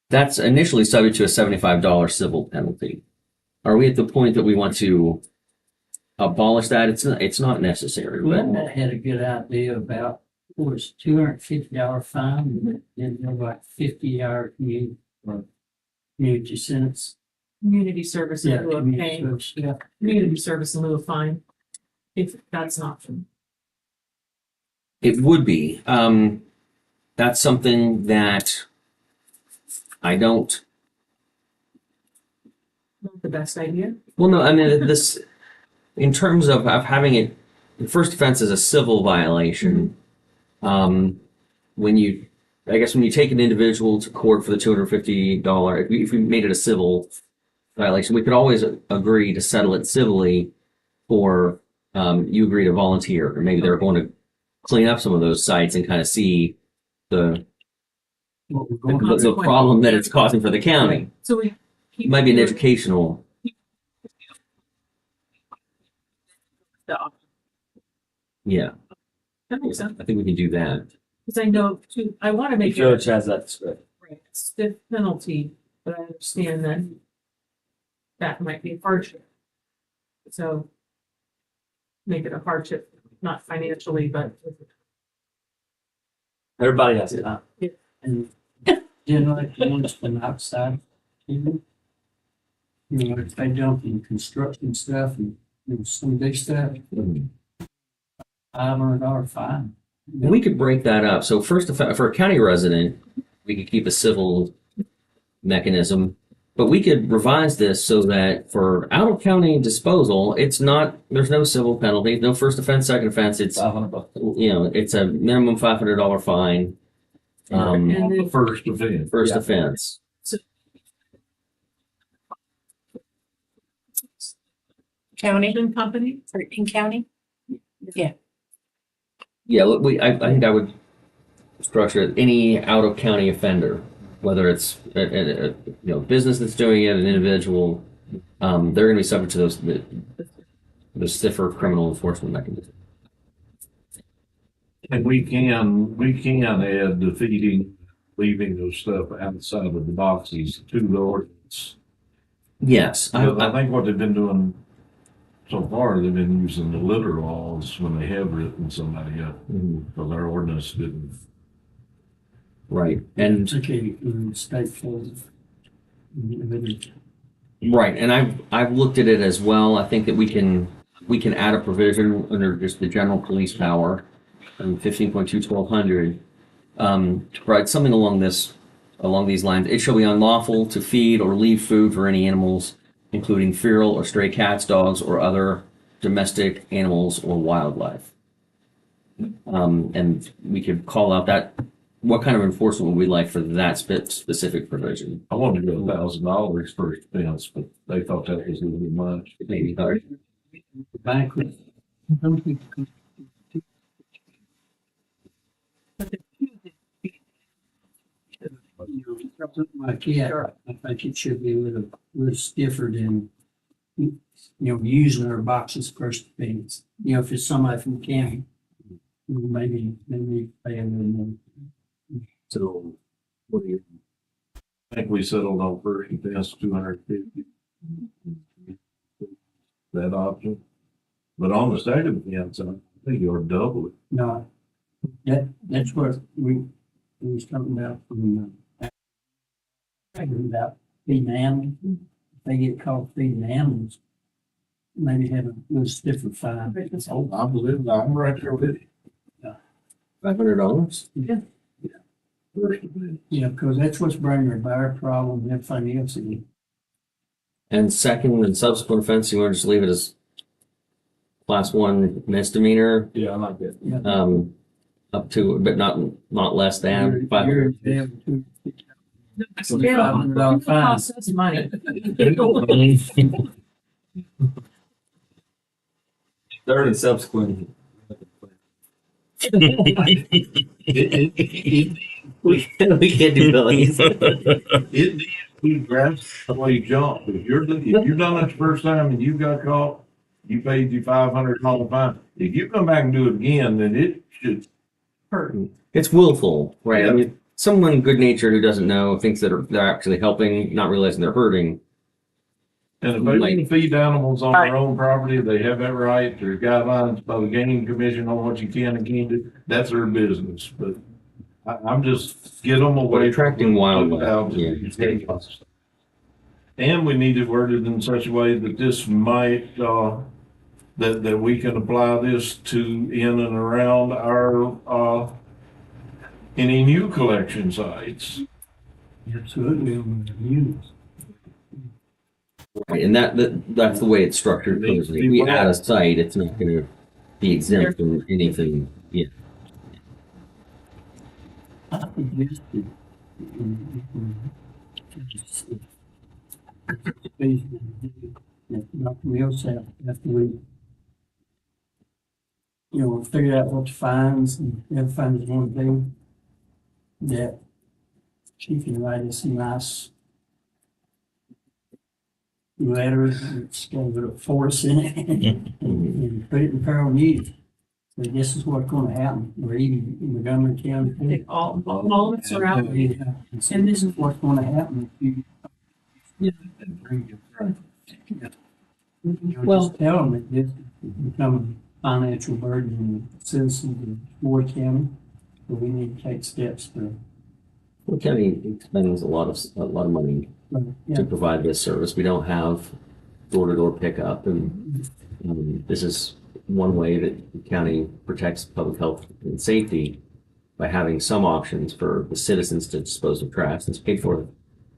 [SPEAKER 2] That's initially subject to a $75 civil penalty. Are we at the point that we want to abolish that? It's not necessary.
[SPEAKER 3] Glenn had a good idea about, was $250 fine, and then like 50-hour community sentence.
[SPEAKER 9] Community service in lieu of
[SPEAKER 3] community
[SPEAKER 9] pay.
[SPEAKER 3] service, yeah.
[SPEAKER 9] Community service in lieu of fine, if that's an option.
[SPEAKER 2] It would be. That's something that I don't.
[SPEAKER 9] Not the best idea.
[SPEAKER 2] Well, no, I mean this in terms of having it. The first offense is a civil violation. When you take an individual to court for the $250, if we made it a civil violation, we could always agree to settle it civilly, or you agree to volunteer, or maybe they're going to clean up some of those sites and kind of see the problem that it's causing for the county.
[SPEAKER 9] So
[SPEAKER 2] It might be an educational. Yeah,
[SPEAKER 9] That makes sense.
[SPEAKER 2] I think we can do that.
[SPEAKER 9] Because I know too, I want to
[SPEAKER 4] The
[SPEAKER 9] make it
[SPEAKER 4] judge has that discretion.
[SPEAKER 9] a stiff penalty, but I understand that that might be a hardship. So make it a hardship, not financially, but
[SPEAKER 4] Everybody has it, huh?
[SPEAKER 3] And generally, one's been outside, if they dump in construction stuff and some big stuff, $500 fine.
[SPEAKER 2] We could break that up. So first, for a county resident, we could keep a civil mechanism, but we could revise this so that for out of county disposal, there's no civil penalty, no first offense, second offense. It's
[SPEAKER 4] $500.
[SPEAKER 2] it's a minimum $500 fine.
[SPEAKER 9] and then
[SPEAKER 4] First offense.
[SPEAKER 2] First offense.
[SPEAKER 12] County,
[SPEAKER 9] company.
[SPEAKER 12] or in county?
[SPEAKER 2] Yeah, look, I think I would structure it any out of county offender, whether it's a business that's doing it, an individual. they're going to be subject to the stiffer criminal enforcement mechanism.
[SPEAKER 6] And we can add the feeding, leaving those stuff outside of the boxes to the ordinance.
[SPEAKER 2] Yes,
[SPEAKER 6] I think what they've been doing so far, they've been using the litter laws when they have written somebody up, because our ordinance didn't.
[SPEAKER 2] right, and
[SPEAKER 3] It's okay, state laws.
[SPEAKER 2] right, and I've looked at it as well. I think that we can add a provision under just the general police power, 15.2 to provide something along these lines. It shall be unlawful to feed or leave food for any animals, including feral or stray cats, dogs, or other domestic animals or wildlife. And we could call out that. What kind of enforcement would we like for that specific provision?
[SPEAKER 6] I wanted to go $1,000 for expense, but they thought that was a little bit much.
[SPEAKER 2] Maybe hard.
[SPEAKER 3] Banquet. Something like that, I think it should be a little stiffer than, using our boxes first things. If it's somebody from the county, maybe pay a little more.
[SPEAKER 2] So, what do you?
[SPEAKER 6] I think we settled on first offense 250. That option. But on the state of offense, I think you're double it.
[SPEAKER 3] No, that's what we was talking about about feeding animals. If they get caught feeding animals, maybe have a little stiffer fine.
[SPEAKER 6] Oh, I believe it. I'm right there with you.
[SPEAKER 2] $500?
[SPEAKER 3] Yeah. Yeah, because that's what's bringing our bar problem and everything else.
[SPEAKER 2] And second and subsequent offense, you want to just leave it as class 1 misdemeanor,
[SPEAKER 6] Yeah, I like that.
[SPEAKER 2] up to, but not less than
[SPEAKER 3] You're
[SPEAKER 2] 500.
[SPEAKER 3] in jail too.
[SPEAKER 9] It costs us money.
[SPEAKER 2] Third and subsequent. We can't do Billy's.
[SPEAKER 6] It needs to be drastically jumped. If you're done that the first time and you got caught, you paid your $500 fine. If you come back and do it again, then it should hurt.
[SPEAKER 2] It's willful, right? I mean, someone good-natured who doesn't know thinks that they're actually helping, not realizing they're hurting.
[SPEAKER 6] And if they want to feed animals on their own property, they have that right. There's guidelines by the Gaming Commission on what you can and can't do. That's their business. But I'm just get them away.
[SPEAKER 2] But attracting wildlife,
[SPEAKER 6] Yeah.
[SPEAKER 2] yeah.
[SPEAKER 6] And we need it worded in such a way that this might, that we can apply this to in and around our, any new collection sites.
[SPEAKER 3] Absolutely.
[SPEAKER 2] Right, and that's the way it's structured. If we add a site, it's not going to be exempt from anything. Yeah.
[SPEAKER 3] Dr. Millsap, after we, figure out what the fines and everything is going to do, that she can write us a nice letter that's got a little force in it and put it in Pearl News. So this is what's going to happen. We're even in Montgomery County.
[SPEAKER 9] All of us are out.
[SPEAKER 3] Yeah. And this is what's going to happen if you.
[SPEAKER 2] Well,
[SPEAKER 3] just tell them that this become a financial burden on the citizens of Floyd County. So we need to take steps to.
[SPEAKER 2] the county spends a lot of money to provide this service. We don't have door-to-door pickup, and this is one way that the county protects public health and safety by having some options for the citizens to dispose of trash. It's paid for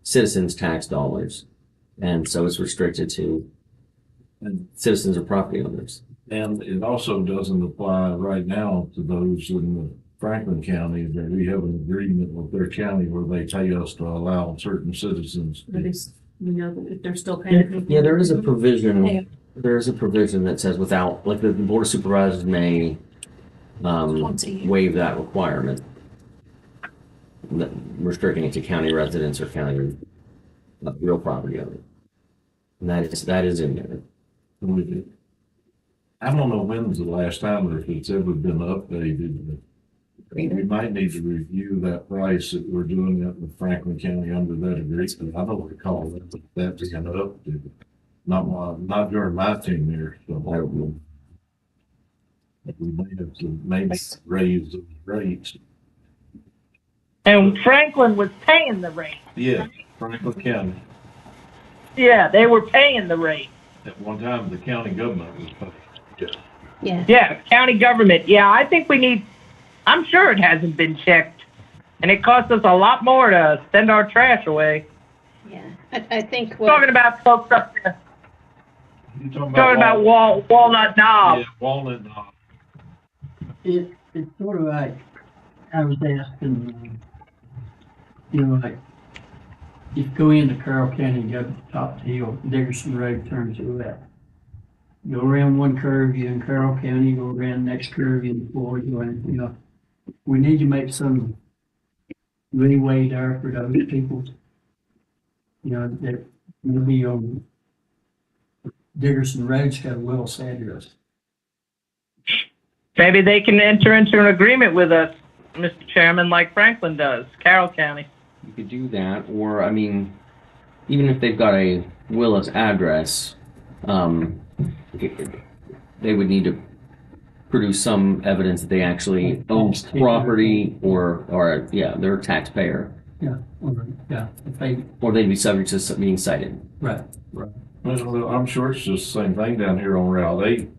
[SPEAKER 2] citizens' tax dollars, and so it's restricted to citizens or property owners.
[SPEAKER 6] And it also doesn't apply right now to those in the Franklin County, that we have an agreement with their county where they pay us to allow certain citizens.
[SPEAKER 9] If they're still paying.
[SPEAKER 2] Yeah, there is a provision. There is a provision that says without, like the board of supervisors may waive that requirement, restricting it to county residents or county real property owners. And that is in there.
[SPEAKER 6] I don't know when was the last time or if it's ever been updated, but we might need to review that price that we're doing it with Franklin County under that agreement. I don't recall that being updated. Not during my tenure, so I don't know. We may have to maybe raise those rates.
[SPEAKER 5] And Franklin was paying the rate.
[SPEAKER 6] Yeah, Franklin County.
[SPEAKER 5] Yeah, they were paying the rate.
[SPEAKER 6] At one time, the county government was paying.
[SPEAKER 1] Yeah.
[SPEAKER 5] Yeah, county government. Yeah, I think we need, I'm sure it hasn't been checked. And it costs us a lot more to send our trash away.
[SPEAKER 1] Yeah. I think
[SPEAKER 5] Talking about folks up there,
[SPEAKER 6] You're talking
[SPEAKER 5] talking about Walnut Knob.
[SPEAKER 6] Yeah, Walnut Knob.
[SPEAKER 3] It's sort of like, I was asking, like, if you go into Carroll County, you go to the top of the hill, Dickerson Road turns to the left. Go around one curve, you're in Carroll County, go around the next curve, you're in Floyd, we need to make some leeway there for those people. That maybe on Dickerson Road's got a Willis address.
[SPEAKER 5] Maybe they can enter into an agreement with us, Mr. Chairman, like Franklin does, Carroll County.
[SPEAKER 2] You could do that, or I mean, even if they've got a Willis address, they would need to produce some evidence that they actually own property, or yeah, they're a taxpayer, or they'd be subject to being cited.
[SPEAKER 3] Right.
[SPEAKER 6] Well, I'm sure it's just the same thing down here on Route 8.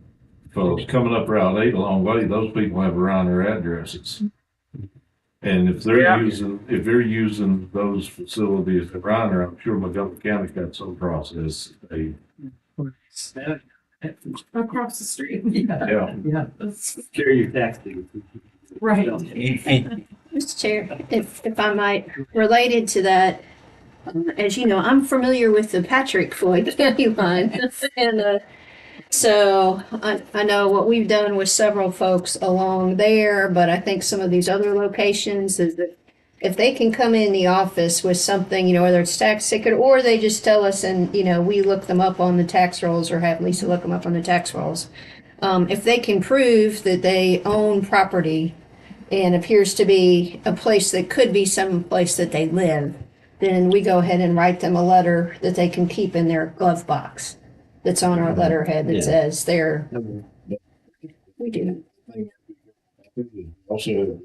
[SPEAKER 6] Folks coming up Route 8 a long way, those people have around their addresses. And if they're using those facilities around there, I'm sure Montgomery County's got some process.
[SPEAKER 9] Across the street.
[SPEAKER 3] Yeah.
[SPEAKER 11] Carry your tax ticket.
[SPEAKER 9] Right.
[SPEAKER 1] Mr. Chair, if I might, related to that, as you know, I'm familiar with the Patrick Floyd County line. And so I know what we've done with several folks along there, but I think some of these other locations is that if they can come in the office with something, whether it's tax ticket or they just tell us and, we look them up on the tax rolls or have Lisa look them up on the tax rolls. If they can prove that they own property and appears to be a place that could be some place that they live, then we go ahead and write them a letter that they can keep in their glove box that's on our letterhead that says they're, we do.
[SPEAKER 6] Also,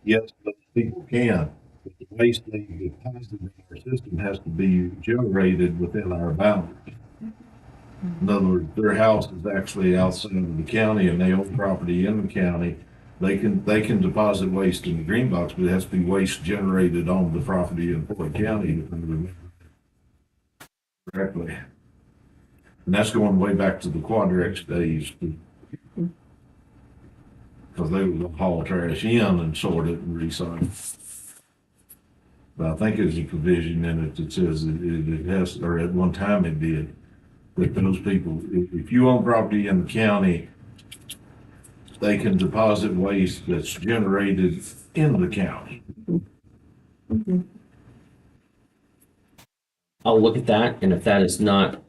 [SPEAKER 6] yes, but people can. But the waste they deposit in our system has to be generated within our boundaries. In other words, their house is actually outside of the county and they own property in the county. They can deposit waste in the green box, but it has to be waste generated on the property in Floyd County. Correctly. And that's going way back to the Quadrex days. Because they would haul trash in and sort it and recycle. But I think there's a provision in it that says it has, or at one time it did, that those people, if you own property in the county, they can deposit waste that's generated in the county.
[SPEAKER 2] I'll look at that, and if that is not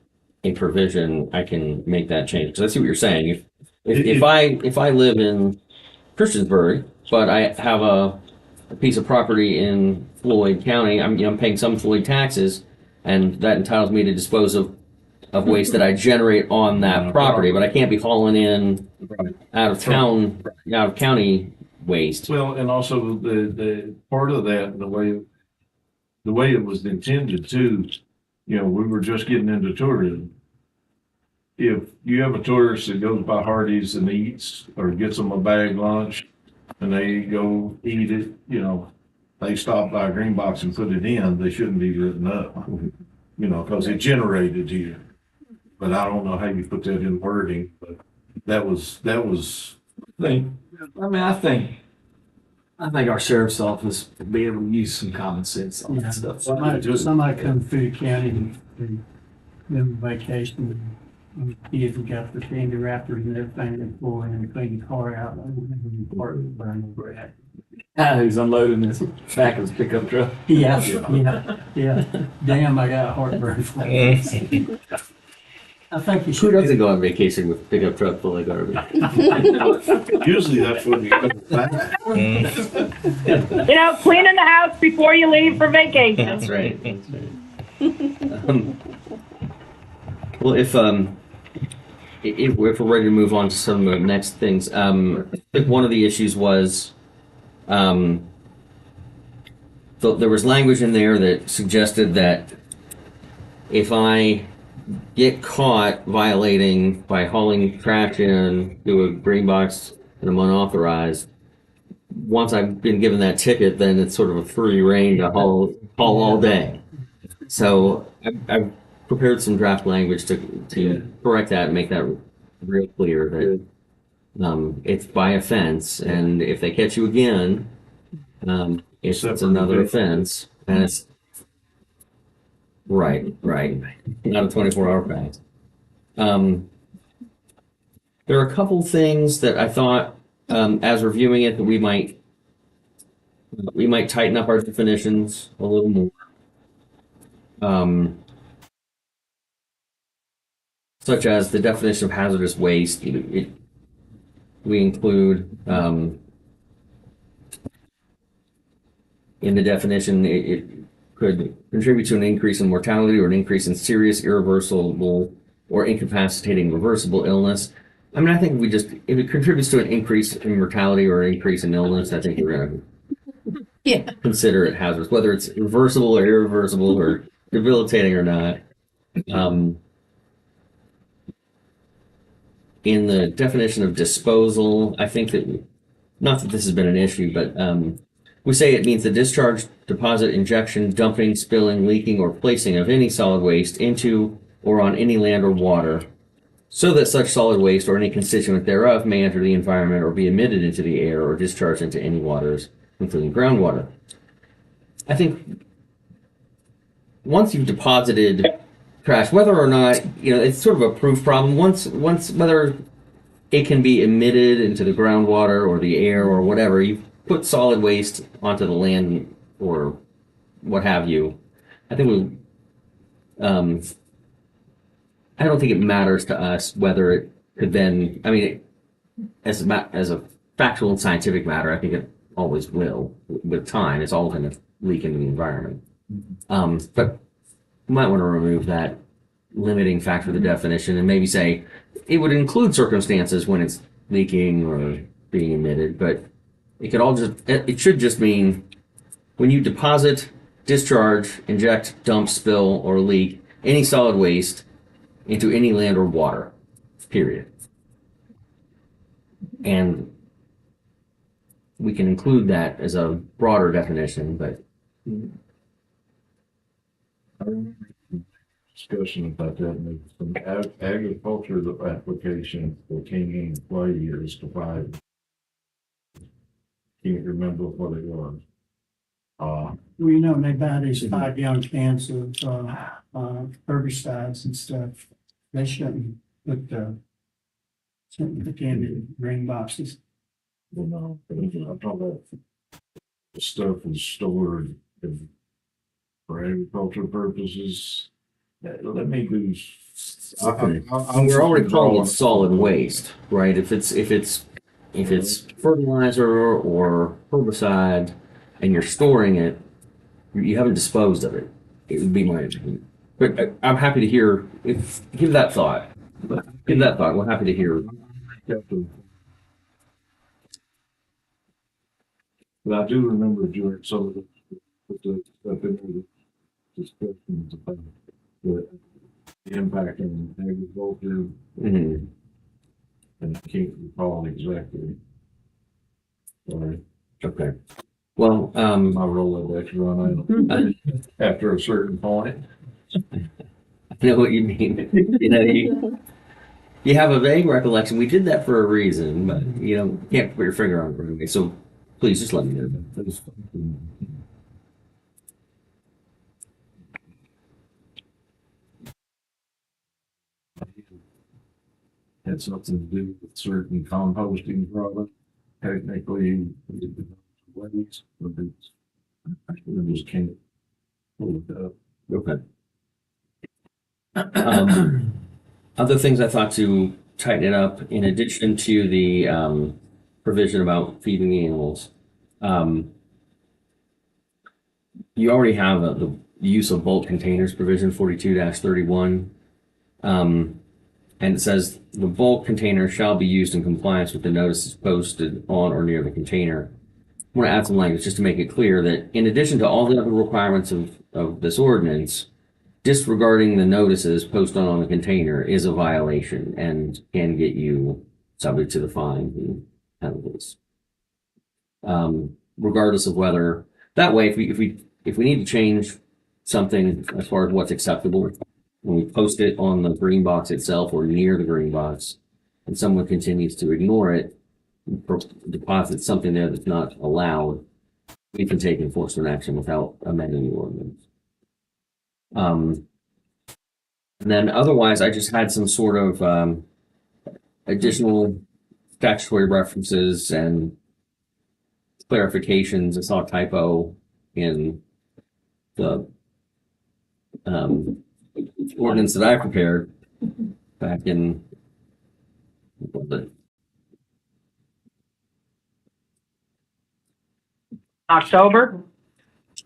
[SPEAKER 2] a provision, I can make that change. Because I see what you're saying. If I live in Christiansburg, but I have a piece of property in Floyd County, I'm paying some Floyd taxes, and that entitles me to dispose of waste that I generate on that property, but I can't be hauling in out of county waste.
[SPEAKER 6] Well, and also the part of that, the way it was intended too, we were just getting into tourism. If you have a tourist that goes by Hardee's and eats or gets them a bag lunch and they go eat it, they stop by a green box and put it in, they shouldn't be written up, because it generated here. But I don't know how you put that in wording, but that was,
[SPEAKER 11] I think our sheriff's office will be able to use some common sense on that stuff.
[SPEAKER 3] Somebody comes through the county and go on vacation and kids and got the candy wrappers and everything and pull in and clean the car out. Part of the burn bread.
[SPEAKER 4] He's unloading his back of his pickup truck.
[SPEAKER 3] Yeah, yeah. Damn, I got heartburn. I think you
[SPEAKER 2] Who
[SPEAKER 3] should.
[SPEAKER 2] doesn't go on vacation with a pickup truck full of garbage?
[SPEAKER 6] Usually that's when you come back.
[SPEAKER 5] You know, cleaning the house before you leave for vacation.
[SPEAKER 2] That's right. That's right. Well, if we're ready to move on to some of the next things, I think one of the issues was, there was language in there that suggested that if I get caught violating by hauling trash in to a green box and I'm unauthorized, once I've been given that ticket, then it's sort of a free reign to haul all day. So I've prepared some draft language to correct that and make that real clear that it's by offense, and if they catch you again, it's another offense, and it's right, not a 24-hour pass. There are a couple things that I thought, as reviewing it, that we might tighten up our definitions a little more. Such as the definition of hazardous waste. We include in the definition it could contribute to an increase in mortality or an increase in serious, irreversible, or incapacitating reversible illness. I mean, I think if it contributes to an increase in mortality or an increase in illness, I think we're going to consider it hazardous, whether it's reversible or irreversible or debilitating or not. In the definition of disposal, I think that, not that this has been an issue, but we say it means the discharge, deposit, injection, dumping, spilling, leaking, or placing of any solid waste into or on any land or water, so that such solid waste or any constituent thereof may enter the environment or be emitted into the air or discharged into any waters, including groundwater. I think once you've deposited trash, whether or not, it's sort of a proof problem. Once whether it can be emitted into the groundwater or the air or whatever, you put solid waste onto the land or what have you. I think I don't think it matters to us whether it could then. I mean, as a factual and scientific matter, I think it always will. With time, it's all going to leak into the environment. But you might want to remove that limiting factor of the definition and maybe say it would include circumstances when it's leaking or being emitted, but it should just mean when you deposit, discharge, inject, dump, spill, or leak any solid waste into any land or water, period. And we can include that as a broader definition, but
[SPEAKER 6] Discussion about that, maybe some agriculture application for King and Floyd is divided. Can't remember what it was.
[SPEAKER 3] Well, they buy these 5-gallon cans of herbicides and stuff. They shouldn't put the can in green boxes.
[SPEAKER 6] Well, no, I'm talking about the stuff is stored for agricultural purposes. Let me do.
[SPEAKER 2] we're already calling it solid waste, right? If it's fertilizer or herbicide and you're storing it, you haven't disposed of it. It would be my opinion. But I'm happy to hear. Give that thought. Give that thought. We're happy to hear.
[SPEAKER 6] But I do remember during some of the stuff in the discussions about the impact on agriculture,
[SPEAKER 2] Mm-hmm.
[SPEAKER 6] and I can't recall exactly. Sorry,
[SPEAKER 2] Okay. Well,
[SPEAKER 6] my Rolodex run out after a certain point.
[SPEAKER 2] I know what you mean. You have a vague recollection. We did that for a reason, but you can't put your finger on it right away. So please just let me know.
[SPEAKER 6] Had something to do with certain composting product. Technically, waste. We just can't. Pull it up.
[SPEAKER 2] Okay. Other things I thought to tighten it up, in addition to the provision about feeding the animals, you already have the use of bulk containers provision 42-31. And it says the bulk container shall be used in compliance with the notices posted on or near the container. I want to add some language just to make it clear that in addition to all the other requirements of this ordinance, disregarding the notices posted on the container is a violation and can get you subject to the fine and penalties. Regardless of whether that way, if we need to change something as far as what's acceptable, when we post it on the green box itself or near the green box, and someone continues to ignore it, deposit something there that's not allowed, we can take enforcement action without amending the ordinance. And then otherwise, I just had some sort of additional statutory references and clarifications. I saw a typo in the ordinance that I prepared back in what was it?
[SPEAKER 5] October?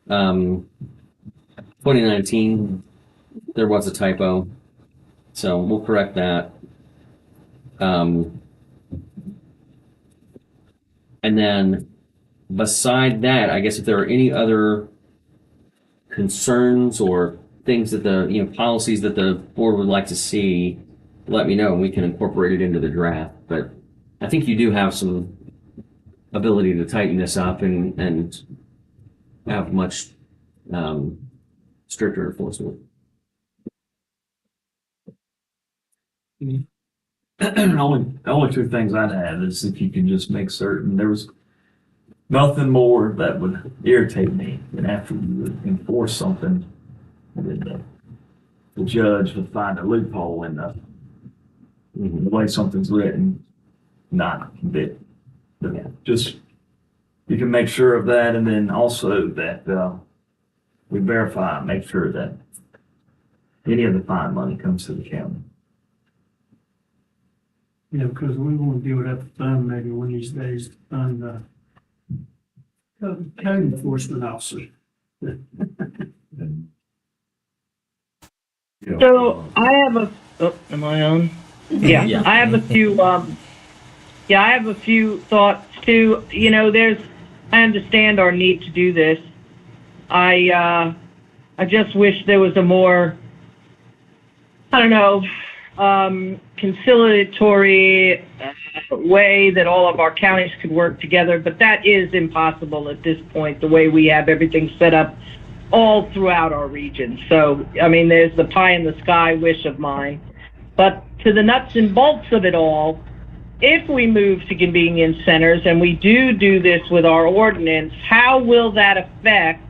[SPEAKER 2] 2019, there was a typo, so we'll correct that. And then beside that, I guess if there are any other concerns or things that the policies that the board would like to see, let me know and we can incorporate it into the draft. But I think you do have some ability to tighten this up and have much stricter enforcement.
[SPEAKER 4] Only two things I'd add is if you can just make certain there was nothing more that would irritate me than after you would enforce something, and then the judge would find a loophole in the way something's written, not convict. Just you can make sure of that, and then also that we verify and make sure that any of the fine money comes to the county.
[SPEAKER 3] Yeah, because we want to give it up to fund maybe one of these days to fund code enforcement officer.
[SPEAKER 5] So I have am I on? Yeah,
[SPEAKER 2] Yeah.
[SPEAKER 5] I have a few, I have a few thoughts too. I understand our need to do this. I just wish there was a more, conciliatory way that all of our counties could work together, but that is impossible at this point, the way we have everything set up all throughout our region. So, there's the pie in the sky wish of mine. But to the nuts and bolts of it all, if we move to convenience centers and we do this with our ordinance, how will that affect?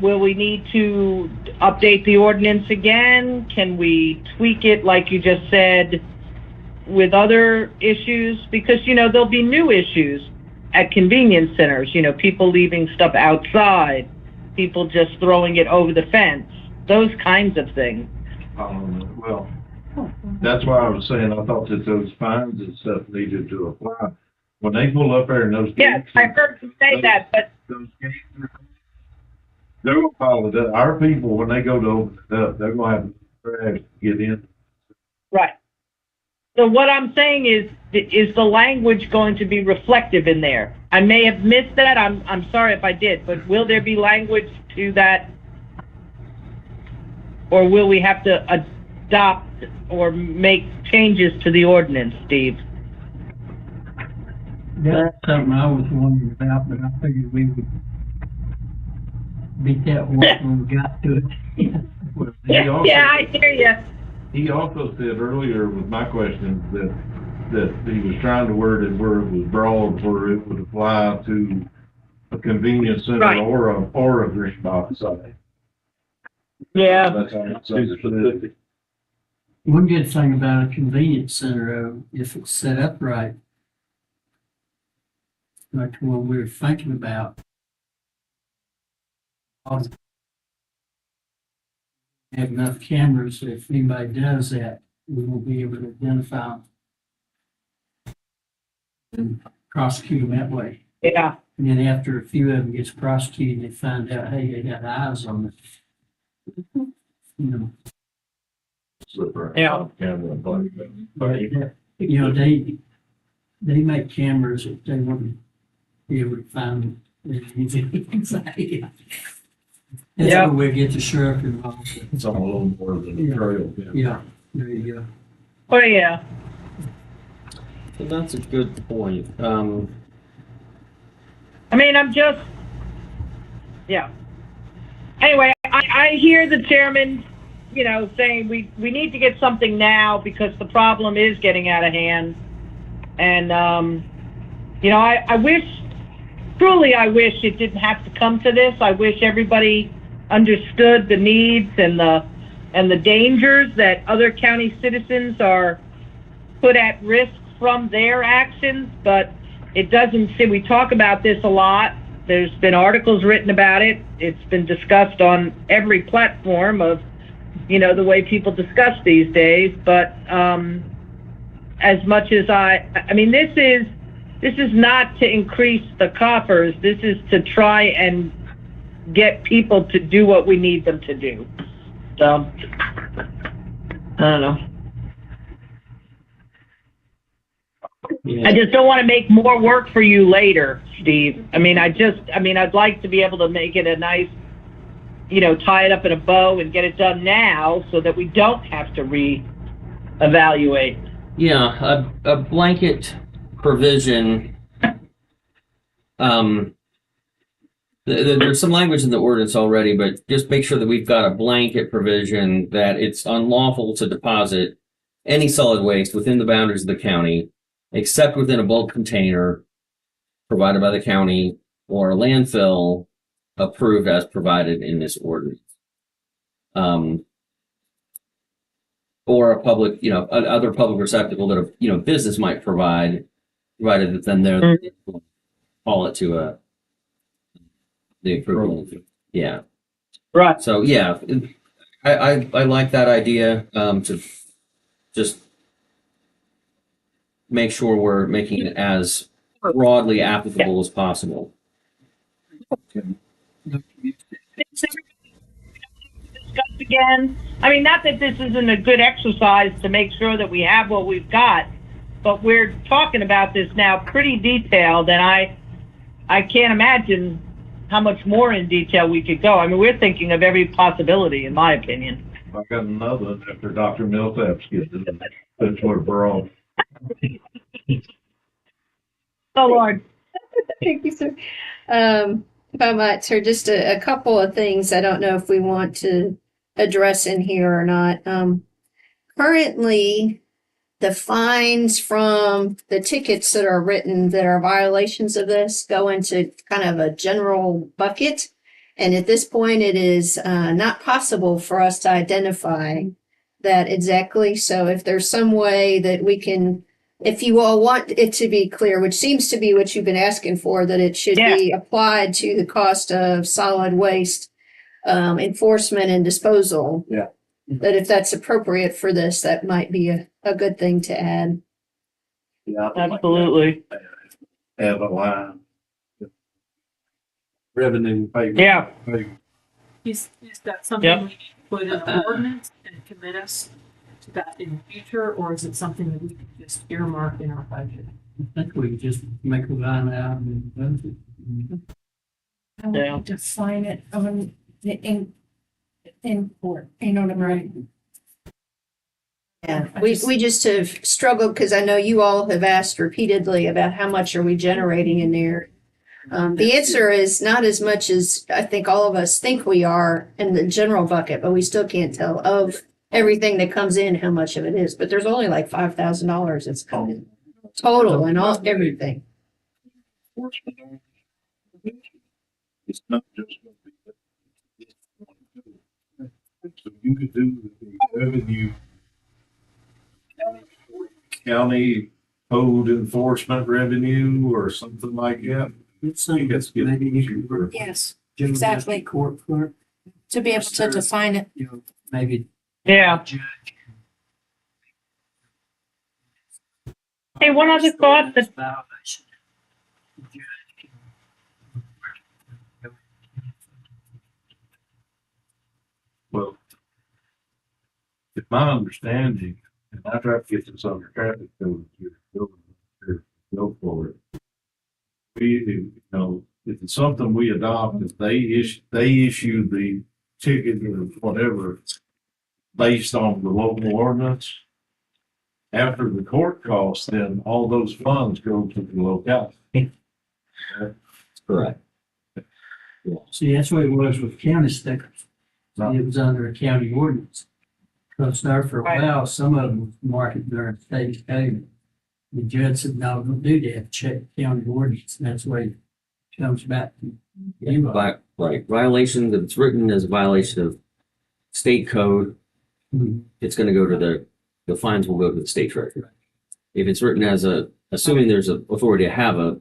[SPEAKER 5] Will we need to update the ordinance again? Can we tweak it, like you just said, with other issues? Because, there'll be new issues at convenience centers, people leaving stuff outside, people just throwing it over the fence, those kinds of things.
[SPEAKER 6] Well, that's why I was saying I thought that those fines and stuff needed to apply. When they pull up there and those
[SPEAKER 5] Yes,
[SPEAKER 6] gates,
[SPEAKER 5] I heard you say that, but
[SPEAKER 6] those gates, they're gonna follow that. Our people, when they go to open it up, they're gonna have to trash to get in.
[SPEAKER 5] right. So what I'm saying is the language going to be reflective in there? I may have missed that. I'm sorry if I did, but will there be language to that? Or will we have to adopt or make changes to the ordinance, Steve?
[SPEAKER 3] That's something I was wondering about, but I figured we would beat that horse when we got to it.
[SPEAKER 6] Well, he also-
[SPEAKER 5] Yeah, I hear you.
[SPEAKER 6] He also said earlier with my question that he was trying to word it where it was broad, where it would apply to a convenience center
[SPEAKER 5] Right.
[SPEAKER 6] or a green box site.
[SPEAKER 5] Yeah.
[SPEAKER 6] That's how it's understood.
[SPEAKER 3] One good thing about a convenience center, if it's set up right, like the one we were thinking about, Have enough cameras, so if anybody does that, we will be able to identify them and prosecute them that way.
[SPEAKER 5] Yeah.
[SPEAKER 3] And then after a few of them gets prosecuted, they find out, hey, they got eyes on it. You know,
[SPEAKER 5] Yeah.
[SPEAKER 3] but, you know, they make cameras if they want to be able to find anything. That's
[SPEAKER 5] Yeah.
[SPEAKER 3] where we get the sheriff involved.
[SPEAKER 6] It's on a little more than a trail.
[SPEAKER 3] Yeah, there you go.
[SPEAKER 5] Oh, yeah.
[SPEAKER 2] So that's a good point.
[SPEAKER 5] I mean, I'm just, yeah. Anyway, I hear the chairman, you know, saying we need to get something now because the problem is getting out of hand. And, you know, I wish, truly I wish it didn't have to come to this. I wish everybody understood the needs and the dangers that other county citizens are put at risk from their actions, but it doesn't seem, we talk about this a lot. There's been articles written about it. It's been discussed on every platform of, you know, the way people discuss these days. But as much as I mean, this is not to increase the coffers. This is to try and get people to do what we need them to do. So, I don't know.
[SPEAKER 2] Yeah.
[SPEAKER 5] I just don't want to make more work for you later, Steve. I mean, I'd like to be able to make it a nice, you know, tie it up in a bow and get it done now so that we don't have to re-evaluate.
[SPEAKER 2] Yeah, a blanket provision. There's some language in the ordinance already, but just make sure that we've got a blanket provision that it's unlawful to deposit any solid waste within the boundaries of the county, except within a bulk container provided by the county or a landfill approved as provided in this ordinance. Or a public, you know, other public receptacle that a, you know, business might provide, provided that then they're haul it to the approved. Yeah.
[SPEAKER 5] Right.
[SPEAKER 2] So yeah, I like that idea, to just make sure we're making it as broadly applicable as possible.
[SPEAKER 5] Discuss again. I mean, not that this isn't a good exercise to make sure that we have what we've got, but we're talking about this now pretty detailed, and I can't imagine how much more in detail we could go. I mean, we're thinking of every possibility, in my opinion.
[SPEAKER 6] I got another one after Dr. Millsaps gets it. That's what we're on.
[SPEAKER 5] Oh, Lord.
[SPEAKER 1] Thank you, sir. If I might, sir, just a couple of things I don't know if we want to address in here or not. Currently, the fines from the tickets that are written that are violations of this go into kind of a general bucket. And at this point, it is not possible for us to identify that exactly. So if there's some way that we can, if you all want it to be clear, which seems to be what you've been asking for, that it should be applied to the cost of solid waste enforcement and disposal.
[SPEAKER 6] Yeah.
[SPEAKER 1] That if that's appropriate for this, that might be a good thing to add.
[SPEAKER 6] Yeah.
[SPEAKER 5] Absolutely.
[SPEAKER 6] Have a line. Revenue.
[SPEAKER 5] Yeah.
[SPEAKER 9] Is that something
[SPEAKER 5] Yep.
[SPEAKER 9] we need to put in the ordinance and commit us to that in the future, or is it something that we can just earmark in our budget?
[SPEAKER 3] I think we can just make a line out and vote it.
[SPEAKER 12] I would define it on the import, you know what I mean?
[SPEAKER 1] Yeah, we just have struggled because I know you all have asked repeatedly about how much are we generating in there. The answer is not as much as I think all of us think we are in the general bucket, but we still can't tell of everything that comes in how much of it is. But there's only like $5,000 that's coming total and all everything.
[SPEAKER 6] It's not just going to be. So you could do the revenue county code enforcement revenue or something like that.
[SPEAKER 3] It's
[SPEAKER 6] I think
[SPEAKER 3] something
[SPEAKER 6] that's good.
[SPEAKER 3] maybe you can work.
[SPEAKER 12] Yes.
[SPEAKER 3] General
[SPEAKER 12] Exactly.
[SPEAKER 3] district court clerk,
[SPEAKER 12] To be able to define it.
[SPEAKER 3] you know, maybe.
[SPEAKER 5] Yeah.
[SPEAKER 3] Judge.
[SPEAKER 5] Hey, one other thought that
[SPEAKER 3] Violation. The judge can-
[SPEAKER 6] Well, if my understanding, and I try to get this under traffic code, go for it. We, you know, if it's something we adopt, if they issue the ticket or whatever based on the local ordinance, after the court costs, then all those funds go to the locality.
[SPEAKER 2] Correct.
[SPEAKER 3] See, that's what it was with county stickers. It was under a county ordinance. Because there for a while, some of them was marked during state code. The judge said, no, don't do that, check county ordinance, and that's the way it comes back to you.
[SPEAKER 2] Right. Violation, if it's written as a violation of state code,
[SPEAKER 3] Mhm.
[SPEAKER 2] it's gonna go to the fines will go to the state treasurer. If it's written as assuming there's a authority to have a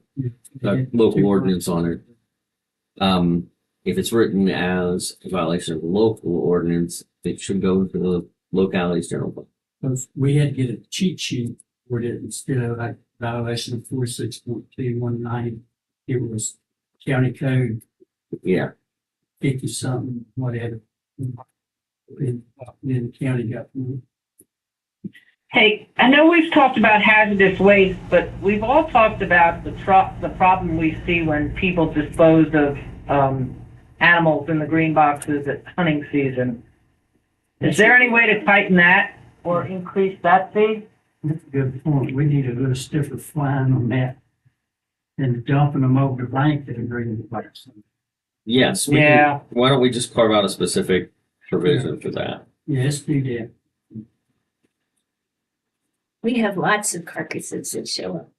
[SPEAKER 2] local ordinance on it, if it's written as a violation of the local ordinance, it should go to the locality's general fund.
[SPEAKER 3] Because we had to get a cheat sheet where it instead of like violation of 46.219, it was county code
[SPEAKER 2] Yeah.
[SPEAKER 3] 50 something, whatever. Then the county got.
[SPEAKER 5] Hey, I know we've talked about hazardous waste, but we've all talked about the problem we see when people dispose of animals in the green boxes at hunting season. Is there any way to tighten that or increase that fee?
[SPEAKER 3] That's a good point. We need a little stiffer fine on that than dumping them over the bank that agree with the
[SPEAKER 2] Yes.
[SPEAKER 5] Yeah.
[SPEAKER 2] Why don't we just carve out a specific provision for that?
[SPEAKER 3] Yeah, let's do that.
[SPEAKER 1] We have lots of carcasses that show up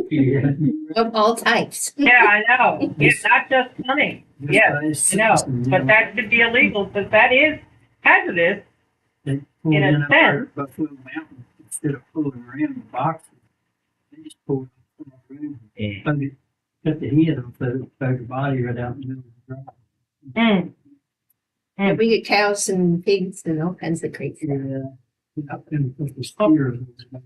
[SPEAKER 3] Yeah.
[SPEAKER 1] of all types.
[SPEAKER 5] Yeah, I know. It's not just hunting. Yeah, I know. But that should be illegal because that is hazardous.
[SPEAKER 3] They pull
[SPEAKER 5] in a
[SPEAKER 3] in up
[SPEAKER 5] sense.
[SPEAKER 3] there at Buffalo Mountain instead of pulling around the boxes. They just pull around. Cut the head off the body right out in the middle of the drive.
[SPEAKER 5] Mm.
[SPEAKER 1] And we get cows and pigs and all kinds of crazy.
[SPEAKER 3] Yeah. And put the steers.
[SPEAKER 1] A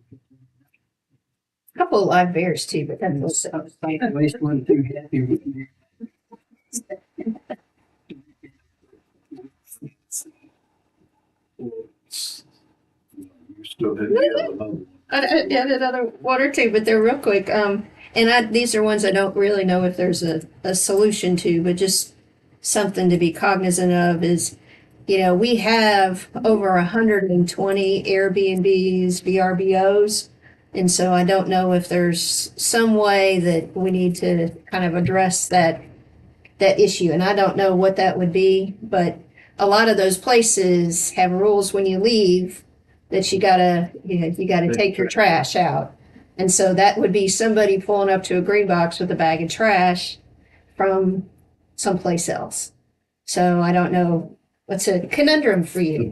[SPEAKER 1] couple of live bears too, but that's also.
[SPEAKER 3] Waste one too happy with me.
[SPEAKER 6] You still hit the other one.
[SPEAKER 1] I had another one or two, but they're real quick. These are ones I don't really know if there's a solution to, but just something to be cognizant of is, we have over 120 Airbnbs, VRBOs. And so I don't know if there's some way that we need to kind of address that issue. And I don't know what that would be, but a lot of those places have rules when you leave that you gotta take your trash out. And so that would be somebody pulling up to a green box with a bag of trash from someplace else. So I don't know. What's a conundrum for you?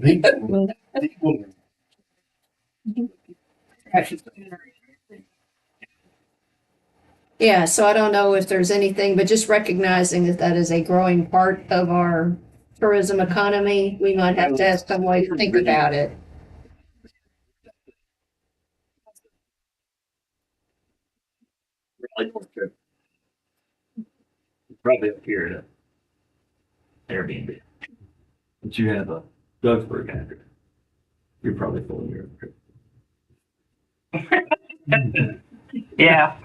[SPEAKER 1] Yeah, so I don't know if there's anything, but just recognizing that that is a growing part of our tourism economy, we might have to have some way to think about it.
[SPEAKER 4] Probably up here at Airbnb. But you have a Doug'sburg address. You're probably full of your
[SPEAKER 5] Yeah.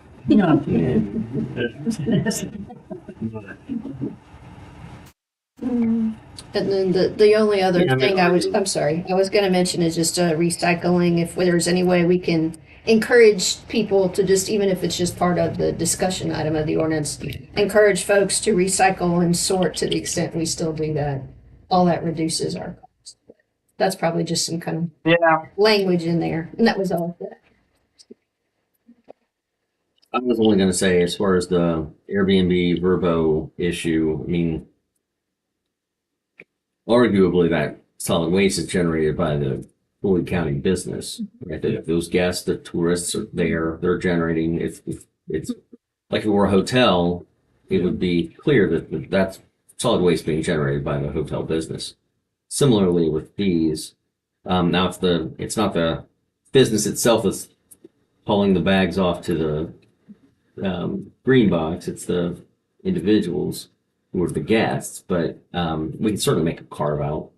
[SPEAKER 1] And then the only other thing I was going to mention is just recycling. If there's any way we can encourage people to just, even if it's just part of the discussion item of the ordinance, encourage folks to recycle and sort to the extent we still do that. All that reduces our costs. That's probably just some kind of language in there. And that was all of that.
[SPEAKER 2] I was only going to say, as far as the Airbnb Verbo issue, I mean, arguably that solid waste is generated by the Floyd County business. Right? If those guests, the tourists are there, they're generating. If it's like if it were a hotel, it would be clear that that's solid waste being generated by the hotel business. Similarly with fees, now it's not the business itself that's hauling the bags off to the green box, it's the individuals who are the guests, but we can certainly make a carve out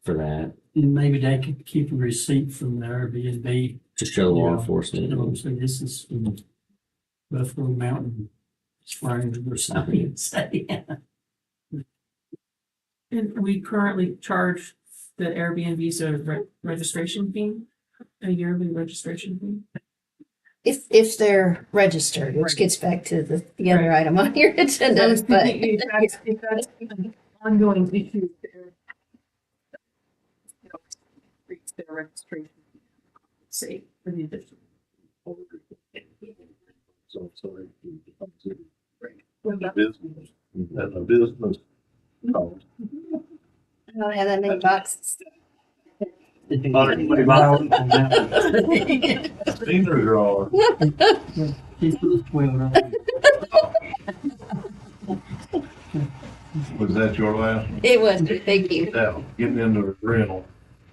[SPEAKER 2] for that.
[SPEAKER 3] And maybe they could keep a receipt from the Airbnb.
[SPEAKER 2] To show law
[SPEAKER 3] Yeah,
[SPEAKER 2] enforcement.
[SPEAKER 3] you know, so this is from Buffalo Mountain Springs or something. Say,
[SPEAKER 9] And we currently charge the Airbnbs a registration fee, a yearly registration fee.
[SPEAKER 1] If they're registered, which gets back to the other item on your
[SPEAKER 9] I was
[SPEAKER 1] agenda, but
[SPEAKER 9] thinking if that's an ongoing issue, increase their registration fee, say, for the additional.
[SPEAKER 6] So, sorry. And a business, and a business. No.
[SPEAKER 1] I don't have that many boxes.
[SPEAKER 6] Seniors are. Was that your last one?
[SPEAKER 1] It was, thank you.
[SPEAKER 6] Now, getting into the rental,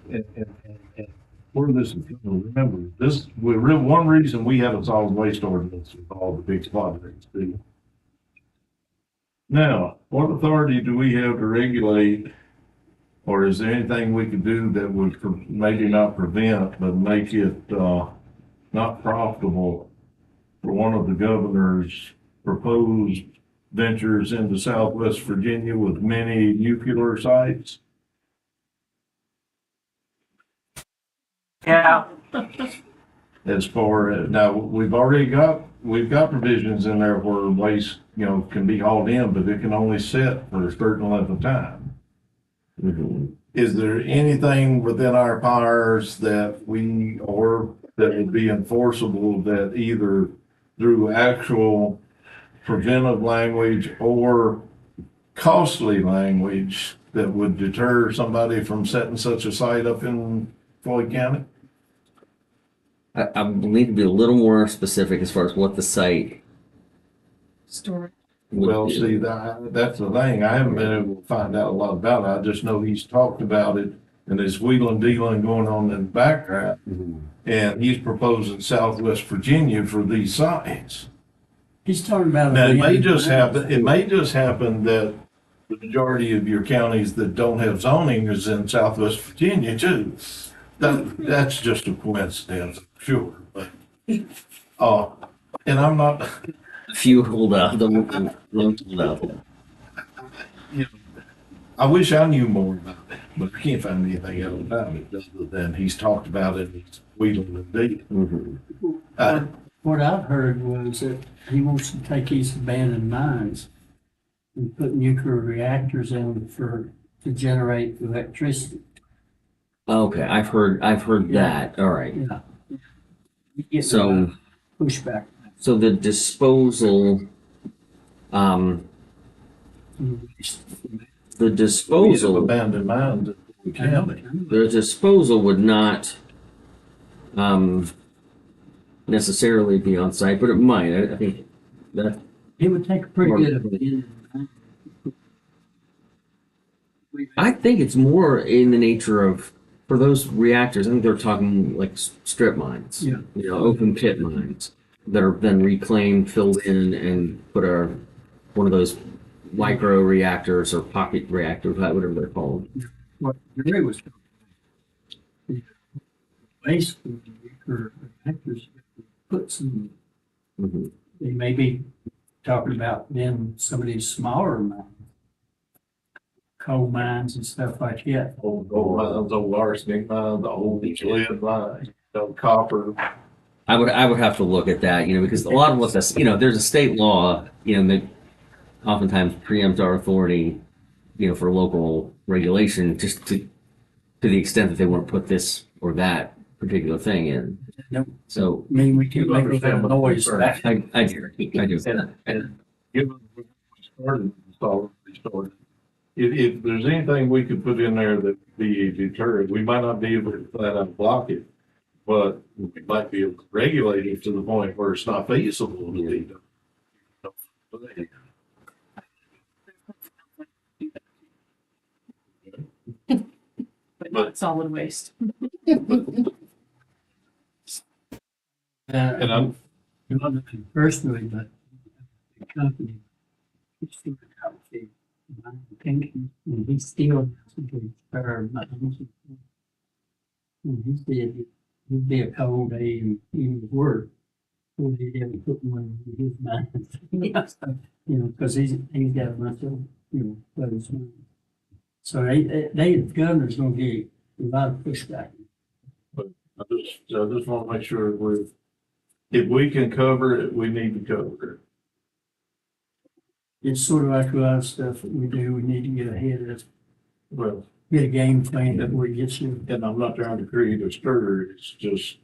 [SPEAKER 6] and where this is going, remember, one reason we have a solid waste ordinance with all the big projects too. Now, what authority do we have to regulate, or is there anything we could do that would maybe not prevent, but make it, not profitable for one of the governor's proposed ventures into Southwest Virginia with many nuclear sites?
[SPEAKER 3] Yeah.
[SPEAKER 6] As far as, now, we've got provisions in there where waste, can be hauled in, but it can only sit for a certain length of time.
[SPEAKER 2] Mhm.
[SPEAKER 6] Is there anything within our powers that would be enforceable that either through actual preventive language or costly language that would deter somebody from setting such a site up in Floyd County?
[SPEAKER 2] I need to be a little more specific as far as what the site
[SPEAKER 9] Storage.
[SPEAKER 2] would
[SPEAKER 6] Well,
[SPEAKER 2] do.
[SPEAKER 6] see, that's the thing. I haven't been able to find out a lot about it. I just know he's talked about it and there's wheeling dealing going on in the background.
[SPEAKER 2] Mhm.
[SPEAKER 6] And he's proposing Southwest Virginia for these sites.
[SPEAKER 3] He's talking about.
[SPEAKER 6] Now, it may just happen that the majority of your counties that don't have zoning is in Southwest Virginia too. That's just a coincidence, I'm sure, but, and I'm not,
[SPEAKER 2] A few hold out, the loans hold out.
[SPEAKER 6] I wish I knew more about it, but I can't find anything else about it other than he's talked about it, he's wheeling and dealing.
[SPEAKER 2] Mhm.
[SPEAKER 3] What I've heard was that he wants to take these abandoned mines and put nuclear reactors in them to generate electricity.
[SPEAKER 2] Okay, I've heard that. All right.
[SPEAKER 3] Yeah. You get a lot
[SPEAKER 2] So,
[SPEAKER 3] of pushback.
[SPEAKER 2] so the disposal, the
[SPEAKER 6] We have
[SPEAKER 2] disposal,
[SPEAKER 6] abandoned mines in the county.
[SPEAKER 2] the disposal would not, necessarily be on site, but it might. I think that,
[SPEAKER 3] It would take a pretty good abandoned mine.
[SPEAKER 2] I think it's more in the nature of, for those reactors, I think they're talking like strip mines.
[SPEAKER 3] Yeah.
[SPEAKER 2] Open pit mines that are then reclaimed, filled in, and put one of those micro reactors or pocket reactors, whatever they're called.
[SPEAKER 3] What Gary was talking about. Basically, nuclear reactors put some,
[SPEAKER 2] Mhm.
[SPEAKER 3] they may be talking about then some of these smaller mines. Coal mines and stuff like that.
[SPEAKER 6] Old gold mines, old arsenic mines, old lead mines, copper.
[SPEAKER 2] I would have to look at that, because a lot of what this, there's a state law, that oftentimes preempts our authority, for local regulation, just to the extent that they want to put this or that particular thing in.
[SPEAKER 3] Nope.
[SPEAKER 2] So
[SPEAKER 3] I mean, we can make a
[SPEAKER 6] Understand
[SPEAKER 3] little
[SPEAKER 6] what
[SPEAKER 3] noise
[SPEAKER 6] you're
[SPEAKER 3] back.
[SPEAKER 2] I do.
[SPEAKER 6] And given we started, if there's anything we could put in there that would be a deterrent, we might not be able to flat out block it, but we might be able to regulate it to the point where it's not feasible to be done.
[SPEAKER 9] solid waste.
[SPEAKER 11] And I'm,
[SPEAKER 3] not personally, but the company, it's still out there. I'm thinking, and he still has to spare my house. And he said it'd be a cold day and he would work. Or he'd ever put one in his mind. You know, because he's got a bunch of, clothes on. So the governor's gonna get a lot of pushback.
[SPEAKER 6] I just want to make sure if we can cover it, we need to cover it.
[SPEAKER 3] It's sort of like a lot of stuff that we do, we need to get ahead of,
[SPEAKER 6] Well,
[SPEAKER 3] get a game plan before it gets you.
[SPEAKER 6] and I'm not trying to create a stir, it's just,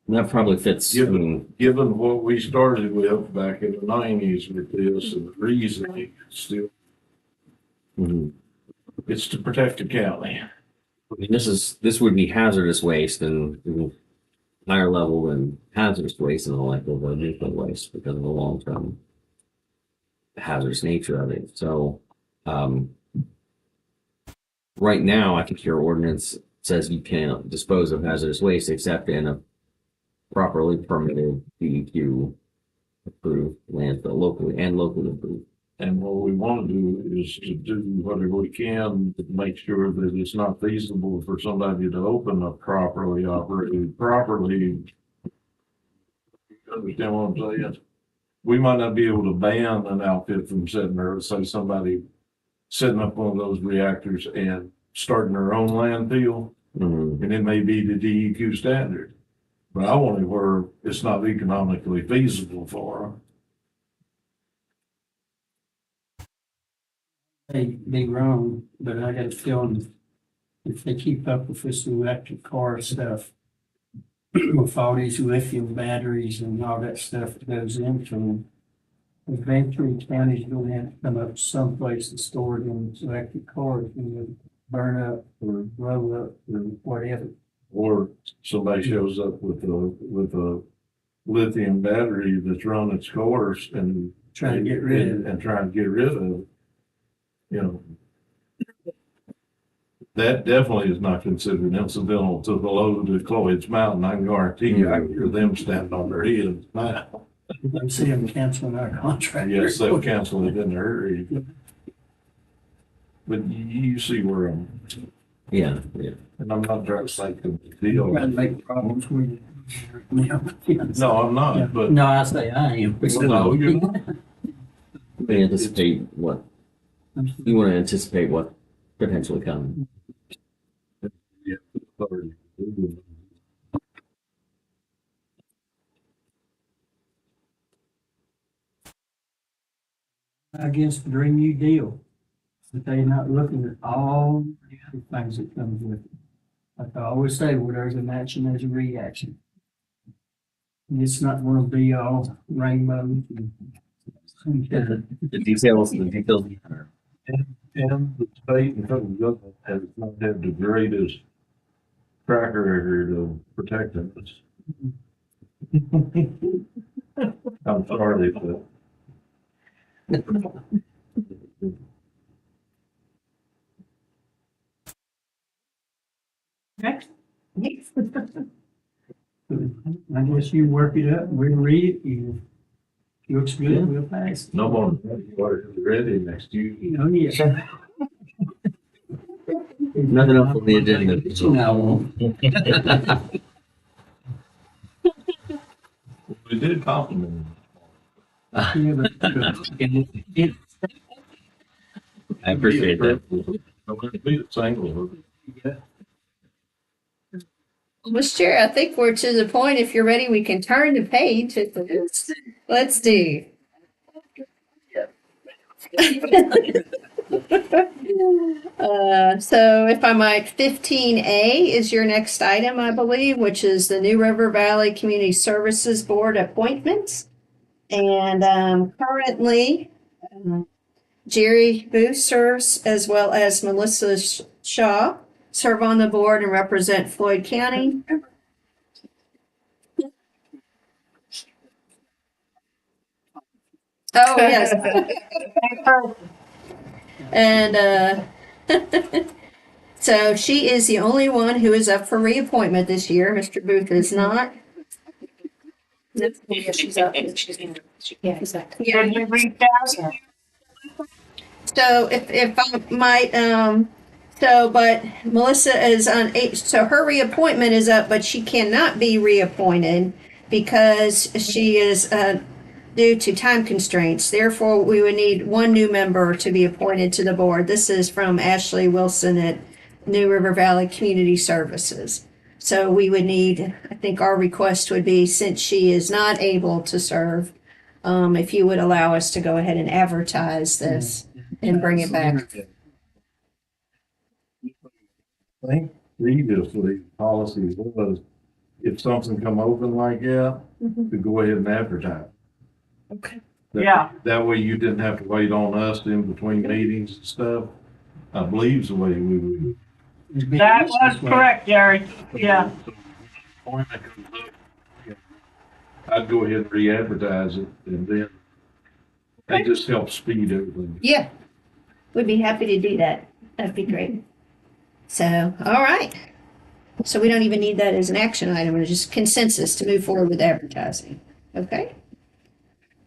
[SPEAKER 2] That probably fits. I mean,
[SPEAKER 6] given what we started with back in the nineties with this and the reasoning, it's still,
[SPEAKER 2] mhm.
[SPEAKER 6] it's to protect the county.
[SPEAKER 2] I mean, this would be hazardous waste and higher level than hazardous waste and all that over nuclear waste because of the long term hazardous nature of it. So, right now, I think your ordinance says you can't dispose of hazardous waste except in a properly permitted DEQ approved landfill locally approved.
[SPEAKER 6] And what we want to do is to do whatever we can to make sure that it's not feasible for somebody to open a properly operated, properly. You understand what I'm saying? We might not be able to ban an outfit from sitting there, say somebody setting up one of those reactors and starting their own landfill, and it may be the DEQ standard. But I want it where it's not economically feasible for them.
[SPEAKER 3] They be wrong, but I got a feeling if they keep up with this electric car stuff, with all these lithium batteries and all that stuff that goes into them, eventually county's gonna have to come up with someplace to store them electric cars and they burn up or blow up or whatever.
[SPEAKER 6] Or somebody shows up with a lithium battery that's run its course and
[SPEAKER 3] Trying to get rid of it.
[SPEAKER 6] and trying to get rid of it. You know, that definitely is not considered incidental to the load at Floyd's Mountain. I can guarantee you, I can hear them standing on their heads now.
[SPEAKER 3] I see them canceling our contract.
[SPEAKER 6] Yes, they'll cancel it in a hurry. But you see where I'm,
[SPEAKER 2] Yeah.
[SPEAKER 6] and I'm not trying to say the deal.
[SPEAKER 3] Trying to make problems for you.
[SPEAKER 6] No, I'm not, but.
[SPEAKER 3] No, I say I am.
[SPEAKER 6] No, you're not.
[SPEAKER 2] We anticipate what you want to anticipate what potentially comes.
[SPEAKER 6] Yeah.
[SPEAKER 3] Against the Green New Deal, but they're not looking at all the other things that comes with it. Like I always say, where there's an action, there's a reaction. And it's not gonna be all rainbows and.
[SPEAKER 2] The details matter.
[SPEAKER 6] And the state and federal government has not had the greatest track record of protecting us. I'm sorry, but.
[SPEAKER 9] Next.
[SPEAKER 3] I guess you work it up, we'll read it, you, looks good, we'll pass.
[SPEAKER 6] No more water ready next year.
[SPEAKER 3] Oh, yeah.
[SPEAKER 2] Nothing else on the agenda.
[SPEAKER 3] No.
[SPEAKER 6] We did compliment
[SPEAKER 3] Yeah, but it-
[SPEAKER 2] I appreciate that.
[SPEAKER 1] Mr. Chair, I think we're to the point, if you're ready, we can turn the page. Let's do. So if I might, 15A is your next item, I believe, which is the New River Valley Community Services Board appointments. And currently, Jerry Booth serves as well as Melissa Shaw serve on the board and represent Floyd County. Oh, yes. And So she is the only one who is up for reappointment this year. Mr. Booth is not.
[SPEAKER 12] Yeah, she's up. Yeah, exactly.
[SPEAKER 1] Yeah.
[SPEAKER 5] Did we reach out?
[SPEAKER 1] So if I might, but Melissa is on so her reappointment is up, but she cannot be reappointed because she is, due to time constraints. Therefore, we would need one new member to be appointed to the board. This is from Ashley Wilson at New River Valley Community Services. So we would need, I think our request would be, since she is not able to serve, if you would allow us to go ahead and advertise this and bring it back.
[SPEAKER 6] I think previously policies was if something come open like that, to go ahead and advertise.
[SPEAKER 1] Okay.
[SPEAKER 5] Yeah.
[SPEAKER 6] That way you didn't have to wait on us in between meetings and stuff. I believe is the way we would.
[SPEAKER 5] That was correct, Jerry. Yeah.
[SPEAKER 6] So, when appointment comes up, I'd go ahead and re-advertise it and then that just helps speed everything.
[SPEAKER 1] Yeah, we'd be happy to do that. That'd be great. So, all right. So we don't even need that as an action item, it's just consensus to move forward with advertising. Okay?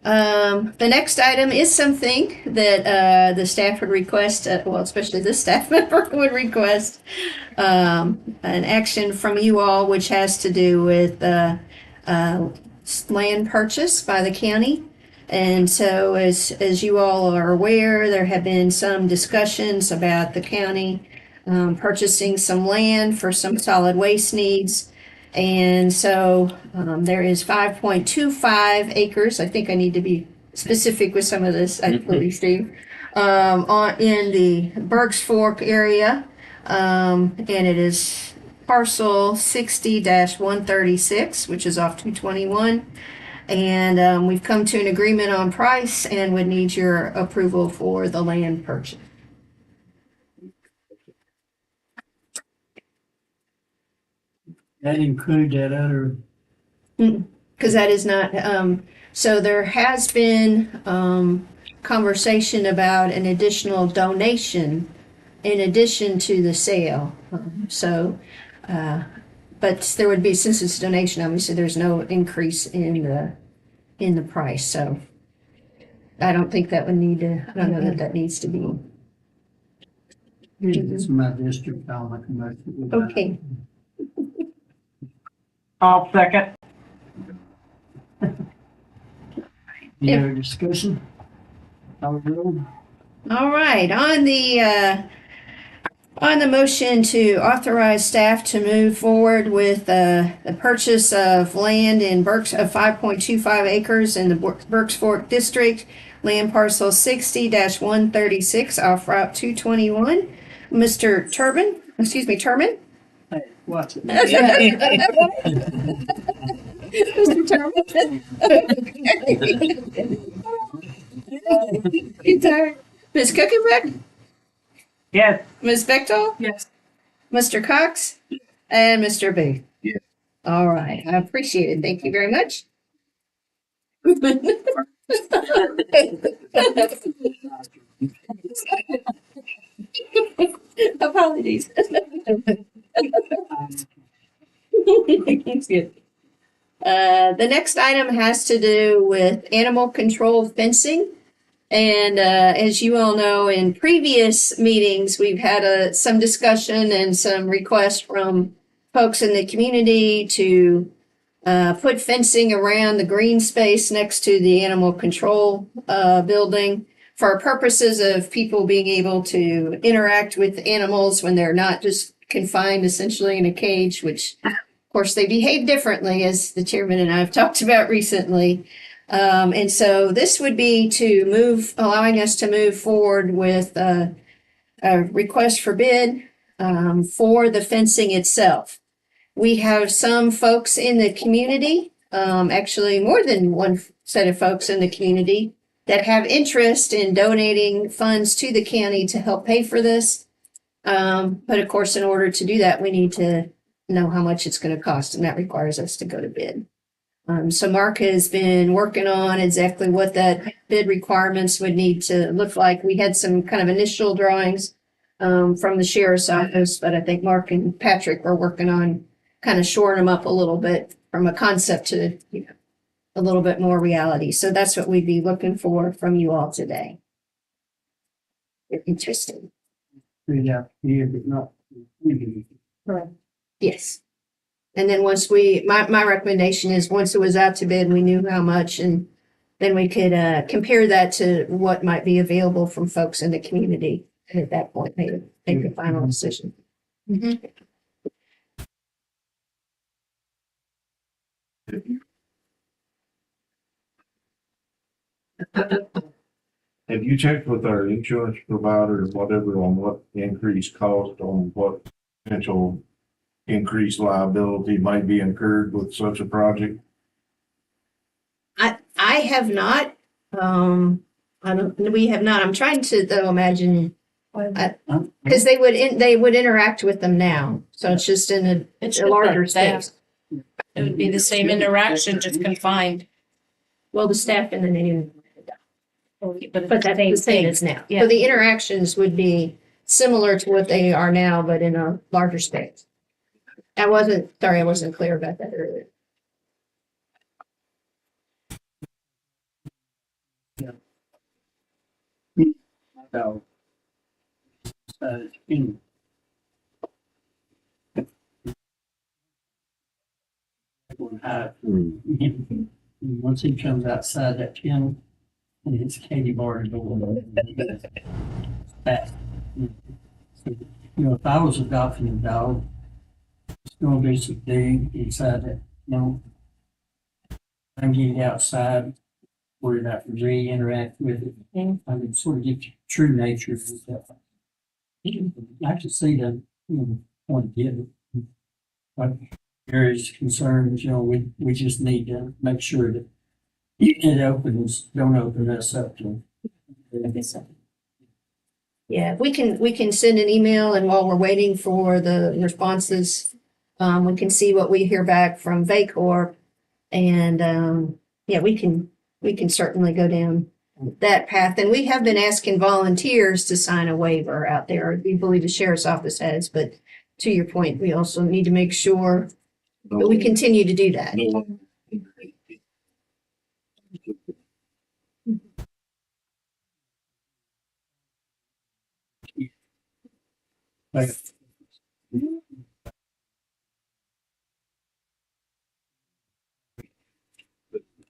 [SPEAKER 1] The next item is something that the staff would request, well, especially this staff member would request an action from you all, which has to do with land purchase by the county. And so as you all are aware, there have been some discussions about the county purchasing some land for some solid waste needs. And so there is 5.25 acres. I think I need to be specific with some of this, I believe, Steve, in the Berks Fork area. And it is parcel 60-136, which is off 221. And we've come to an agreement on price and would need your approval for the land purchase.
[SPEAKER 3] That include that other,
[SPEAKER 1] Because that is not, so there has been conversation about an additional donation in addition to the sale. But there would be, since it's a donation, obviously there's no increase in the price. So I don't think that would need to, I don't know that that needs to be.
[SPEAKER 3] it's my district, I'll make a motion with that.
[SPEAKER 1] Okay.
[SPEAKER 5] I'll second.
[SPEAKER 3] Any other discussion? Call the roll.
[SPEAKER 1] All right, on the motion to authorize staff to move forward with the purchase of land in Berks of 5.25 acres in the Berks Fork District, land parcel 60-136 off Route 221. Mr. Turman.
[SPEAKER 3] Hey, watch it.
[SPEAKER 1] Mr. Turman. Ms. Cookenbeck?
[SPEAKER 5] Yes.
[SPEAKER 1] Ms. Bechtel?
[SPEAKER 9] Yes.
[SPEAKER 1] Mr. Cox? And Mr. Booth?
[SPEAKER 6] Yes.
[SPEAKER 1] All right, I appreciate it. Thank you very much. Apologies. It's good. The next item has to do with animal control fencing. And as you all know, in previous meetings, we've had some discussion and some requests from folks in the community to put fencing around the green space next to the animal control building for purposes of people being able to interact with animals when they're not just confined essentially in a cage, which of course they behave differently, as the chairman and I have talked about recently. And so this would be allowing us to move forward with a request for bid for the fencing itself. We have some folks in the community, actually more than one set of folks in the community, that have interest in donating funds to the county to help pay for this. But of course, in order to do that, we need to know how much it's going to cost, and that requires us to go to bid. So Mark has been working on exactly what that bid requirements would need to look like. We had some kind of initial drawings from the sheriff's office, but I think Mark and Patrick are working on kind of shoring them up a little bit from a concept to, a little bit more reality. So that's what we'd be looking for from you all today. You're interested.
[SPEAKER 3] Yeah, but not.
[SPEAKER 1] Correct. Yes. And then once my recommendation is once it was out to bid, we knew how much, and then we could compare that to what might be available from folks in the community. And at that point, make the final decision. Mhm.
[SPEAKER 6] Have you checked with our insurance provider or whatever on what increased cost on what potential increased liability might be incurred with such a project?
[SPEAKER 1] I have not. We have not. I'm trying to though imagine because they would interact with them now. So it's just in a larger space.
[SPEAKER 12] It would be the same interaction, just confined.
[SPEAKER 1] Well, the staff and the name.
[SPEAKER 12] But
[SPEAKER 1] But that's the same as now. So the interactions would be similar to what they are now, but in a larger space. I wasn't clear about that earlier.
[SPEAKER 3] So, in once he comes outside that kennel, and it's Katie bar door. That, if I was adopting a dog, it's gonna be some big inside that, I can get it outside where it have to really interact with it. I can sort of get the true nature of it. I can see them, want to get it. But there is concerns, we just need to make sure that don't open us up to.
[SPEAKER 1] Yeah, we can send an email, and while we're waiting for the responses, we can see what we hear back from VACOR, and we can certainly go down that path. And we have been asking volunteers to sign a waiver out there. We believe the sheriff's office has, but to your point, we also need to make sure that we continue to do that.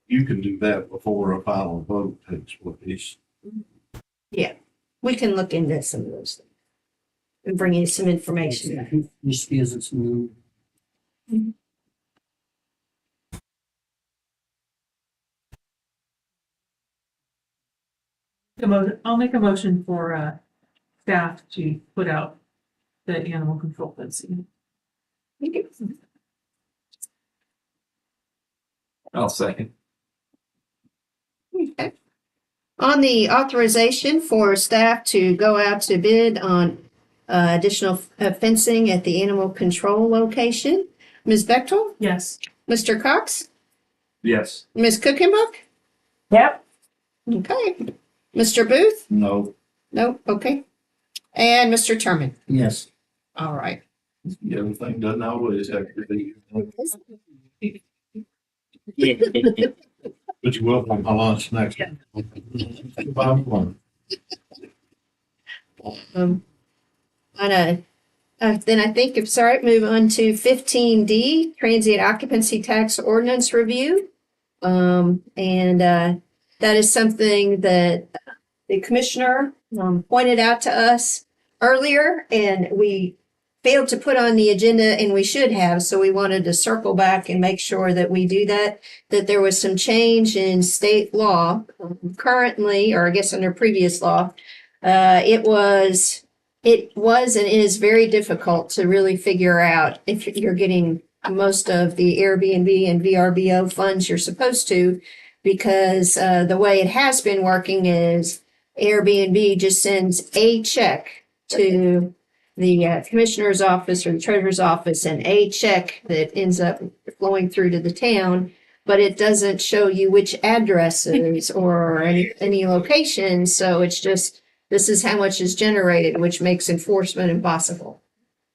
[SPEAKER 6] You can do that before a final vote takes place.
[SPEAKER 1] Yeah, we can look into some of those things and bring you some information.
[SPEAKER 3] Just gives us some.
[SPEAKER 9] I'll make a motion for staff to put out the animal control fencing.
[SPEAKER 4] I'll second.
[SPEAKER 1] Okay. On the authorization for staff to go out to bid on additional fencing at the animal control location, Ms. Bechtel,
[SPEAKER 9] Yes.
[SPEAKER 1] Mr. Cox,
[SPEAKER 4] Yes.
[SPEAKER 1] Ms. Cookenbook?
[SPEAKER 5] Yep.
[SPEAKER 1] Okay. Mr. Booth?
[SPEAKER 6] No,
[SPEAKER 1] Nope. Okay. And Mr. Terman?
[SPEAKER 3] Yes.
[SPEAKER 1] All right.
[SPEAKER 6] everything doesn't always have to be. But you will have my lunch next.
[SPEAKER 1] Then I think if it's all right, move on to 15D, transient occupancy tax ordinance review. That is something that the commissioner pointed out to us earlier, and we failed to put on the agenda, and we should have. So we wanted to circle back and make sure that we do that there was some change in state law currently, or I guess under previous law. It was and is very difficult to really figure out if you're getting most of the Airbnb and VRBO funds you're supposed to, because the way it has been working is Airbnb just sends a check to the commissioner's office or the treasurer's office, and a check that ends up flowing through to the town, but it doesn't show you which addresses or any locations. So it's just this is how much is generated, which makes enforcement impossible.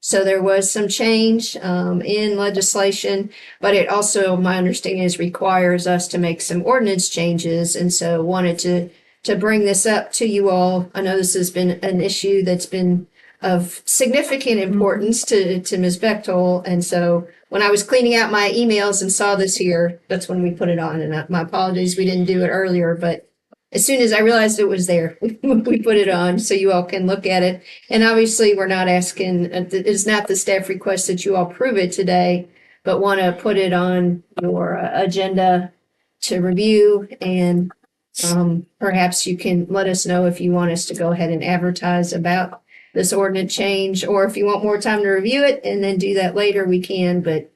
[SPEAKER 1] So there was some change in legislation, but it also, my understanding is, requires us to make some ordinance changes. And so wanted to bring this up to you all. I know this has been an issue that's been of significant importance to Ms. Bechtold. And so when I was cleaning out my emails and saw this here, that's when we put it on. And my apologies, we didn't do it earlier, but as soon as I realized it was there, we put it on so you all can look at it. And obviously, we're not asking, it's not the staff request that you all prove it today, but want to put it on your agenda to review. And perhaps you can let us know if you want us to go ahead and advertise about this ordinance change, or if you want more time to review it and then do that later, we can, but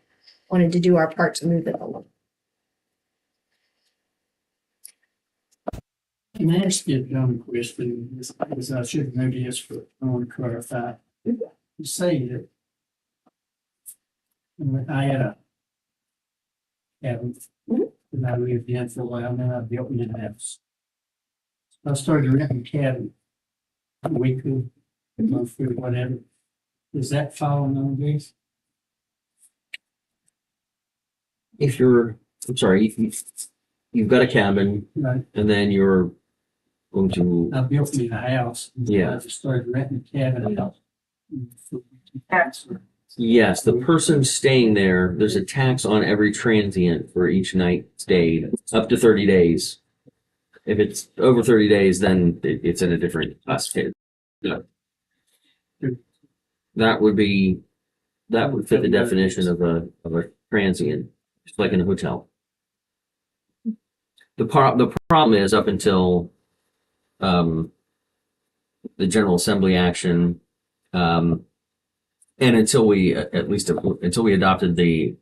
[SPEAKER 1] wanted to do our part to move it along.
[SPEAKER 3] Can I ask you a dumb question? Because I should know this, but I want to clarify. You say that I had a cabin that I lived in for a while, and then I built me a house. I started renting a cabin weekly, monthly, whatever. Does that fall under this?
[SPEAKER 2] If you're, I'm sorry, if you've got a cabin
[SPEAKER 3] Right.
[SPEAKER 2] and then you're going to,
[SPEAKER 3] I built me a house.
[SPEAKER 2] Yeah.
[SPEAKER 3] I just started renting a cabin out.
[SPEAKER 2] yes, the person staying there, there's a tax on every transient for each night stayed, up to 30 days. If it's over 30 days, then it's in a different classification. Yeah. That would fit the definition of a transient, just like in a hotel. The problem is up until the General Assembly action, and until we adopted the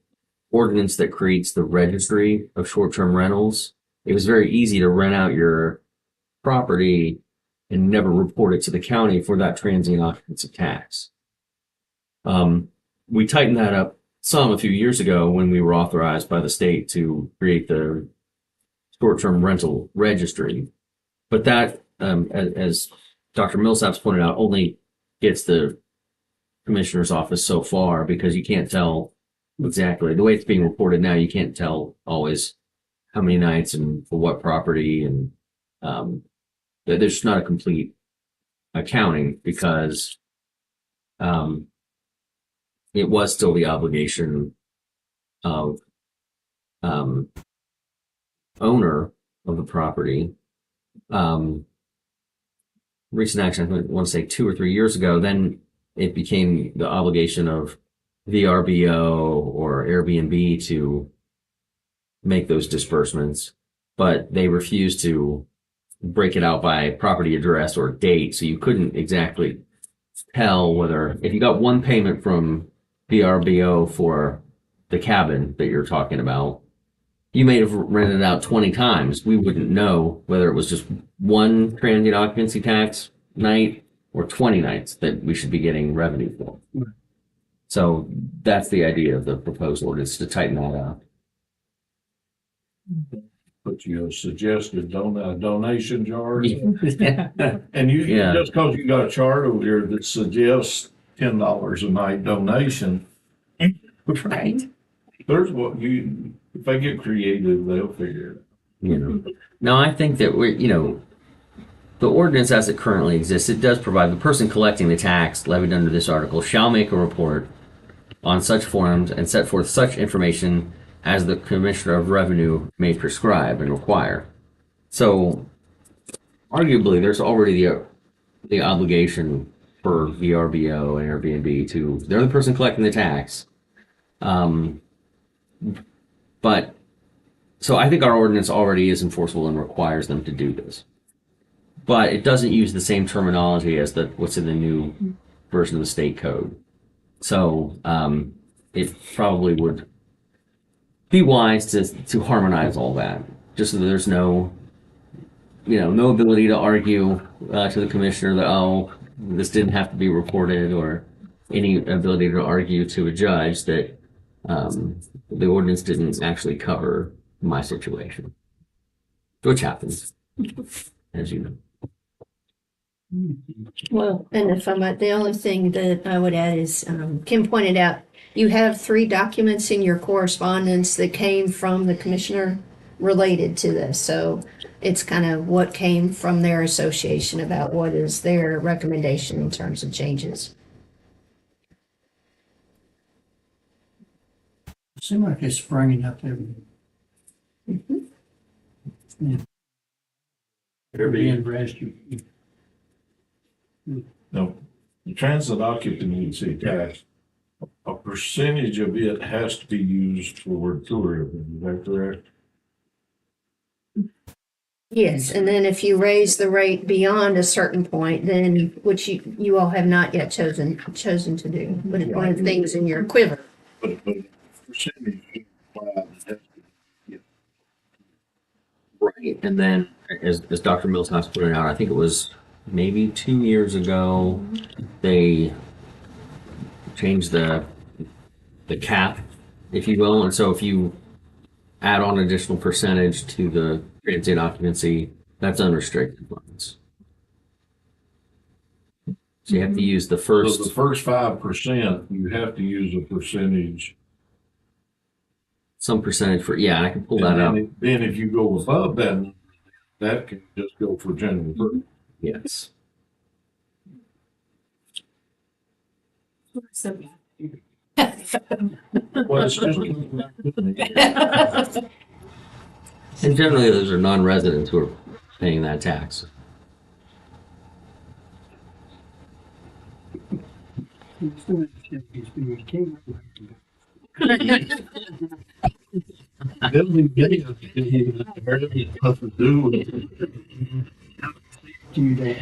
[SPEAKER 2] ordinance that creates the registry of short-term rentals, it was very easy to rent out your property and never report it to the county for that transient occupancy tax. We tightened that up some a few years ago when we were authorized by the state to create the short-term rental registry. But that, as Dr. Millsap's pointed out, only gets the commissioner's office so far, because you can't tell exactly the way it's being reported now. You can't tell always how many nights and for what property, and there's not a complete accounting, because it was still the obligation of owner of the property. Recent action, I want to say 2 or 3 years ago, then it became the obligation of VRBO or Airbnb to make those disbursements, but they refused to break it out by property address or date, so you couldn't exactly tell whether, if you got one payment from VRBO for the cabin that you're talking about, you may have rented it out 20 times. We wouldn't know whether it was just one transient occupancy tax night or 20 nights that we should be getting revenue for. So that's the idea of the proposed ordinance, to tighten that up.
[SPEAKER 6] But suggested donation jars.
[SPEAKER 2] Yeah.
[SPEAKER 6] And you,
[SPEAKER 2] Yeah.
[SPEAKER 6] just because you got a chart over here that suggests $10 a night donation,
[SPEAKER 2] Right.
[SPEAKER 6] there's if they get creative, they'll figure it.
[SPEAKER 2] No, I think that the ordinance as it currently exists, it does provide the person collecting the tax levied under this article shall make a report on such forms and set forth such information as the Commissioner of Revenue may prescribe and require. So, arguably, there's already the obligation for VRBO and Airbnb they're the person collecting the tax. But, so I think our ordinance already is enforceable and requires them to do this. But it doesn't use the same terminology as what's in the new version of the state code. So, it probably would be wise to harmonize all that, just so that there's no ability to argue to the commissioner that, this didn't have to be reported, or any ability to argue to a judge that the ordinance didn't actually cover my situation, which happens, as you know.
[SPEAKER 1] Well, and if I might, the only thing that I would add is, Kim pointed out, you have 3 documents in your correspondence that came from the commissioner related to this. So it's kind of what came from their association about what is their recommendation in terms of changes.
[SPEAKER 3] Seems like it's springing up every. Yeah. Being rescued.
[SPEAKER 6] No, the transit occupancy tax, a percentage of it has to be used for tourism, is that correct?
[SPEAKER 1] Yes, and then if you raise the rate beyond a certain point, then, which you all have not yet chosen to do, but it's one of the things in your quiver.
[SPEAKER 6] But percentage applied, it has to be.
[SPEAKER 2] Right. And then, as Dr. Millshouse pointed out, I think it was maybe 2 years ago, they changed the cap, if you will. And so if you add on additional percentage to the transient occupancy, that's unrestricted funds. So you have to use the
[SPEAKER 6] So
[SPEAKER 2] first.
[SPEAKER 6] the first 5%, you have to use a percentage.
[SPEAKER 2] Some percentage for, yeah, I can pull that up.
[SPEAKER 6] Then if you go above that, that can just go for general purpose.
[SPEAKER 2] Yes.
[SPEAKER 6] Well, it's just.
[SPEAKER 2] And generally, those are non-residents who are paying that tax.
[SPEAKER 6] Building videos, barely nothing to do with
[SPEAKER 3] Do that.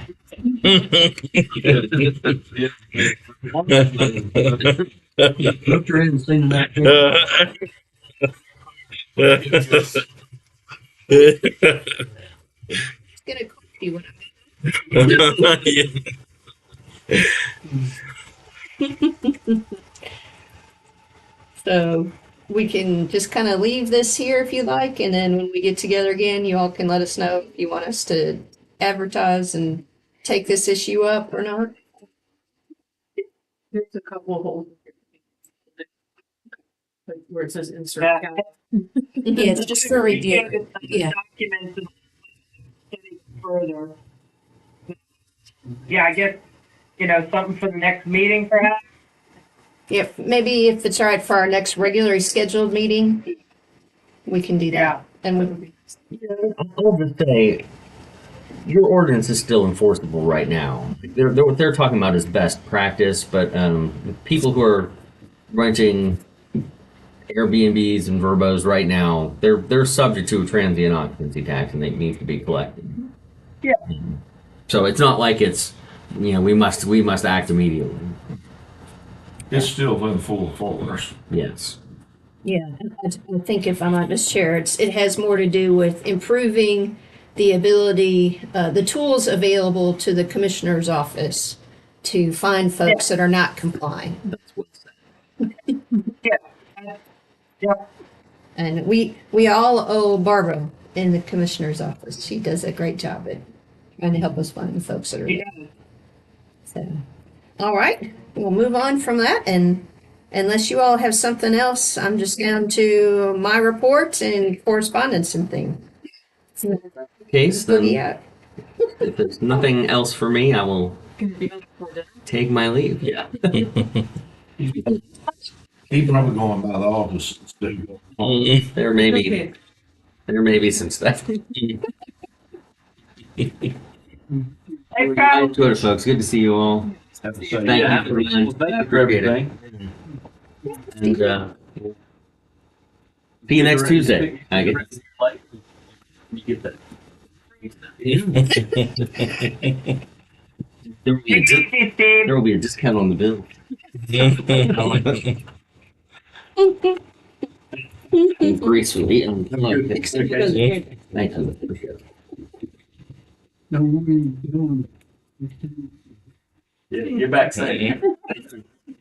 [SPEAKER 3] Look around and seen that.
[SPEAKER 1] It's gonna cost you what So we can just kind of leave this here if you like, and then when we get together again, you all can let us know if you want us to advertise and take this issue up or not.
[SPEAKER 9] There's a couple of holes. Like where it says insert.
[SPEAKER 5] Yeah.
[SPEAKER 1] Yeah, it's just for review. Yeah.
[SPEAKER 5] Documents any further. Yeah, I guess, something for the next meeting perhaps?
[SPEAKER 1] If, maybe if it's all right for our next regularly scheduled meeting, we can do that. And
[SPEAKER 2] I'll just say, your ordinance is still enforceable right now. What they're talking about is best practice, but people who are renting Airbnbs and Verbos right now, they're subject to a transient occupancy tax, and they need to be collected.
[SPEAKER 5] Yeah.
[SPEAKER 2] So it's not like it's, we must act immediately.
[SPEAKER 6] It's still in full force.
[SPEAKER 2] Yes.
[SPEAKER 1] yeah, I think if I might, Ms. Chair, it has more to do with improving the ability, the tools available to the commissioner's office to find folks that are not complying.
[SPEAKER 2] That's what's said.
[SPEAKER 5] Yeah. Yeah.
[SPEAKER 1] And we all owe Barbara in the commissioner's office. She does a great job at trying to help us find the folks that are there. So, all right, we'll move on from that. And unless you all have something else, I'm just down to my report and correspondence and things.
[SPEAKER 2] Case, then,
[SPEAKER 1] Yeah.
[SPEAKER 2] if there's nothing else for me, I will take my leave. Yeah.
[SPEAKER 6] He probably going by the office.
[SPEAKER 2] There may be some stuff.
[SPEAKER 5] Hey,
[SPEAKER 2] Twitter folks, good to see you all. Thank you for everything. And see you next Tuesday, I guess. You get that. There will be a discount on the bill. Gracefully. Thank you.
[SPEAKER 3] No, no.
[SPEAKER 2] You're back, Sam.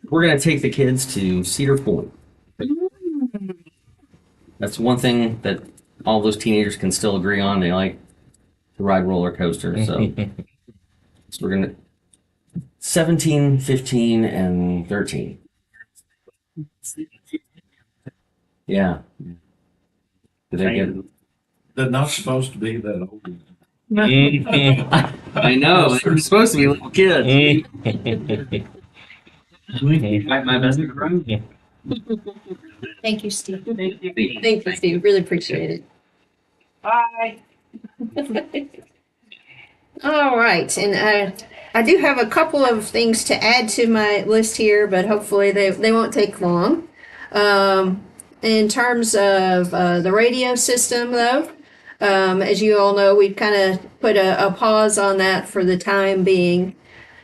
[SPEAKER 2] We're gonna take the kids to Cedar Point. That's one thing that all those teenagers can still agree on. They like to ride roller coasters. So So we're gonna 17, 15, and 13. Yeah. Did I get?
[SPEAKER 6] They're not supposed to be that old.
[SPEAKER 2] I know. They're supposed to be little kids. My best.
[SPEAKER 1] Thank you, Steve.
[SPEAKER 5] Thank you.
[SPEAKER 1] Thank you, Steve. Really appreciate it.
[SPEAKER 5] Bye.
[SPEAKER 1] All right, and I do have a couple of things to add to my list here, but hopefully they won't take long. In terms of the radio system, though, as you all know, we've kind of put a pause on that for the time being,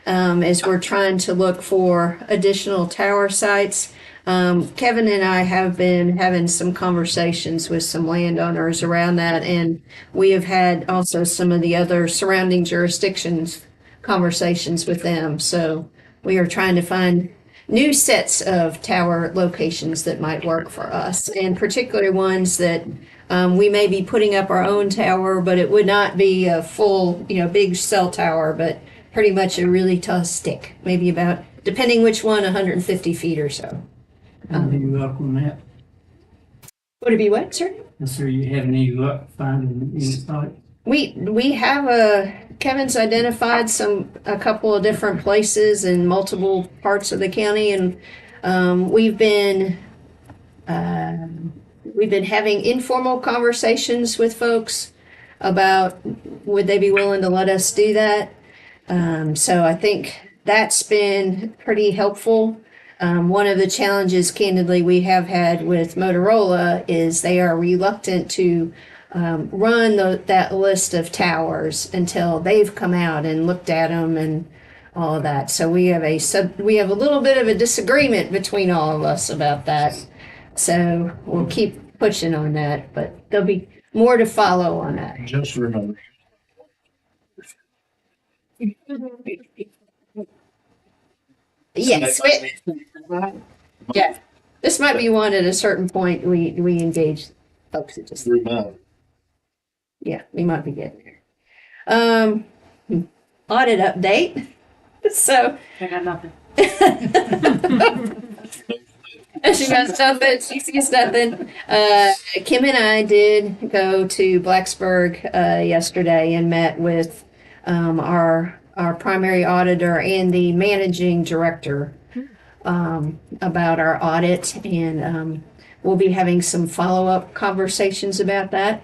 [SPEAKER 1] as we're trying to look for additional tower sites. Kevin and I have been having some conversations with some landowners around that, and we have had also some of the other surrounding jurisdictions conversations with them. So we are trying to find new sets of tower locations that might work for us, and particularly ones that we may be putting up our own tower, but it would not be a full, big cell tower, but pretty much a really tall stick, maybe about, depending which one, 150 feet or so.
[SPEAKER 3] Any luck on that?
[SPEAKER 1] Would it be what, sir?
[SPEAKER 3] And so you have any luck finding any site?
[SPEAKER 1] We have Kevin's identified a couple of different places in multiple parts of the county, and we've been having informal conversations with folks about would they be willing to let us do that. So I think that's been pretty helpful. One of the challenges, candidly, we have had with Motorola is they are reluctant to run that list of towers until they've come out and looked at them and all of that. So we have a little bit of a disagreement between all of us about that. So we'll keep pushing on that, but there'll be more to follow on that.
[SPEAKER 6] Just remember.
[SPEAKER 1] Yes. Yeah. This might be one at a certain point we engage folks that just. Yeah, we might be getting there. Audit update. So.
[SPEAKER 5] I got nothing.
[SPEAKER 1] She got nothing. She sees nothing. Kim and I did go to Blacksburg yesterday and met with our primary auditor and the managing director about our audit, and we'll be having some follow-up conversations about that,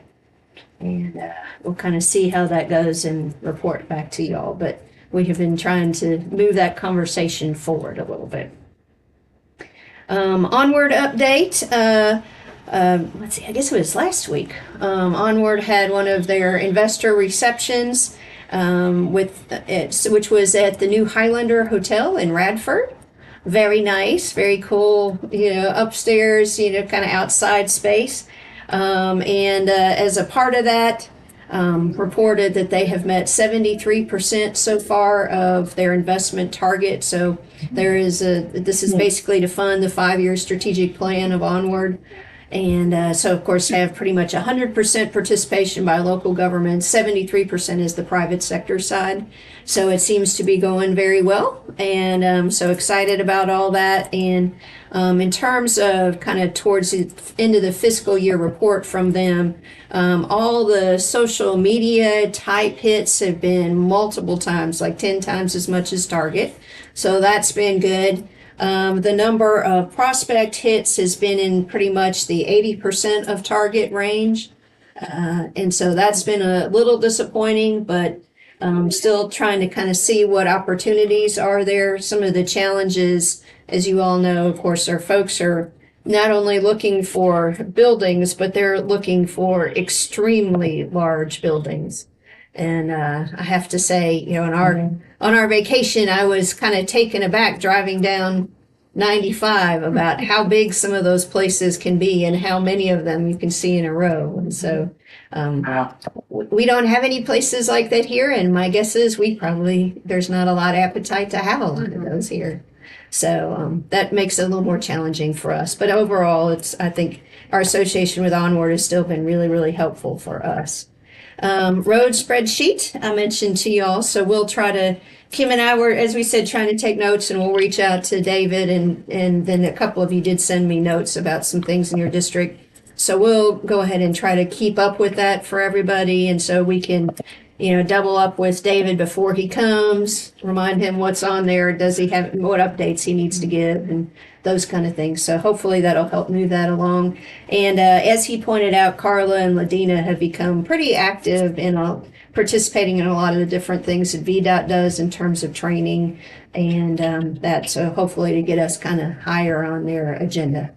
[SPEAKER 1] and we'll kind of see how that goes and report back to y'all. But we have been trying to move that conversation forward a little bit. Onward update. Let's see, I guess it was last week. Onward had one of their investor receptions which was at the new Highlander Hotel in Radford. Very nice, very cool, upstairs, kind of outside space. And as a part of that, reported that they have met 73% so far of their investment target. So this is basically to fund the 5-year strategic plan of Onward. And so, of course, have pretty much 100% participation by local government. 73% is the private sector side. So it seems to be going very well. And so excited about all that. And in terms of kind of towards the end of the fiscal year report from them, all the social media type hits have been multiple times, like 10 times as much as target. So that's been good. The number of prospect hits has been in pretty much the 80% of target range. And so that's been a little disappointing, but still trying to kind of see what opportunities are there. Some of the challenges, as you all know, of course, our folks are not only looking for buildings, but they're looking for extremely large buildings. And I have to say, on our vacation, I was kind of taken aback driving down 95 about how big some of those places can be and how many of them you can see in a row. And so we don't have any places like that here. And my guess is there's not a lot of appetite to have a lot of those here. So that makes it a little more challenging for us. But overall, I think our association with Onward has still been really, really helpful for us. Road spreadsheet I mentioned to y'all, so we'll try to, Kim and I were, as we said, trying to take notes, and we'll reach out to David, and then a couple of you did send me notes about some things in your district. So we'll go ahead and try to keep up with that for everybody, and so we can, double up with David before he comes, remind him what's on there, does he have, what updates he needs to give, and those kind of things. So hopefully that'll help move that along. And as he pointed out, Carla and Ladina have become pretty active in participating in a lot of the different things that VDOT does in terms of training and that. So hopefully to get us kind of higher on their agenda.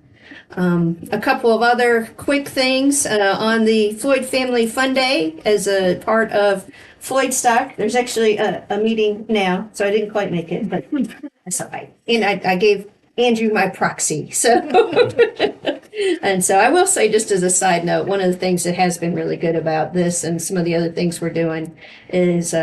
[SPEAKER 1] A couple of other quick things on the Floyd Family Fun Day as a part of Floyd Stock. There's actually a meeting now, so I didn't quite make it, but that's all right. And I gave Andrew my proxy. So, and so I will say, just as a side note, one of the things that has been really good about this and some of the other things we're doing is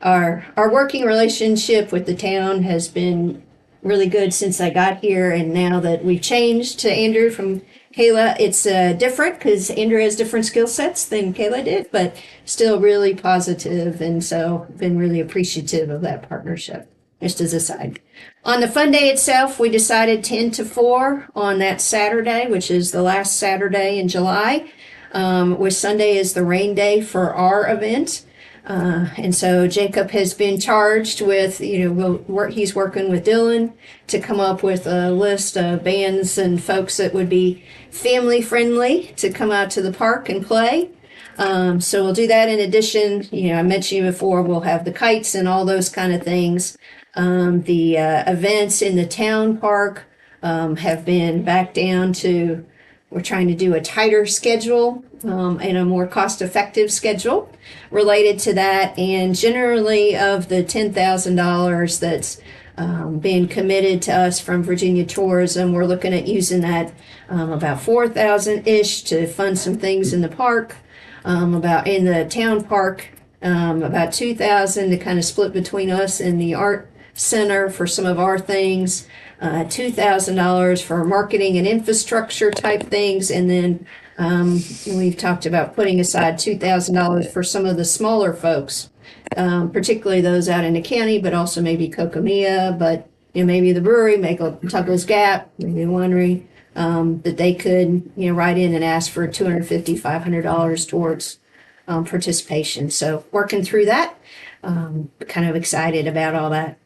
[SPEAKER 1] our working relationship with the town has been really good since I got here, and now that we've changed to Andrew from Kayla, it's different because Andrew has different skill sets than Kayla did, but still really positive, and so been really appreciative of that partnership. Just as a side. On the fun day itself, we decided 10 to 4 on that Saturday, which is the last Saturday in July, with Sunday is the rain day for our event. And so Jacob has been charged with, he's working with Dylan to come up with a list of bands and folks that would be family friendly to come out to the park and play. So we'll do that. In addition, I mentioned before, we'll have the kites and all those kind of things. The events in the town park have been back down to, we're trying to do a tighter schedule and a more cost-effective schedule related to that. And generally of the $10,000 that's being committed to us from Virginia Tourism, we're looking at using that about $4,000-ish to fund some things in the park, about in the town park, about $2,000 to kind of split between us and the art center for some of our things, $2,000 for marketing and infrastructure type things, and then we've talked about putting aside $2,000 for some of the smaller folks, particularly those out in the county, but also maybe Cocomia, but maybe the brewery, Tuggles Gap, maybe the winery, that they could write in and ask for $250, $500 towards participation. So working through that, kind of excited about all that.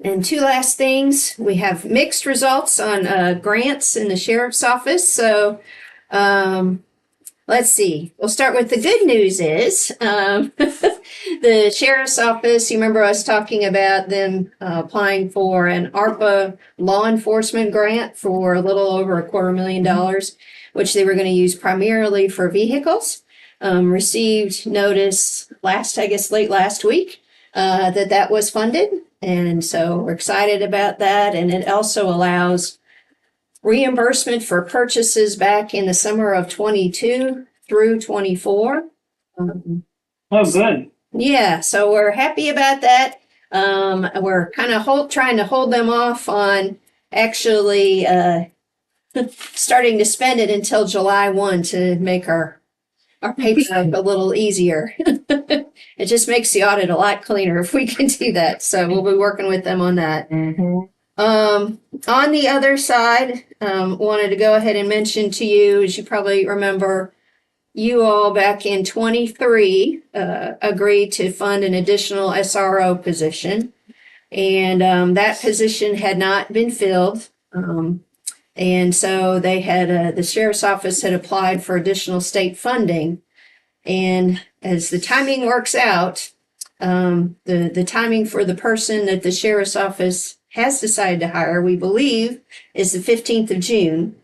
[SPEAKER 1] And two last things, we have mixed results on grants in the sheriff's office. So let's see, we'll start with the good news is the sheriff's office, you remember us talking about them applying for an ARPA law enforcement grant for a little over $250,000, which they were going to use primarily for vehicles. Received notice late last week that was funded. And so we're excited about that. And it also allows reimbursement for purchases back in the summer of 22 through 24.
[SPEAKER 5] Oh, good.
[SPEAKER 1] Yeah, so we're happy about that. We're kind of trying to hold them off on actually starting to spend it until July 1 to make our paperwork a little easier. It just makes the audit a lot cleaner if we can do that. So we'll be working with them on that. On the other side, wanted to go ahead and mention to you, as you probably remember, you all back in 23 agreed to fund an additional SRO position. And that position had not been filled. And so they had, the sheriff's office had applied for additional state funding. And as the timing works out, the timing for the person that the sheriff's office has decided to hire, we believe, is the 15th of June.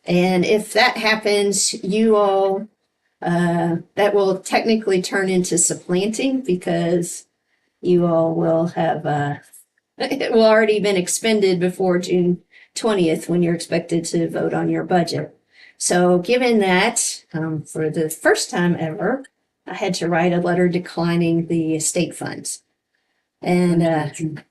[SPEAKER 1] And if that happens, you all, that will technically turn into supplanting because you all will have, it will already been expended before June 20th when you're expected to vote on your budget. So given that, for the first time ever, I had to write a letter declining the state funds. And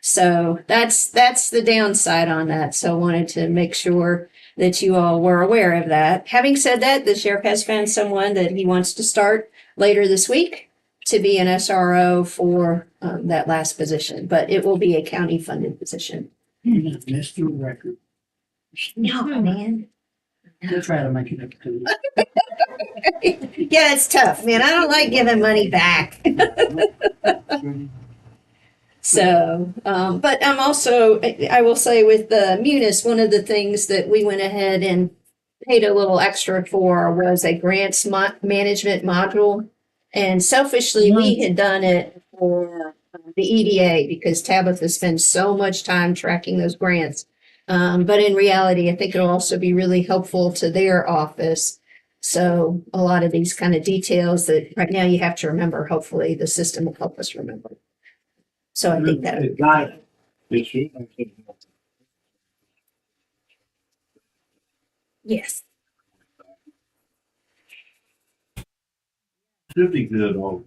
[SPEAKER 1] so that's the downside on that. So I wanted to make sure that you all were aware of that. Having said that, the sheriff has found someone that he wants to start later this week to be an SRO for that last position, but it will be a county funded position.
[SPEAKER 3] Missed your record.
[SPEAKER 1] No, man.
[SPEAKER 3] We'll try to make it up to you.
[SPEAKER 1] Yeah, it's tough, man. I don't like giving money back. So, but I'm also, I will say with the Munis, one of the things that we went ahead and paid a little extra for was a grants management module. And selfishly, we had done it for the EDA because Tabitha spends so much time tracking those grants. But in reality, I think it'll also be really helpful to their office. So a lot of these kind of details that right now you have to remember, hopefully the system will help us remember. So I think that.
[SPEAKER 6] Got it.
[SPEAKER 1] Yes.
[SPEAKER 6] Should be good on.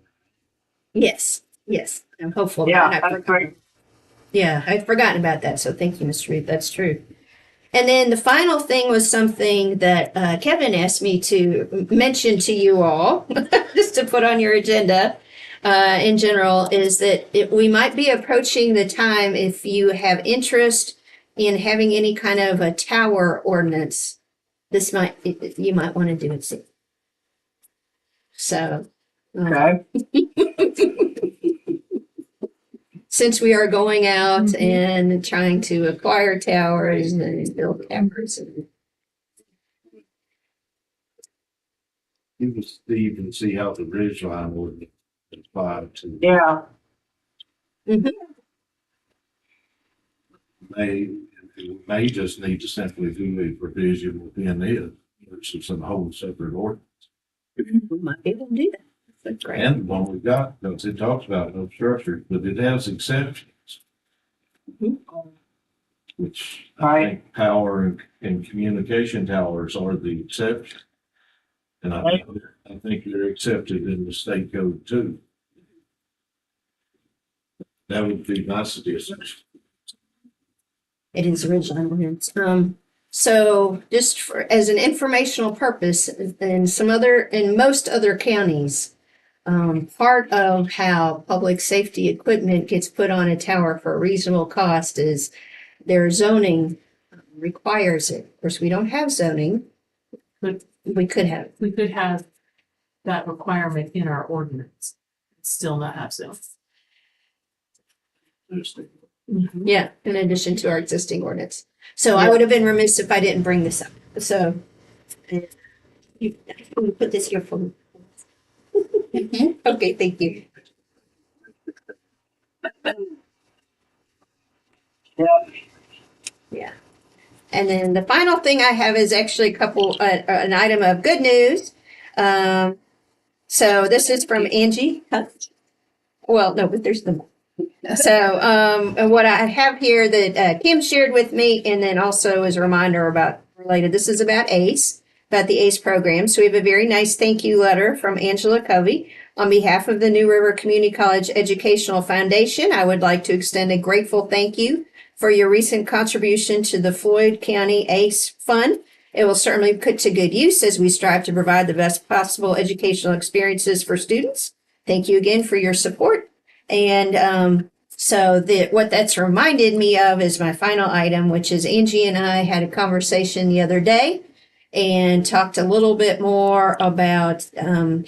[SPEAKER 1] Yes. Yes. I'm hopeful.
[SPEAKER 5] Yeah,
[SPEAKER 1] I've
[SPEAKER 5] that's great.
[SPEAKER 1] Yeah, I'd forgotten about that. So thank you, Mr. Reed. That's true. And then the final thing was something that Kevin asked me to mention to you all, just to put on your agenda in general, is that we might be approaching the time if you have interest in having any kind of a tower ordinance. You might want to do it soon. So.
[SPEAKER 5] Okay.
[SPEAKER 1] Since we are going out and trying to acquire towers and build towers.
[SPEAKER 6] You can Steve and see how the ridge line would apply to.
[SPEAKER 5] Yeah.
[SPEAKER 6] May just need to simply do a provision within it, which is a whole separate ordinance.
[SPEAKER 1] We might be able to do that. That's great.
[SPEAKER 6] And the one we got, because it talks about no structure, but it has exceptions. Which I think power and communication towers are the exception. And I think they're accepted in the state code too. That would be my suggestion.
[SPEAKER 1] It is original ordinance. So just as an informational purpose, in most other counties, part of how public safety equipment gets put on a tower for a reasonable cost is their zoning requires it. Of course, we don't have zoning, but we could have.
[SPEAKER 9] We could have that requirement in our ordinance, still not have so.
[SPEAKER 1] Yeah, in addition to our existing ordinance. So I would have been remiss if I didn't bring this up. So you put this here for me. Okay, thank you. Yeah. And then the final thing I have is actually an item of good news. So this is from Angie. Well, no, but there's the. So what I have here that Kim shared with me, and then also as a reminder related, this is about ACE, about the ACE program. So we have a very nice thank you letter from Angela Covey. On behalf of the New River Community College Educational Foundation, I would like to extend a grateful thank you for your recent contribution to the Floyd County ACE Fund. It will certainly put to good use as we strive to provide the best possible educational experiences for students. Thank you again for your support. And what that's reminded me of is my final item, which is Angie and I had a conversation the other day and talked a little bit more about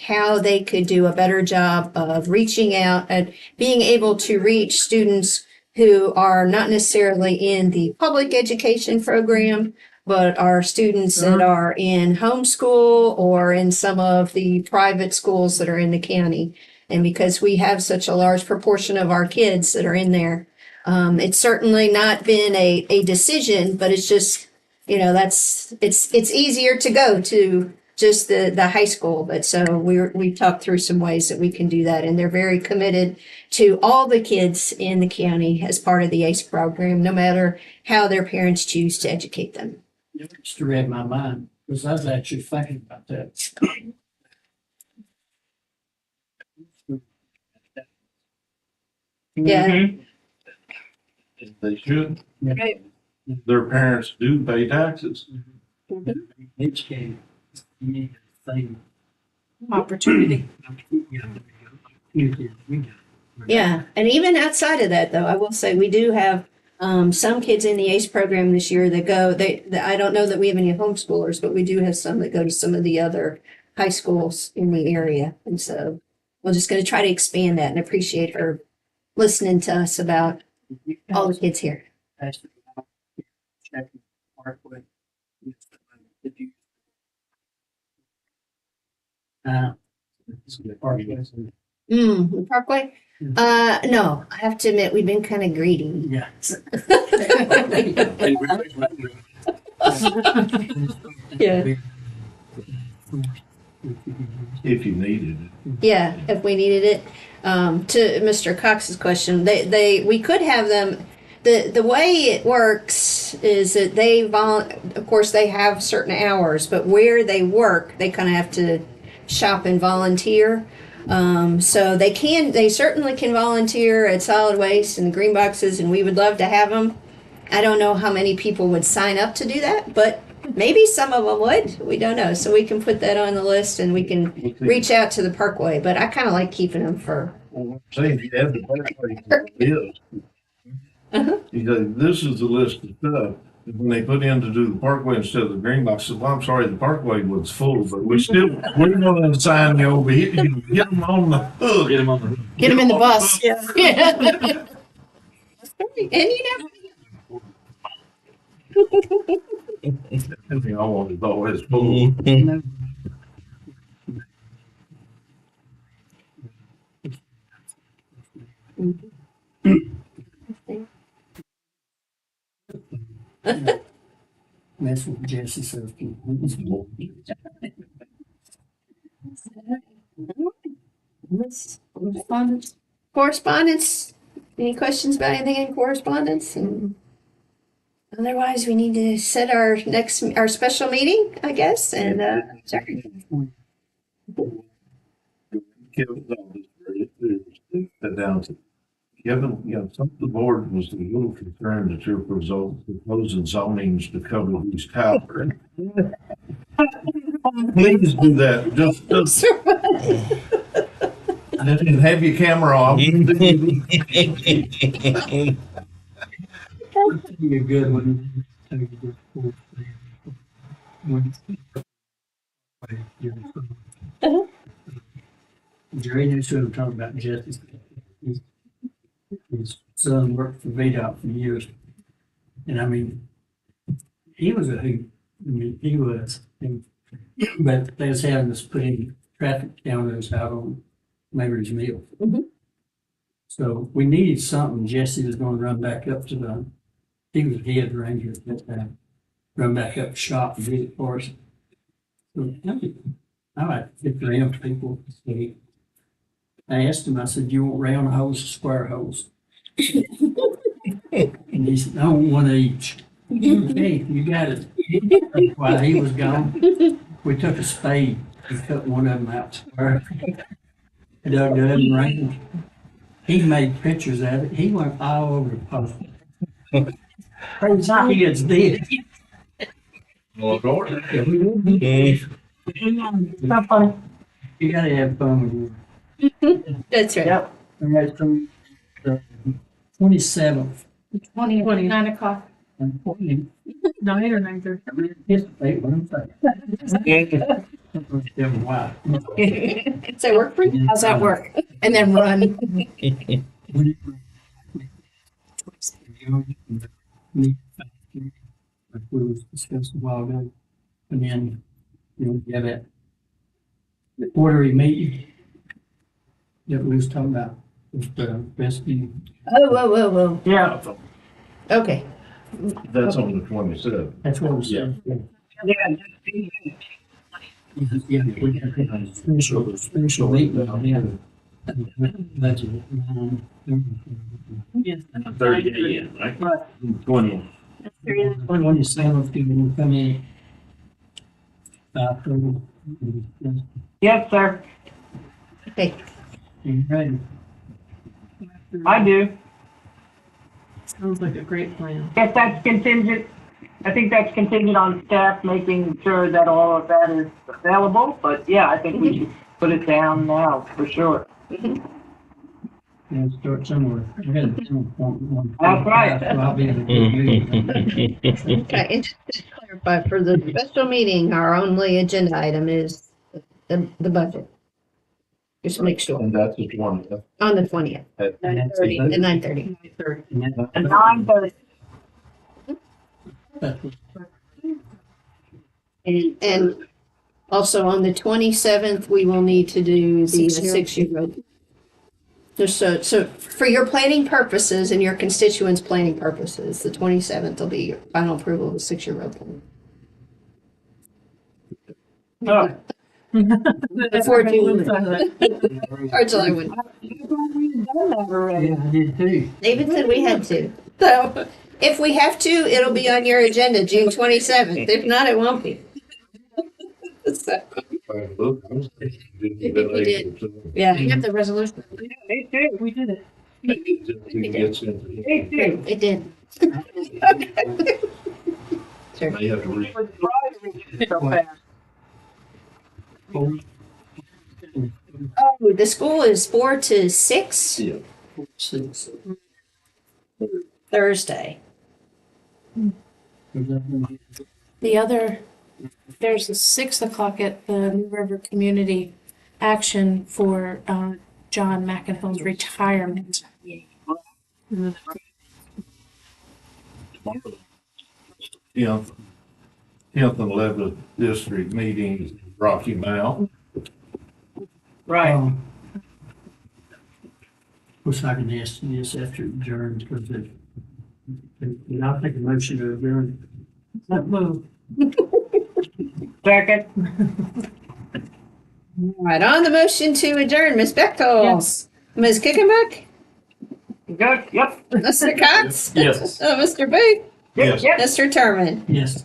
[SPEAKER 1] how they could do a better job of reaching out and being able to reach students who are not necessarily in the public education program, but are students that are in homeschool or in some of the private schools that are in the county. And because we have such a large proportion of our kids that are in there, it's certainly not been a decision, but it's just, it's easier to go to just the high school. But so we talked through some ways that we can do that. And they're very committed to all the kids in the county as part of the ACE program, no matter how their parents choose to educate them.
[SPEAKER 3] You just read my mind, because I was actually thinking about that.
[SPEAKER 1] Yeah.
[SPEAKER 6] They should.
[SPEAKER 3] Yeah.
[SPEAKER 1] Right.
[SPEAKER 6] Their parents do pay taxes.
[SPEAKER 3] Each game, you need the same.
[SPEAKER 12] Opportunity.
[SPEAKER 1] Yeah, and even outside of that, though, I will say we do have some kids in the ACE program this year that go. I don't know that we have any homeschoolers, but we do have some that go to some of the other high schools in the area, and so we're just going to try to expand that and appreciate her listening to us about all the kids here. The Parkway? No, I have to admit, we've been kind of greedy.
[SPEAKER 3] Yeah.
[SPEAKER 1] Yeah.
[SPEAKER 6] If you needed it.
[SPEAKER 1] Yeah, if we needed it. To Mr. Cox's question, we could have them. The way it works is that of course they have certain hours, but where they work, they kind of have to shop and volunteer. So they certainly can volunteer at solid waste and the green boxes, and we would love to have them. I don't know how many people would sign up to do that, but maybe some of them would. We don't know. So we can put that on the list and we can reach out to the Parkway, but I kind of like keeping them for.
[SPEAKER 6] Saying you have the Parkway list. You go, this is the list of stuff. When they put in to do the Parkway instead of the green box, well, I'm sorry, the Parkway was full, but we're going to assign you over here. Get them on the hook.
[SPEAKER 11] Get them on the hook.
[SPEAKER 12] Get them in the bus.
[SPEAKER 1] Yeah. And
[SPEAKER 6] Everything I want is always full.
[SPEAKER 3] That's what Jesse says.
[SPEAKER 1] Correspondence. Any questions about anything in correspondence? And otherwise, we need to set our special meeting, I guess. And sorry.
[SPEAKER 6] Kevin's office, that down to Kevin, some of the board was a little concerned that you're proposing zonings to cover these towers. Please do that, just and have your camera off.
[SPEAKER 3] You're good when Jerry knows what I'm talking about. Jesse. His son worked for VDOT for years. And I mean, he was a hoot. I mean, he was. But they was having us putting traffic counters out on Mayor's Mill. So we needed something. Jesse was going to run back up to he was head ranger at that time, run back up the shop and do it for us. So I like to get around people. So I asked him, I said, you want round holes or square holes? And he said, I want one each. Okay, you got it. While he was gone, we took a spade and cut one of them out square. Dug it and rained. He made pictures of it. He went all over the post. He is dead. Not funny. You gotta have fun with you.
[SPEAKER 1] That's right.
[SPEAKER 3] Yep. All right, so 27th.
[SPEAKER 12] 9 o'clock.
[SPEAKER 3] And 40.
[SPEAKER 9] 9 or 9:30?
[SPEAKER 3] I mean, it's late, what I'm saying. Wow.
[SPEAKER 1] Does that work for you?
[SPEAKER 12] How's that work? And then run.
[SPEAKER 3] Like we was discussing a while ago, and then, you have that quarterly meeting that we was talking about, with the best view.
[SPEAKER 1] Whoa.
[SPEAKER 3] Yeah.
[SPEAKER 1] Okay.
[SPEAKER 6] That's on the 27th.
[SPEAKER 3] That's what we said. Yeah, we got a special meeting on the budget.
[SPEAKER 9] Yes.
[SPEAKER 6] 30 a.m., right? 20.
[SPEAKER 3] 27th, you can come in. 5:30.
[SPEAKER 5] Yes, sir.
[SPEAKER 1] Okay.
[SPEAKER 3] You ready?
[SPEAKER 5] I do.
[SPEAKER 9] Sounds like a great plan.
[SPEAKER 5] If that's contingent, I think that's contingent on staff making sure that all of that is available, but yeah, I think we should put it down now, for sure.
[SPEAKER 3] And start somewhere. I got a dental appointment on
[SPEAKER 5] That's right.
[SPEAKER 3] so I'll be able to do
[SPEAKER 1] Okay, and just to clarify, for the special meeting, our only agenda item is the budget. Just make sure,
[SPEAKER 6] And that's the one.
[SPEAKER 1] on the 20th,
[SPEAKER 3] it.
[SPEAKER 1] at 9:30.
[SPEAKER 5] And 9:30.
[SPEAKER 1] And also on the 27th, we will need to do the 6-year road. So for your planning purposes and your constituents' planning purposes, the 27th will be your final approval of the 6-year road plan.
[SPEAKER 5] Oh.
[SPEAKER 1] Before June. Or July 1.
[SPEAKER 3] Yeah, I did too.
[SPEAKER 1] David said we had to. So if we have to, it'll be on your agenda, June 27th. If not, it won't be. So, we did. Yeah.
[SPEAKER 12] We have the resolution.
[SPEAKER 5] Me too, we did it. Me too.
[SPEAKER 1] It did. Sure.
[SPEAKER 6] May have to read.
[SPEAKER 5] It was dry to read it so fast.
[SPEAKER 1] Oh, the school is 4 to 6
[SPEAKER 6] Yeah.
[SPEAKER 1] Thursday.
[SPEAKER 12] The other, there's a 6 o'clock at the New River Community Action for John McEnhill's retirement.
[SPEAKER 6] Yeah. 10th and 11th district meetings, Rocky Mount.
[SPEAKER 5] Right.
[SPEAKER 3] Wish I can ask you this after it adjourns, because I'll take a motion to adjourn.
[SPEAKER 5] Move. Second.
[SPEAKER 1] All right, on the motion to adjourn, Ms. Bechtel.
[SPEAKER 12] Yes.
[SPEAKER 1] Ms. Kickenbuck.
[SPEAKER 5] Good, yep.
[SPEAKER 1] Mr. Cox.
[SPEAKER 4] Yes.
[SPEAKER 1] Mr. Booth.
[SPEAKER 6] Yes.
[SPEAKER 5] Yep.
[SPEAKER 1] Mr. Terman.
[SPEAKER 3] Yes.